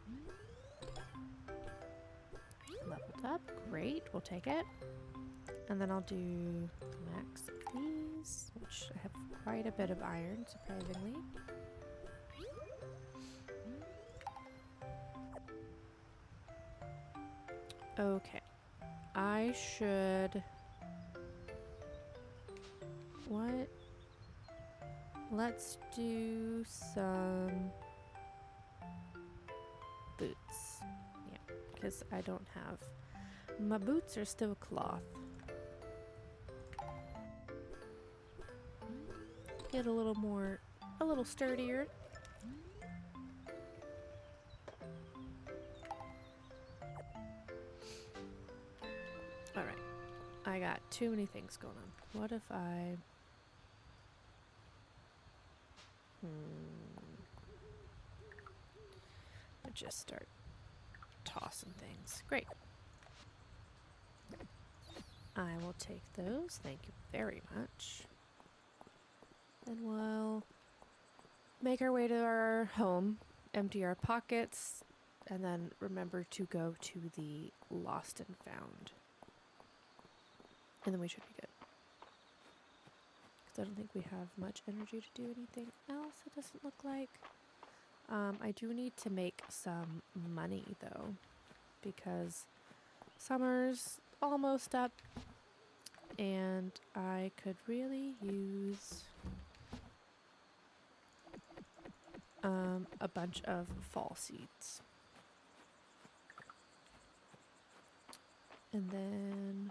Leveled up, great, we'll take it. And then I'll do the max of these, which I have quite a bit of iron, surprisingly. Okay, I should... What? Let's do some boots. Yeah, because I don't have... My boots are still cloth. Get a little more... a little sturdier. Alright. I got too many things going on. What if I... I just start tossing things. Great. I will take those. Thank you very much. And we'll make our way to our home, empty our pockets, and then remember to go to the Lost and Found. And then we should be good. Because I don't think we have much energy to do anything else, it doesn't look like. I do need to make some money, though, because summer's almost up, and I could really use a bunch of fall seeds. And then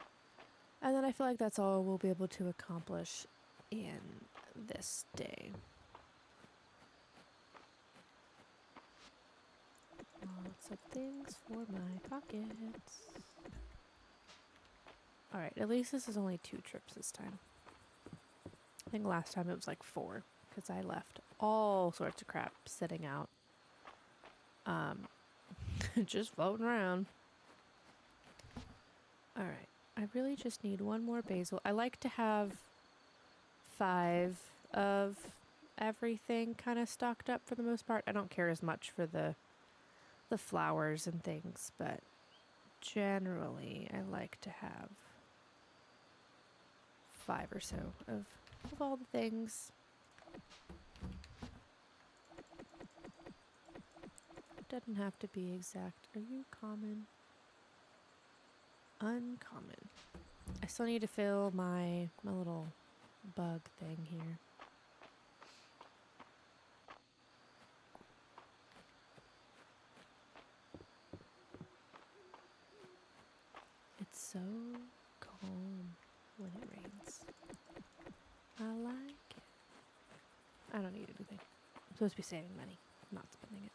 I feel like that's all we'll be able to accomplish in this day. Lots of things for my pockets. Alright, at least this is only 2 trips this time. I think last time it was like 4, because I left all sorts of crap sitting out. Just floating around. Alright, I really just need 1 more basil. I like to have 5 of everything kind of stocked up for the most part. I don't care as much for the flowers and things, but generally I like to have 5 or so of all the things. Doesn't have to be exact. Are you common? Uncommon. I still need to fill my little bug thing here. It's so calm when it rains. I like it. I don't need anything. I'm supposed to be saving money, not spending it.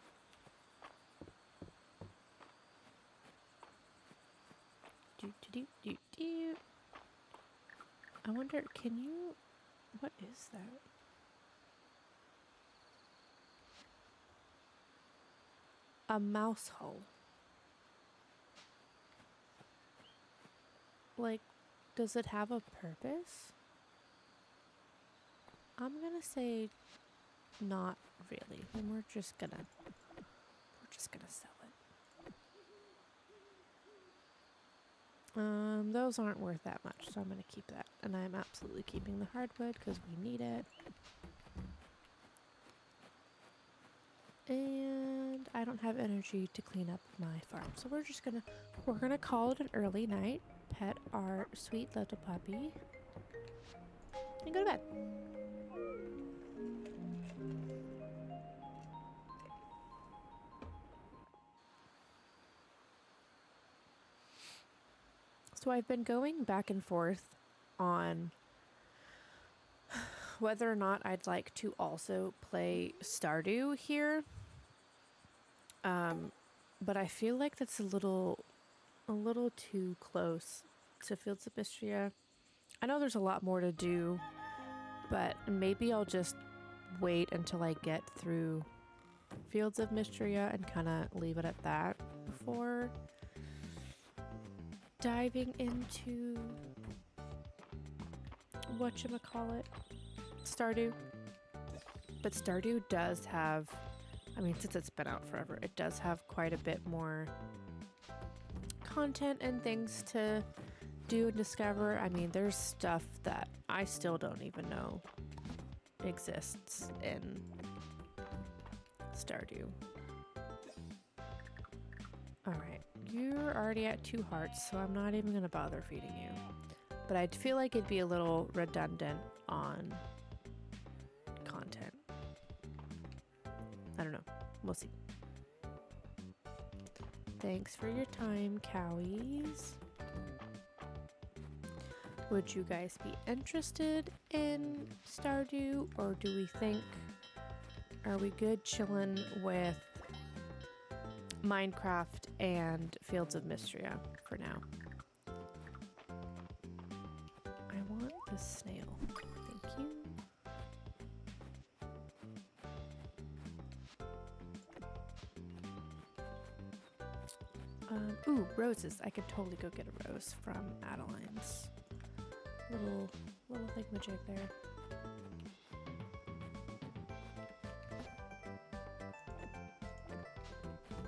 Do. I wonder, can you... What is that? A mouse hole. Like, does it have a purpose? I'm gonna say not really, and we're just gonna sell it. Those aren't worth that much, so I'm gonna keep that. And I'm absolutely keeping the hardwood because we need it. And I don't have energy to clean up my farm, so we're gonna call it an early night, pet our sweet little puppy, and go to bed. So I've been going back and forth on whether or not I'd like to also play Stardew here. But I feel like that's a little too close to Fields of Mistria. I know there's a lot more to do, but maybe I'll just wait until I get through Fields of Mistria and kind of leave it at that before diving into whatchamacallit, Stardew. But Stardew does have, I mean, since it's been out forever, it does have quite a bit more content and things to do and discover. I mean, there's stuff that I still don't even know exists in Stardew. Alright, you're already at 2 hearts, so I'm not even going to bother feeding you. But I feel like it'd be a little redundant on content. I don't know. We'll see. Thanks for your time, cowies. Would you guys be interested in Stardew, or do we think, are we good chilling with Minecraft and Fields of Mistria for now? I want the snail. Thank you. Ooh, roses. I could totally go get a rose from Adeline's little thingamajig there.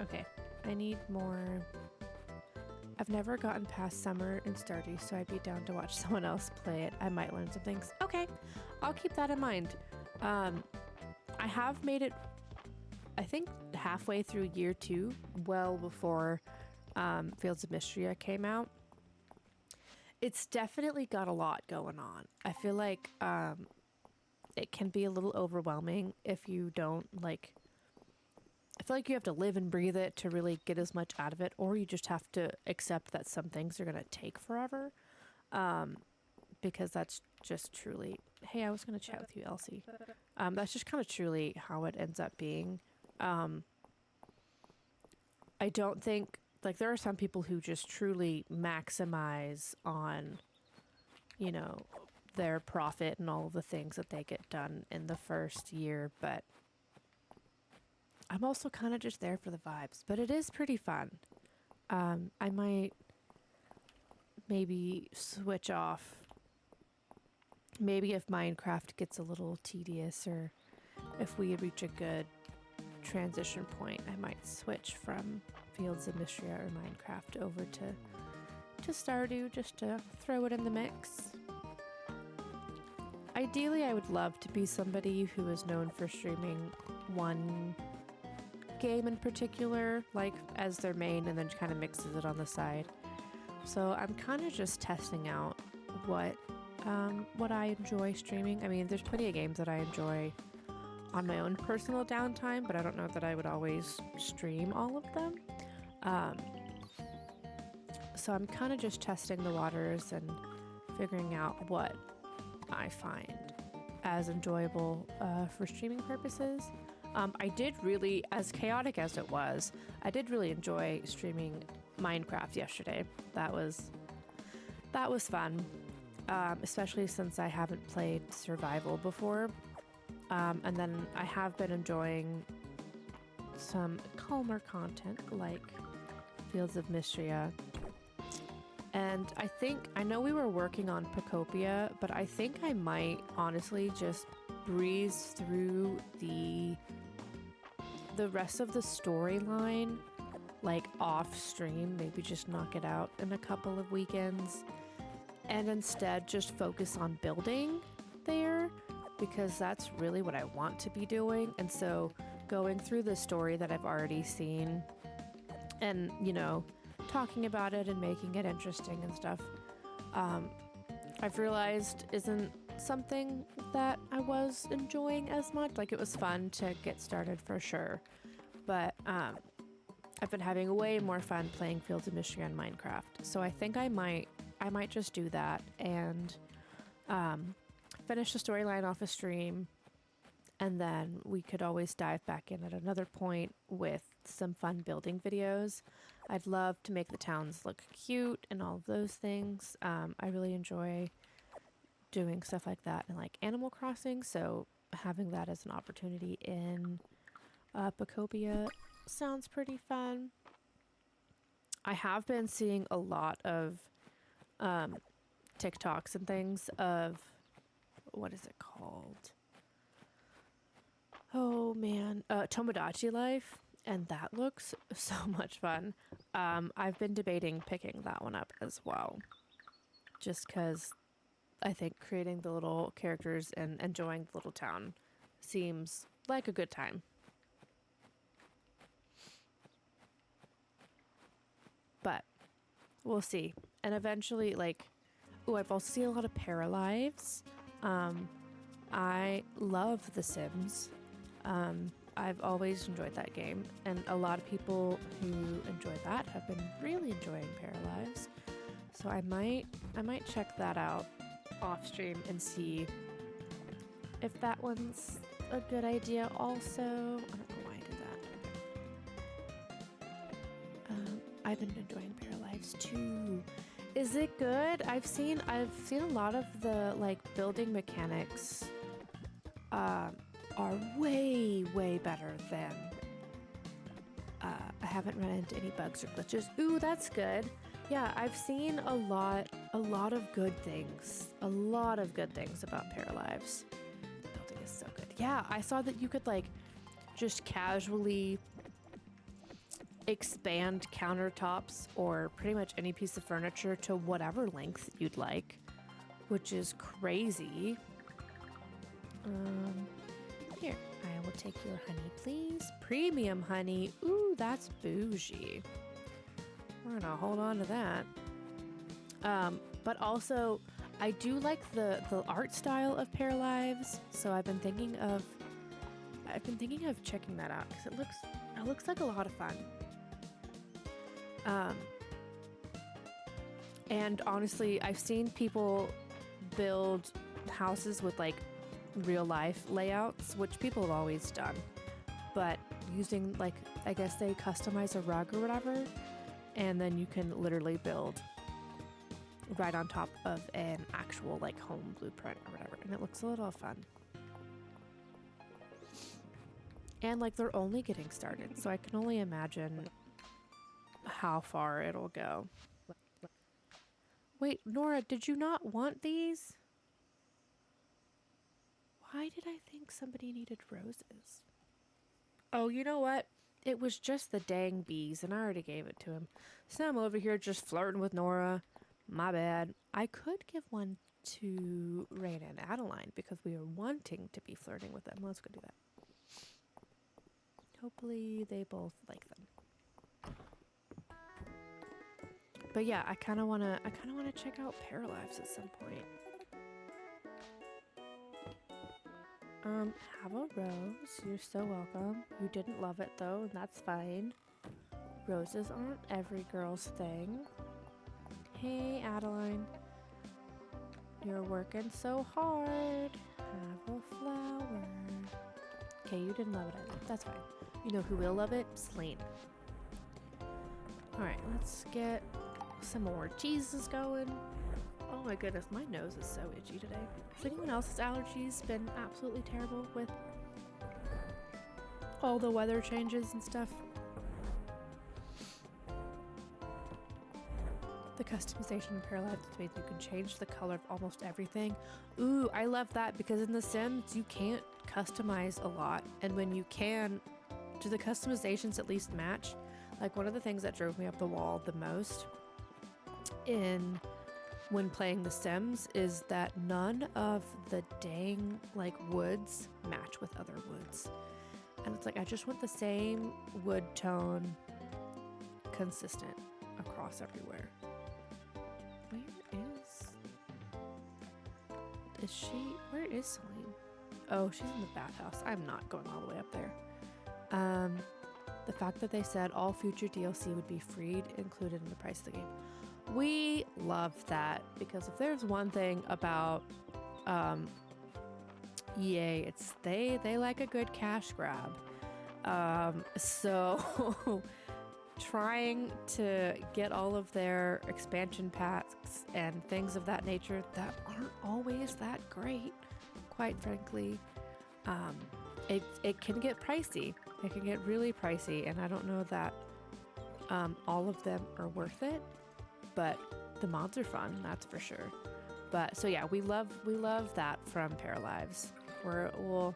Okay, I need more. I've never gotten past summer in Stardew, so I'd be down to watch someone else play it. I might learn some things. Okay, I'll keep that in mind. I have made it, I think, halfway through year 2, well before Fields of Mistria came out. It's definitely got a lot going on. I feel like it can be a little overwhelming if you don't like. I feel like you have to live and breathe it to really get as much out of it, or you just have to accept that some things are going to take forever. Because that's just truly, hey, I was going to chat with you, Elsie. That's just kind of truly how it ends up being. I don't think, like, there are some people who just truly maximize on, you know, their profit and all of the things that they get done in the first year, but I'm also kind of just there for the vibes. But it is pretty fun. I might maybe switch off. Maybe if Minecraft gets a little tedious, or if we reach a good transition point, I might switch from Fields of Mistria or Minecraft over to Stardew, just to throw it in the mix. Ideally, I would love to be somebody who is known for streaming one game in particular, like as their main, and then kind of mixes it on the side. So I'm kind of just testing out what I enjoy streaming. I mean, there's plenty of games that I enjoy on my own personal downtime, but I don't know that I would always stream all of them. So I'm kind of just testing the waters and figuring out what I find as enjoyable for streaming purposes. I did really, as chaotic as it was, I did really enjoy streaming Minecraft yesterday. That was fun, especially since I haven't played survival before. And then I have been enjoying some calmer content like Fields of Mistria. And I know we were working on Procopia, but I think I might honestly just breeze through the rest of the storyline like off stream, maybe just knock it out in a couple of weekends and instead just focus on building there, because that's really what I want to be doing. And so going through the story that I've already seen and, you know, talking about it and making it interesting and stuff, I've realized isn't something that I was enjoying as much. Like, it was fun to get started for sure, but I've been having way more fun playing Fields of Mistria and Minecraft. So I think I might just do that and finish the storyline off a stream, and then we could always dive back in at another point with some fun building videos. I'd love to make the towns look cute and all of those things. I really enjoy doing stuff like that in like Animal Crossing, so having that as an opportunity in Pacopia sounds pretty fun. I have been seeing a lot of TikToks and things of, what is it called? Oh man, Tomodachi Life, and that looks so much fun. I've been debating picking that one up as well, just because I think creating the little characters and enjoying the little town seems like a good time. But we'll see. And eventually, like, I've also seen a lot of Paralives. I love The Sims. I've always enjoyed that game, and a lot of people who enjoy that have been really enjoying Paralives. So I might check that out off stream and see if that one's a good idea also. I don't know why I did that. I've been enjoying Paralives too. Is it good? I've seen a lot of the like building mechanics are way better than I haven't run into any bugs or glitches. Ooh, that's good. Yeah, I've seen a lot of good things. A lot of good things about Paralives. The building is so good. Yeah, I saw that you could like just casually expand countertops or pretty much any piece of furniture to whatever length you'd like, which is crazy. Here, I will take your honey, please. Premium honey. Ooh, that's bougie. We're gonna hold on to that. But also, I do like the art style of Paralives, so I've been thinking of checking that out because it looks like a lot of fun. And honestly, I've seen people build houses with like real life layouts, which people have always done, but using like, I guess they customize a rug or whatever, and then you can literally build right on top of an actual like home blueprint or whatever, and it looks a little fun. And like they're only getting started, so I can only imagine how far it'll go. Wait, Nora, did you not want these? Why did I think somebody needed roses? Oh, you know what? It was just the dang bees, and I already gave it to him. So I'm over here just flirting with Nora. My bad. I could give one to Raina and Adeline because we are wanting to be flirting with them. Let's go do that. Hopefully they both like them. But yeah, I kind of wanna check out Paralives at some point. Have a rose. You're so welcome. You didn't love it though, and that's fine. Roses aren't every girl's thing. Hey, Adeline. You're working so hard. Have a flower. Okay, you didn't love it either. That's fine. You know who will love it? Slaine. Alright, let's get some more cheeses going. Oh my goodness, my nose is so itchy today. Has anyone else's allergies been absolutely terrible with all the weather changes and stuff? The customization in Paralives means you can change the color of almost everything. Ooh, I love that because in The Sims you can't customize a lot, and when you can, do the customizations at least match? Like, one of the things that drove me up the wall the most in when playing The Sims is that none of the dang, like, woods match with other woods. And it's like, I just want the same wood tone consistent across everywhere. Where is Celine? Oh, she's in the bathhouse. I'm not going all the way up there. The fact that they said all future DLC would be freed included in the price of the game. We love that, because if there's one thing about EA, it's they like a good cash grab. So trying to get all of their expansion packs and things of that nature that aren't always that great, quite frankly, it can get pricey. It can get really pricey, and I don't know that all of them are worth it, but the mods are fun, that's for sure. But so yeah, we love that from Paralives. I'll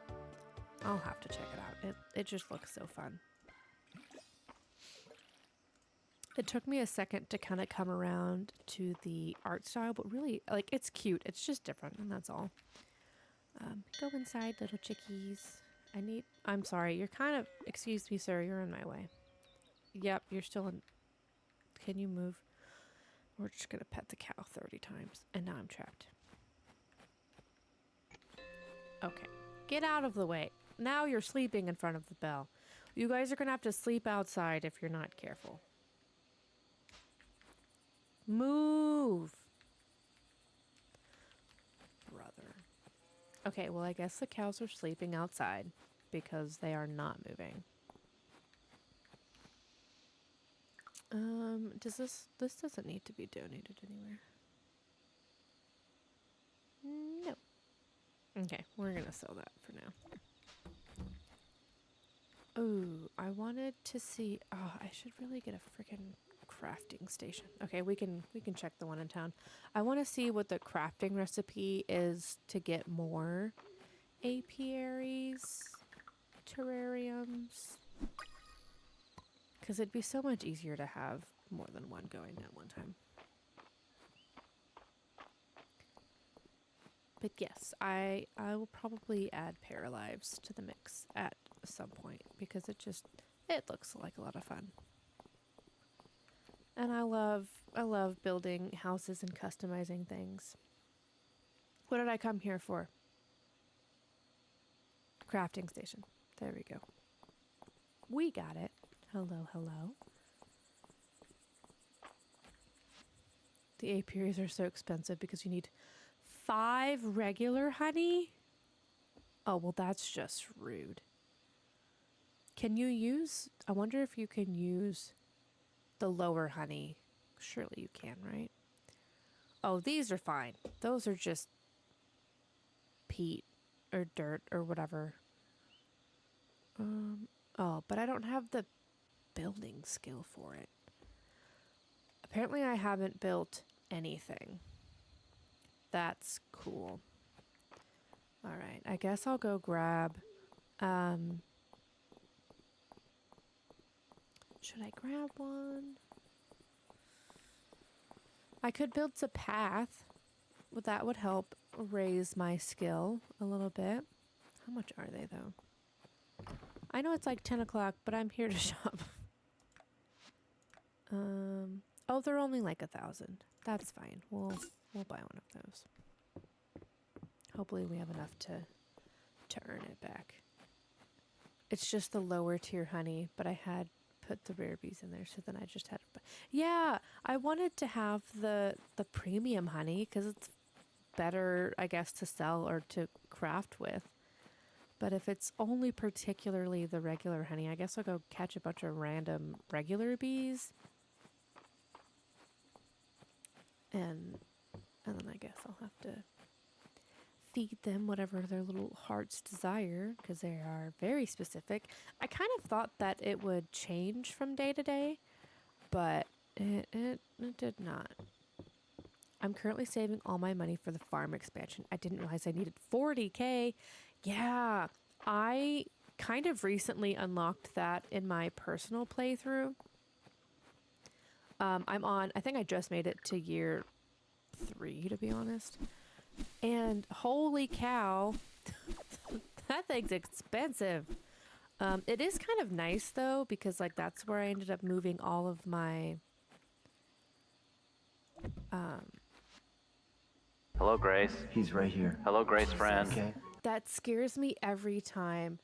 have to check it out. It just looks so fun. It took me a second to kind of come around to the art style, but really, like, it's cute. It's just different, and that's all. Go inside, little chickies. I'm sorry, you're kind of, excuse me, sir, you're in my way. Yep, you're still in. Can you move? We're just gonna pet the cow 30 times, and now I'm trapped. Okay, get out of the way. Now you're sleeping in front of the bell. You guys are gonna have to sleep outside if you're not careful. Move! Brother. Okay, well, I guess the cows are sleeping outside because they are not moving. This doesn't need to be donated anywhere. No. Okay, we're gonna sell that for now. Oh, I wanted to see. Oh, I should really get a freaking crafting station. Okay, we can check the one in town. I want to see what the crafting recipe is to get more apiaries, terrariums, because it'd be so much easier to have more than one going at one time. But yes, I will probably add Paralives to the mix at some point, because it looks like a lot of fun. And I love building houses and customizing things. What did I come here for? Crafting station. There we go. We got it. Hello, hello. The apiaries are so expensive because you need 5 regular honey? Oh, well, that's just rude. I wonder if you can use the lower honey. Surely you can, right? Oh, these are fine. Those are just peat or dirt or whatever. Oh, but I don't have the building skill for it. Apparently I haven't built anything. That's cool. All right, I guess I'll go grab, should I grab one? I could build a path. Well, that would help raise my skill a little bit. How much are they, though? I know it's like 10 o'clock, but I'm here to shop. Oh, they're only like 1,000. That's fine. We'll buy one of those. Hopefully we have enough to earn it back. It's just the lower tier honey, but I had put the rare bees in there, so then I just had to. Yeah, I wanted to have the premium honey because it's better, I guess, to sell or to craft with. But if it's only particularly the regular honey, I guess I'll go catch a bunch of random regular bees. And then I guess I'll have to feed them whatever their little hearts desire, because they are very specific. I kind of thought that it would change from day to day, but it did not. I'm currently saving all my money for the farm expansion. I didn't realize I needed 40K. Yeah, I kind of recently unlocked that in my personal playthrough. I think I just made it to year 3, to be honest. And holy cow, that thing's expensive. It is kind of nice though, because like that's where I ended up moving all of my Hello, Grace. He's right here. Hello, Grace friend. Okay. that scares me every time.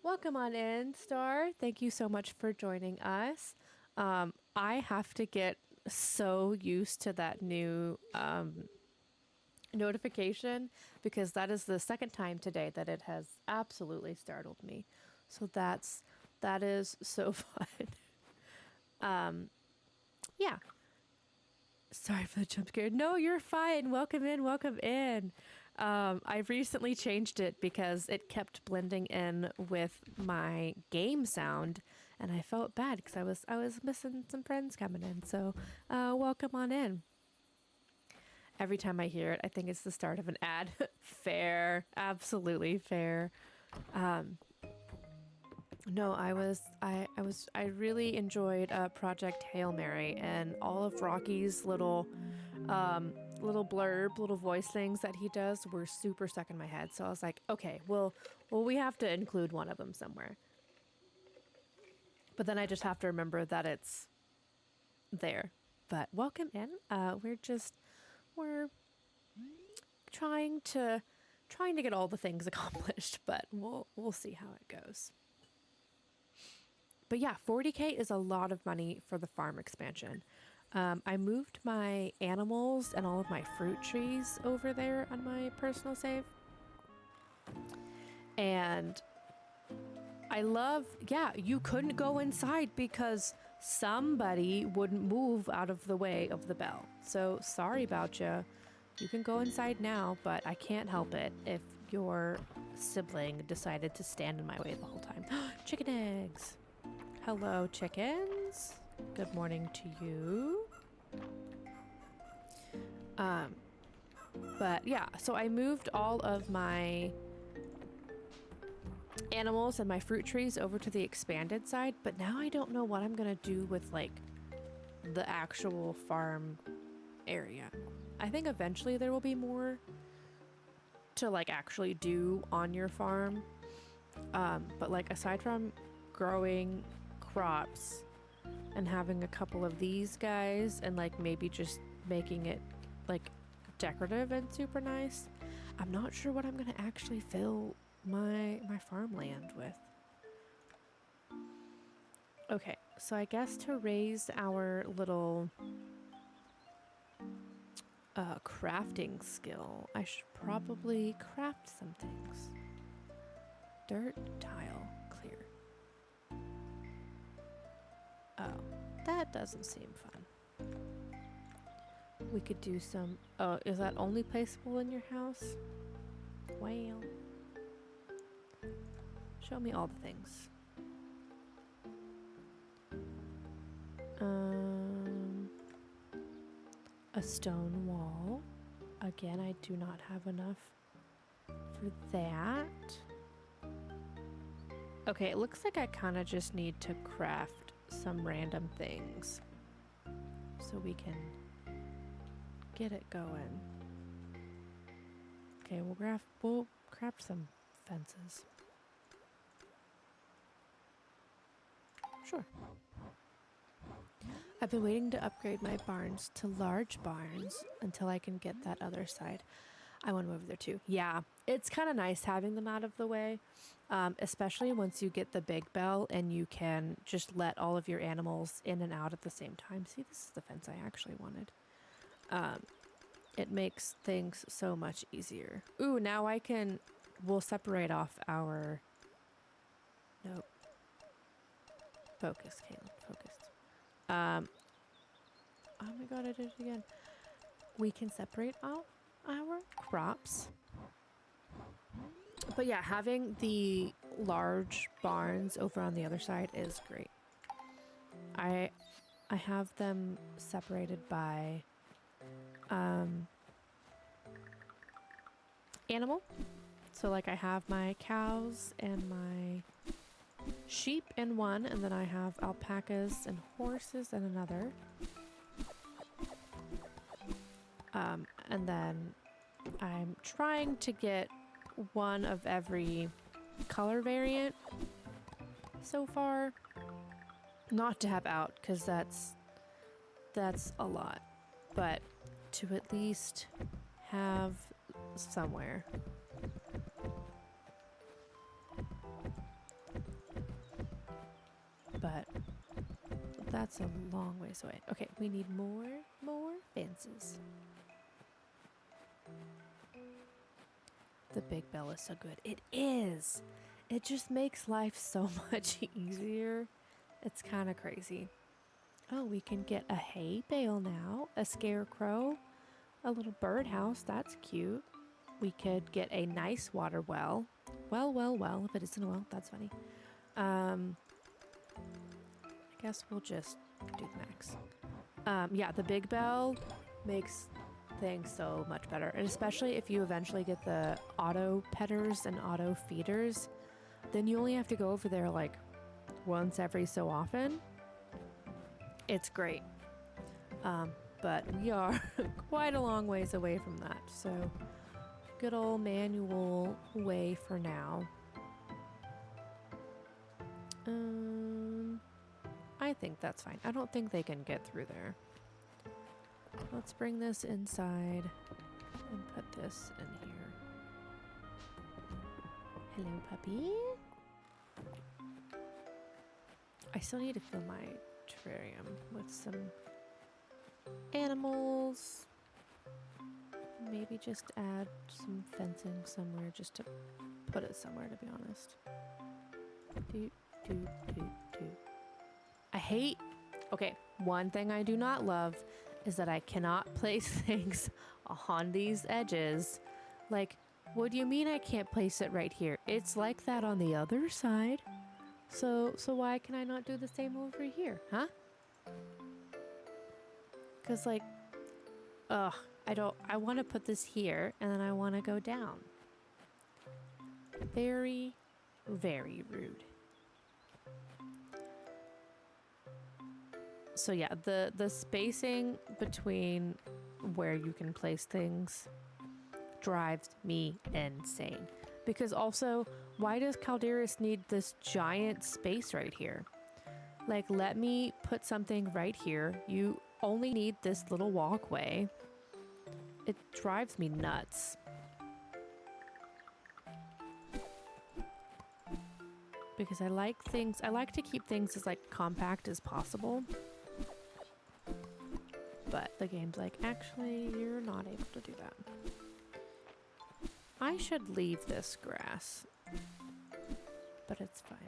Welcome on in, Star. Thank you so much for joining us. I have to get so used to that new notification because that is the second time today that it has absolutely startled me. So that is so fun. Yeah. Sorry for the jump scare. No, you're fine. Welcome in. Welcome in. I recently changed it because it kept blending in with my game sound, and I felt bad because I was missing some friends coming in. So, welcome on in. Every time I hear it, I think it's the start of an ad. Fair, absolutely fair. No, I really enjoyed Project Hail Mary and all of Rocky's little blurb, little voice things that he does were super stuck in my head. So I was like, okay, well, we have to include one of them somewhere. But then I just have to remember that it's there. But welcome in. We're trying to get all the things accomplished, but we'll see how it goes. But yeah, 40K is a lot of money for the farm expansion. I moved my animals and all of my fruit trees over there on my personal save. And yeah, you couldn't go inside because somebody wouldn't move out of the way of the bell. So sorry about you. You can go inside now, but I can't help it if your sibling decided to stand in my way the whole time. Chicken eggs. Hello, chickens. Good morning to you. But yeah, so I moved all of my animals and my fruit trees over to the expanded side, but now I don't know what I'm gonna do with like the actual farm area. I think eventually there will be more to like actually do on your farm. But like aside from growing crops and having a couple of these guys and like maybe just making it like decorative and super nice, I'm not sure what I'm gonna actually fill my farmland with. Okay, so I guess to raise our little crafting skill, I should probably craft some things. Dirt, tile, clear. Oh, that doesn't seem fun. We could do some... Oh, is that only placeable in your house? Well... Show me all the things. A stone wall. Again, I do not have enough for that. Okay, it looks like I kind of just need to craft some random things so we can get it going. Okay, we'll craft some fences. Sure. I've been waiting to upgrade my barns to large barns until I can get that other side. I want to move there too. Yeah, it's kind of nice having them out of the way, especially once you get the big bell and you can just let all of your animals in and out at the same time. See, this is the fence I actually wanted. It makes things so much easier. Ooh, now we'll separate off our... Nope. Focus, Caleb, focus. Oh my god, I did it again. We can separate out our crops. But yeah, having the large barns over on the other side is great. I have them separated by animal. So like I have my cows and my sheep in one, and then I have alpacas and horses in another. And then I'm trying to get one of every color variant so far. Not to have out, because that's a lot. But to at least have somewhere. But that's a long ways away. Okay, we need more fences. The big bell is so good. It is. It just makes life so much easier. It's kind of crazy. Oh, we can get a hay bale now, a scarecrow, a little birdhouse. That's cute. We could get a nice water well. Well. If it isn't a well, that's funny. I guess we'll just do max. Yeah, the big bell makes things so much better. And especially if you eventually get the auto petters and auto feeders, then you only have to go over there like once every so often. It's great. But we are quite a long ways away from that. So good old manual way for now. I think that's fine. I don't think they can get through there. Let's bring this inside and put this in here. Hello, puppy. I still need to fill my terrarium with some animals. Maybe just add some fencing somewhere just to put it somewhere, to be honest. I hate... Okay, one thing I do not love is that I cannot place things on these edges. Like, what do you mean I can't place it right here? It's like that on the other side. So why can I not do the same over here, huh? Because, like, I want to put this here, and then I want to go down. Very, very rude. So yeah, the spacing between where you can place things drives me insane. Because also, why does Calderis need this giant space right here? Like, let me put something right here. You only need this little walkway. It drives me nuts. Because I like to keep things as, like, compact as possible. But the game's like, actually, you're not able to do that. I should leave this grass. But it's fine.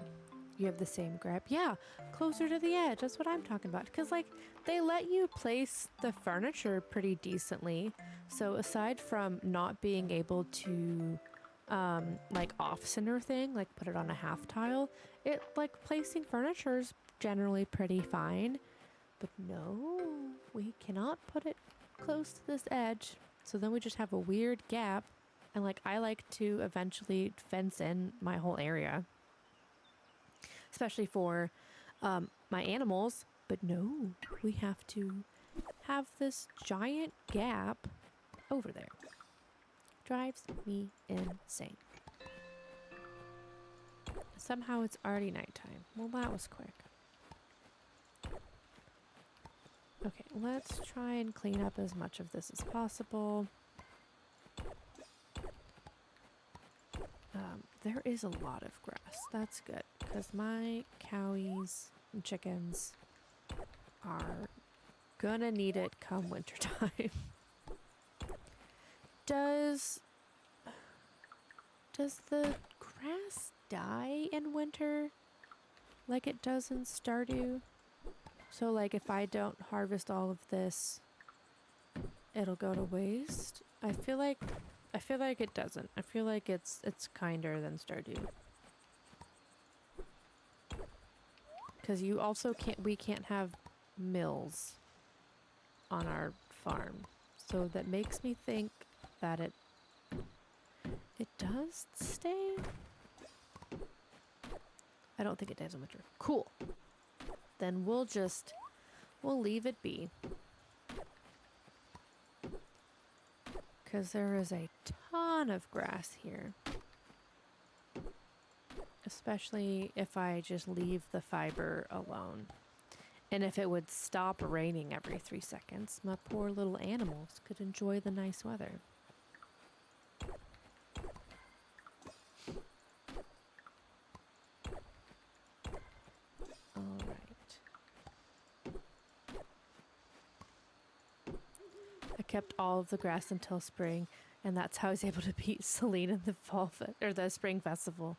You have the same grab. Yeah, closer to the edge. That's what I'm talking about. Because, like, they let you place the furniture pretty decently. So aside from not being able to, like, off-center thing, like put it on a half tile, it, like, placing furniture is generally pretty fine. But no, we cannot put it close to this edge. So then we just have a weird gap. And, like, I like to eventually fence in my whole area. Especially for my animals. But no, we have to have this giant gap over there. Drives me insane. Somehow it's already nighttime. Well, that was quick. Okay, let's try and clean up as much of this as possible. There is a lot of grass. That's good, because my cowies and chickens are gonna need it come wintertime. Does the grass die in winter like it does in Stardew? So, like, if I don't harvest all of this, it'll go to waste? I feel like it doesn't. I feel like it's kinder than Stardew. Because you also we can't have mills on our farm. So that makes me think that it does stay? I don't think it does in winter. Cool. Then we'll leave it be. Because there is a ton of grass here. Especially if I just leave the fiber alone. And if it would stop raining every 3 seconds, my poor little animals could enjoy the nice weather. All right. I kept all of the grass until spring, and that's how I was able to beat Celine in the or the spring festival.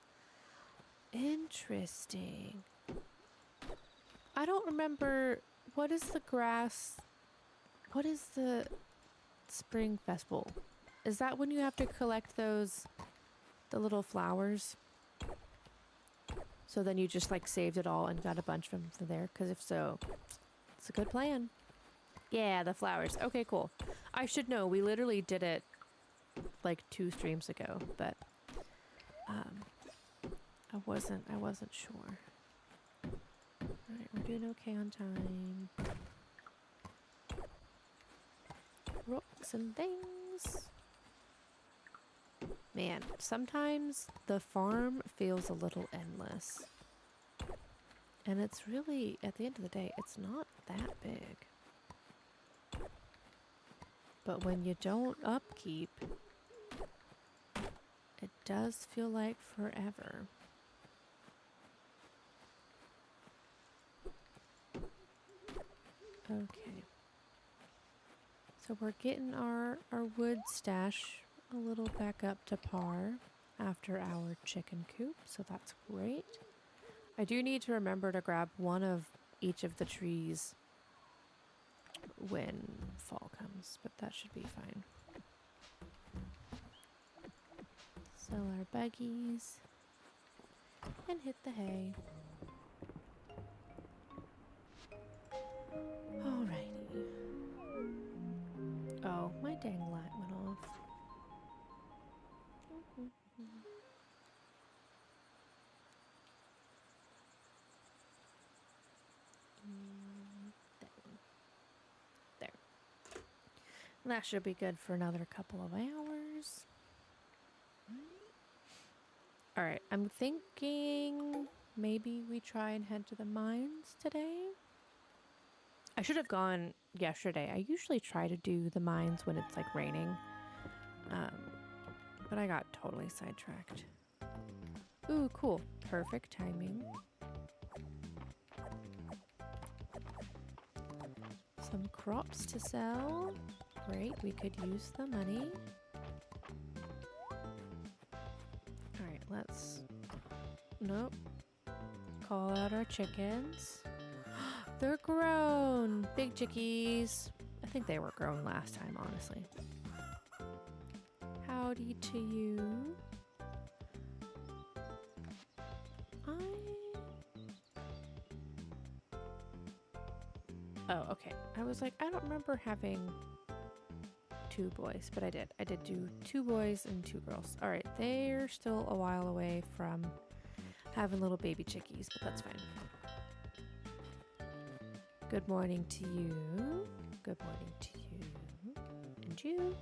Interesting. I don't remember, what is the spring festival? Is that when you have to collect the little flowers? So then you just like saved it all and got a bunch from there? Because if so, it's a good plan. Yeah, the flowers. Okay, cool. I should know. We literally did it like 2 streams ago, but I wasn't sure. Alright, we're doing okay on time. Rocks and things. Man, sometimes the farm feels a little endless. And it's really, at the end of the day, it's not that big. But when you don't upkeep, it does feel like forever. Okay. So we're getting our wood stash a little back up to par after our chicken coop, so that's great. I do need to remember to grab one of each of the trees when fall comes, but that should be fine. Sell our buggies and hit the hay. Alrighty. Oh, my dang light went off. There. That should be good for another couple of hours. Alright, I'm thinking maybe we try and head to the mines today. I should have gone yesterday. I usually try to do the mines when it's like raining. But I got totally sidetracked. Ooh, cool. Perfect timing. Some crops to sell. Great, we could use the money. Alright, let's... Nope. Call out our chickens. They're grown! Big chickies. I think they were grown last time, honestly. Howdy to you. Oh, okay. I was like, I don't remember having 2 boys, but I did. I did do 2 boys and 2 girls. All right, they're still a while away from having little baby chickies, but that's fine. Good morning to you. Good morning to you. And you.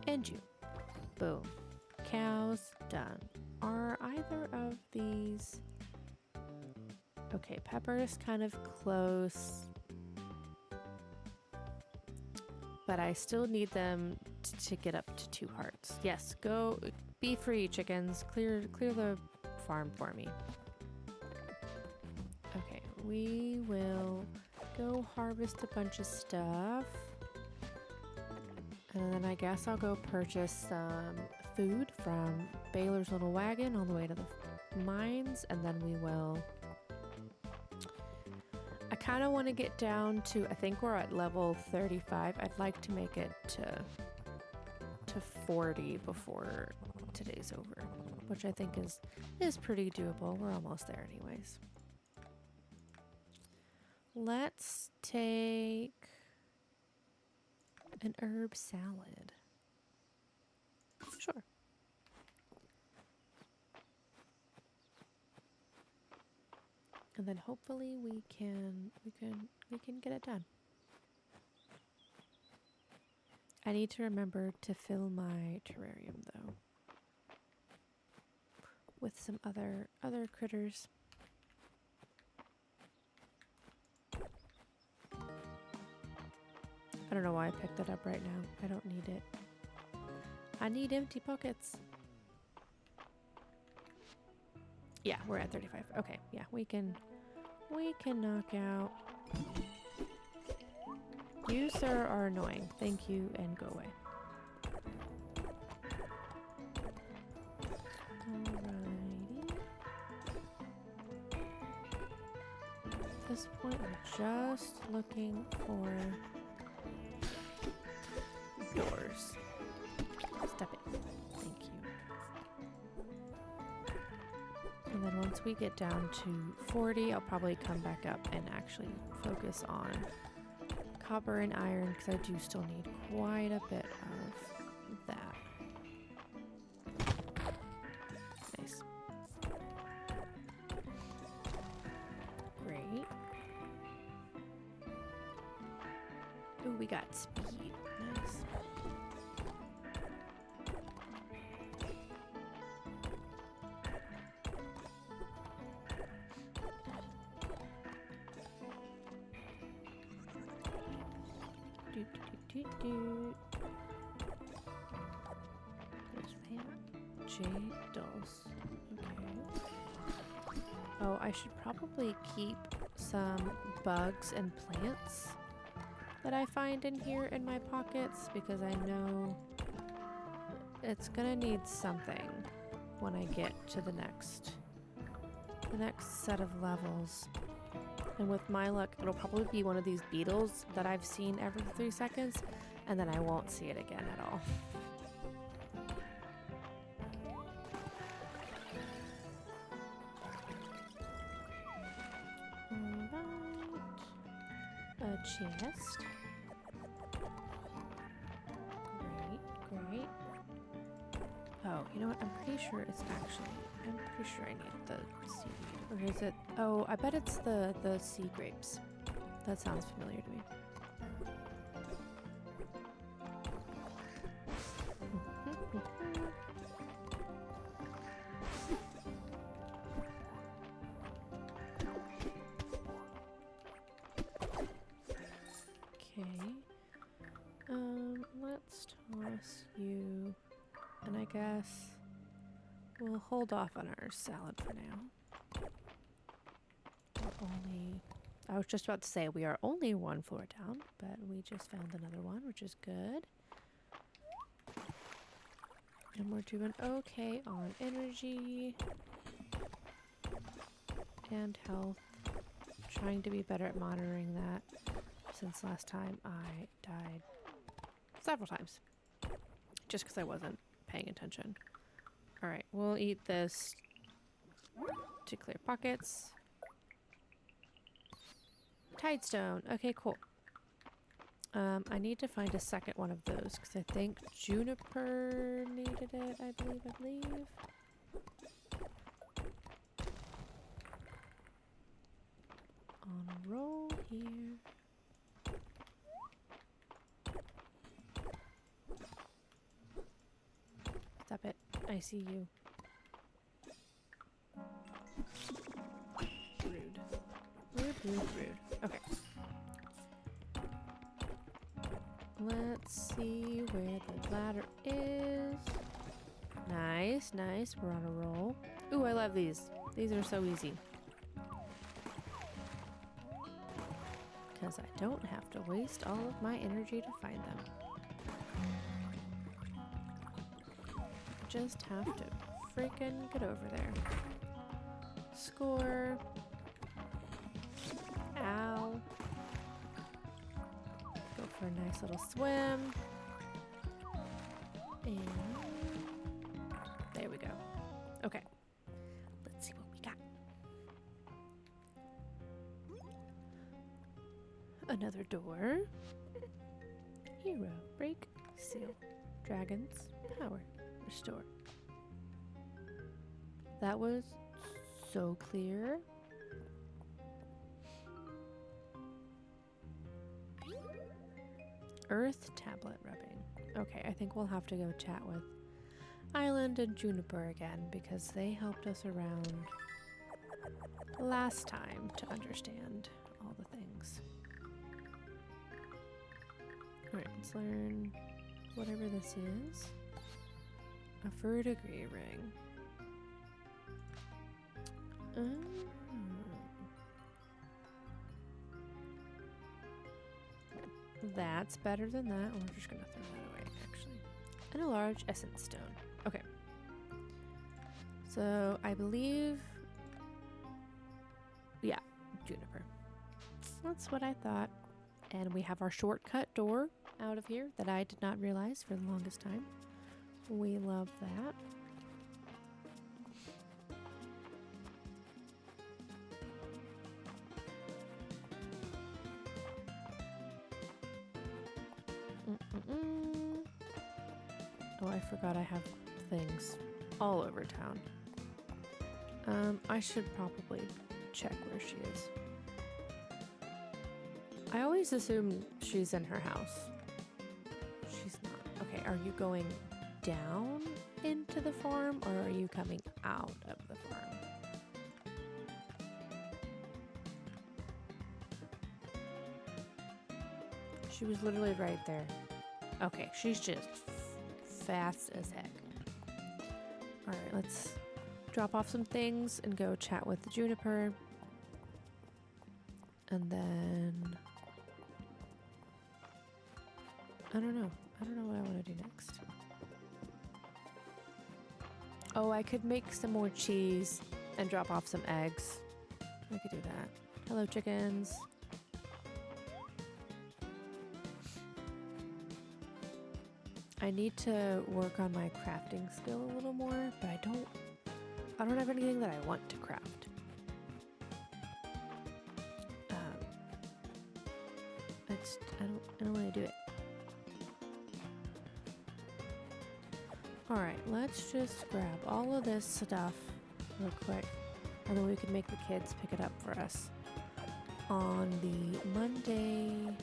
And you. Boom. Cows done. Are either of these... Okay, Pepper is kind of close. But I still need them to get up to 2 hearts. Yes, go be free, chickens. Clear the farm for me. Okay, we will go harvest a bunch of stuff. And then I guess I'll go purchase some food from Baylor's little wagon on the way to the mines, and then we will... I kind of want to get down to, I think we're at level 35. I'd like to make it to 40 before today's over, which I think is pretty doable. We're almost there anyways. Let's take an herb salad. Sure. And then hopefully we can get it done. I need to remember to fill my terrarium though with some other critters. I don't know why I picked that up right now. I don't need it. I need empty pockets. Yeah, we're at 35. Okay, yeah, we can knock out. You, sir, are annoying. Thank you, and go away. Alrighty. At this point, we're just looking for doors. Step it. Thank you. And then once we get down to 40, I'll probably come back up and actually focus on copper and iron because I do still need quite a bit of that. Nice. Great. Ooh, we got speed. Nice. There's that. Jade dolls. Okay. Oh, I should probably keep some bugs and plants that I find in here in my pockets because I know it's gonna need something when I get to the next set of levels. And with my luck, it'll probably be one of these beetles that I've seen every 3 seconds, and then I won't see it again at all. Alright. A chest. Great. Oh, you know what? I'm pretty sure I need the seaweed. Or is it? Oh, I bet it's the sea grapes. That sounds familiar to me. Okay. Let's toss you. And I guess we'll hold off on our salad for now. I was just about to say we are only 1 floor down, but we just found another one, which is good. And we're doing okay on energy and health. Trying to be better at monitoring that since last time I died several times. Just because I wasn't paying attention. Alright, we'll eat this to clear pockets. Tidestone. Okay, cool. I need to find a second one of those because I think Juniper needed it, I believe. On a roll here. Stop it. I see you. Rude. Okay. Let's see where the ladder is. Nice. We're on a roll. Ooh, I love these. These are so easy. Because I don't have to waste all of my energy to find them. Just have to freaking get over there. Score. Ow. Go for a nice little swim. And there we go. Okay. Let's see what we got. Another door. Hero. Break. Seal. Dragons. Power. Restore. That was so clear. Earth tablet rubbing. Okay, I think we'll have to go chat with Island and Juniper again because they helped us around last time to understand all the things. Alright, let's learn whatever this is. A verdigris ring. That's better than that. We're just gonna throw that away, actually. And a large essence stone. Okay. So I believe, yeah, Juniper. That's what I thought. And we have our shortcut door out of here that I did not realize for the longest time. We love that. Oh, I forgot I have things all over town. I should probably check where she is. I always assume she's in her house. She's not. Okay, are you going down into the farm or are you coming out of the farm? She was literally right there. Okay, she's just fast as heck. Alright, let's drop off some things and go chat with the Juniper. And then I don't know what I want to do next. Oh, I could make some more cheese and drop off some eggs. I could do that. Hello, chickens. I need to work on my crafting skill a little more, but I don't have anything that I want to craft. I don't want to do it. Alright, let's just grab all of this stuff real quick, and then we can make the kids pick it up for us on the Monday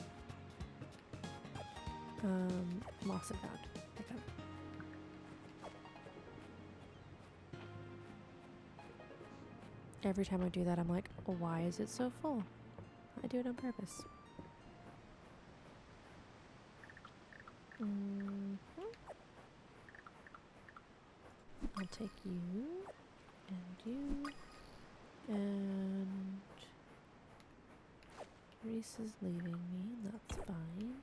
lost and found pickup. Every time I do that, I'm like, why is it so full? I do it on purpose. I'll take you, and Reese is leaving me, that's fine.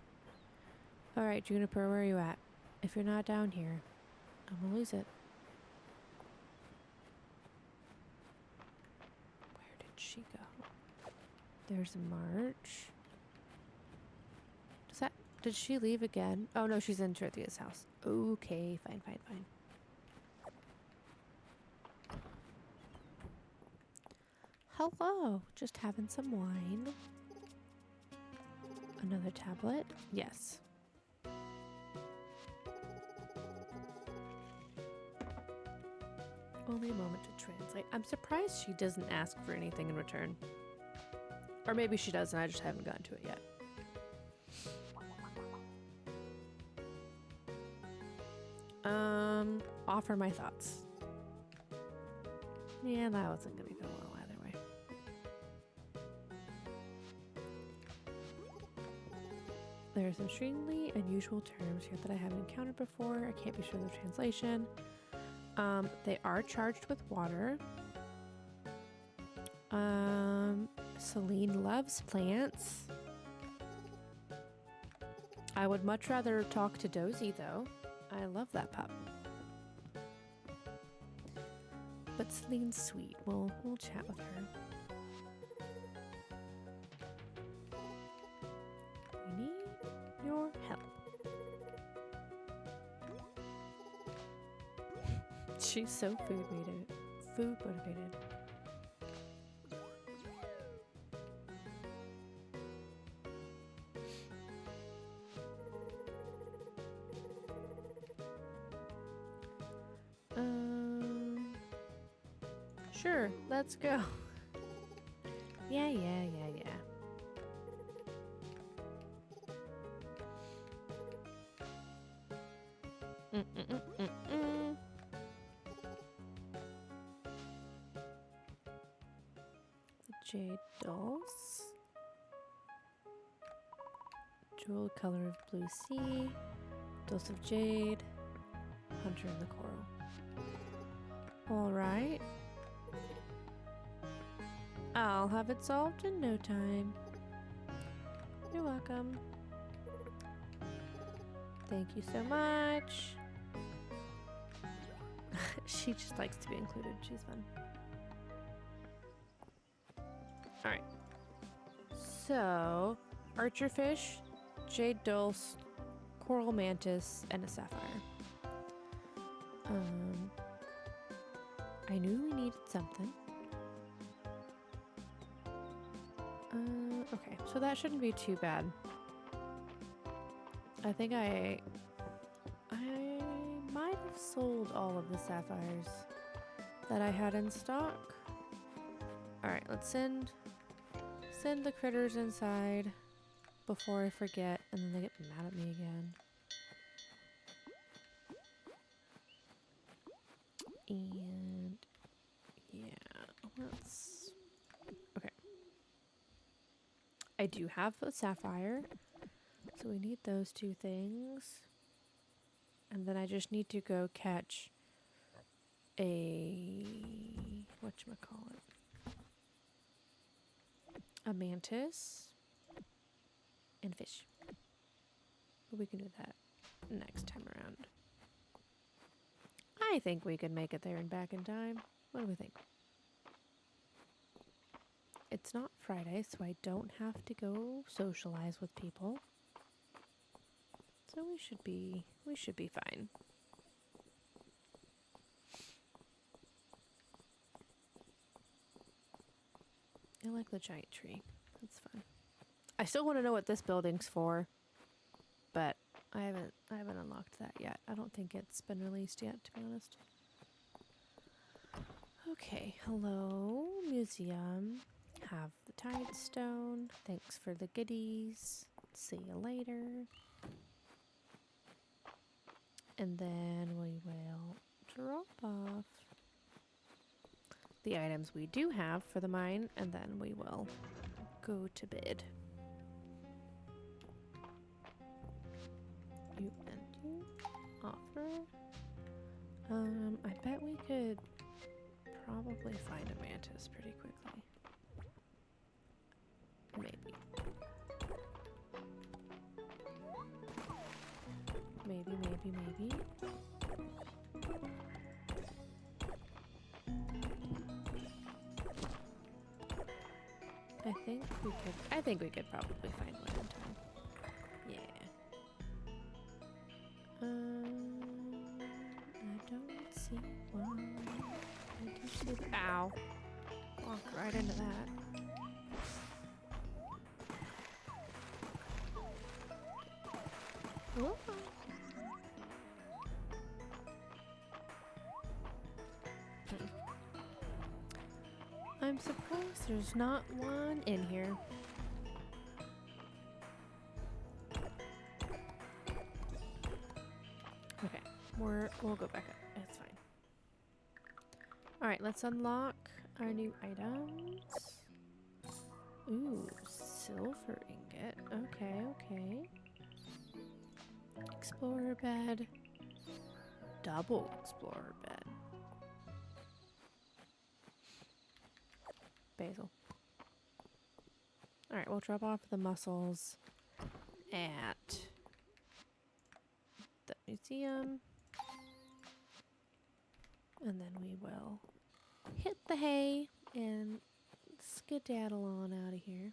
Alright, Juniper, where are you at? If you're not down here, I'm gonna lose it. Where did she go? There's March. Did she leave again? Oh no, she's in Dorothea's house. Okay, fine. Hello, just having some wine. Another tablet? Yes. Only a moment to translate. I'm surprised she doesn't ask for anything in return. Or maybe she does and I just haven't gotten to it yet. Offer my thoughts. Yeah, that wasn't gonna go well either way. There are some extremely unusual terms here that I haven't encountered before. I can't be sure of the translation. They are charged with water. Celine loves plants. I would much rather talk to Dozy though. I love that pup. But Celine's sweet. We'll chat with her. We need your help. She's so food motivated. Sure, let's go. Yeah. Mm-mm-mm-mm-mm. The jade dulse. Jewel color of blue sea. Dulse of jade. Hunter in the coral. Alright. I'll have it solved in no time. You're welcome. Thank you so much. She just likes to be included. She's fun. Alright. So, archerfish, jade dulse, coral mantis, and a sapphire. I knew we needed something. Okay, so that shouldn't be too bad. I think I might have sold all of the sapphires that I had in stock. Alright, let's send the critters inside before I forget, and then they get mad at me again. And yeah, let's... Okay. I do have a sapphire, so we need those two things. And then I just need to go catch a... whatchamacallit? A mantis and fish. But we can do that next time around. I think we could make it there and back in time. What do we think? It's not Friday, so I don't have to go socialize with people. So we should be fine. I like the giant tree. That's fun. I still want to know what this building's for, but I haven't unlocked that yet. I don't think it's been released yet, to be honest. Okay, hello, museum. Have the tide stone. Thanks for the goodies. See you later. And then we will drop off the items we do have for the mine, and then we will go to bed. You and you offer. I bet we could probably find a mantis pretty quickly. Maybe. Maybe. I think we could probably find one in time. Yeah. I don't see one. I do see the... Ow. Walked right into that. Whoa. I'm surprised there's not one in here. Okay, we'll go back up. It's fine. All right, let's unlock our new items. Ooh, silver ingot. Okay. Explorer bed. Double explorer bed. Basil. Alright, we'll drop off the mussels at the museum. And then we will hit the hay and skedaddle on out of here.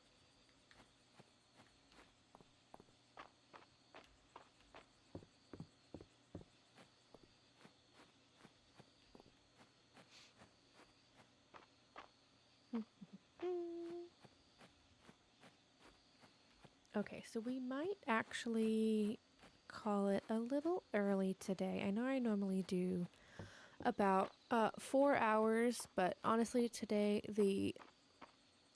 Okay, so we might actually call it a little early today. I know I normally do about 4 hours, but honestly today the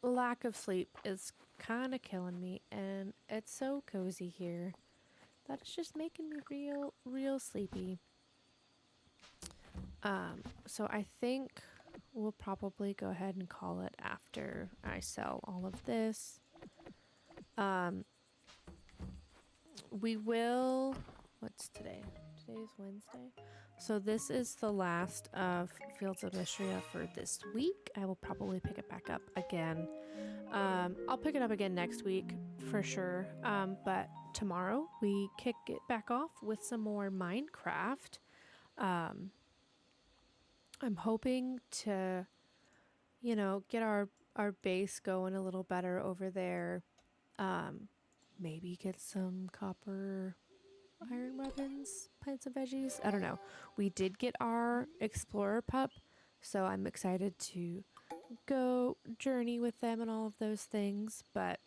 lack of sleep is kind of killing me, and it's so cozy here that it's just making me real sleepy. So I think we'll probably go ahead and call it after I sell all of this. We will. What's today? Today's Wednesday. So this is the last of Fields of Mistria for this week. I will probably pick it back up again. I'll pick it up again next week for sure. But tomorrow we kick it back off with some more Minecraft. I'm hoping to, get our base going a little better over there. Maybe get some copper iron weapons, plants and veggies. I don't know. We did get our explorer pup, so I'm excited to go journey with them and all of those things. But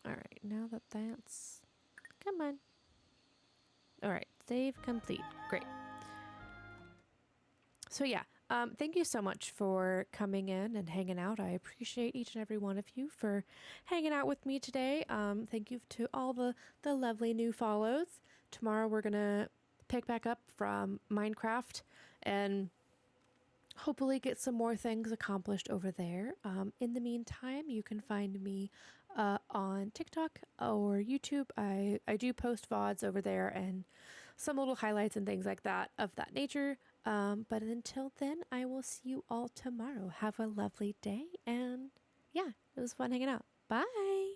all right, now that's come on. All right, save complete. Great. So yeah, thank you so much for coming in and hanging out. I appreciate each and every one of you for hanging out with me today. Thank you to all the lovely new follows. Tomorrow we're gonna pick back up from Minecraft and hopefully get some more things accomplished over there. In the meantime, you can find me on TikTok or YouTube. I do post VODs over there and some little highlights and things like that of that nature. But until then, I will see you all tomorrow. Have a lovely day. And yeah, it was fun hanging out. Bye.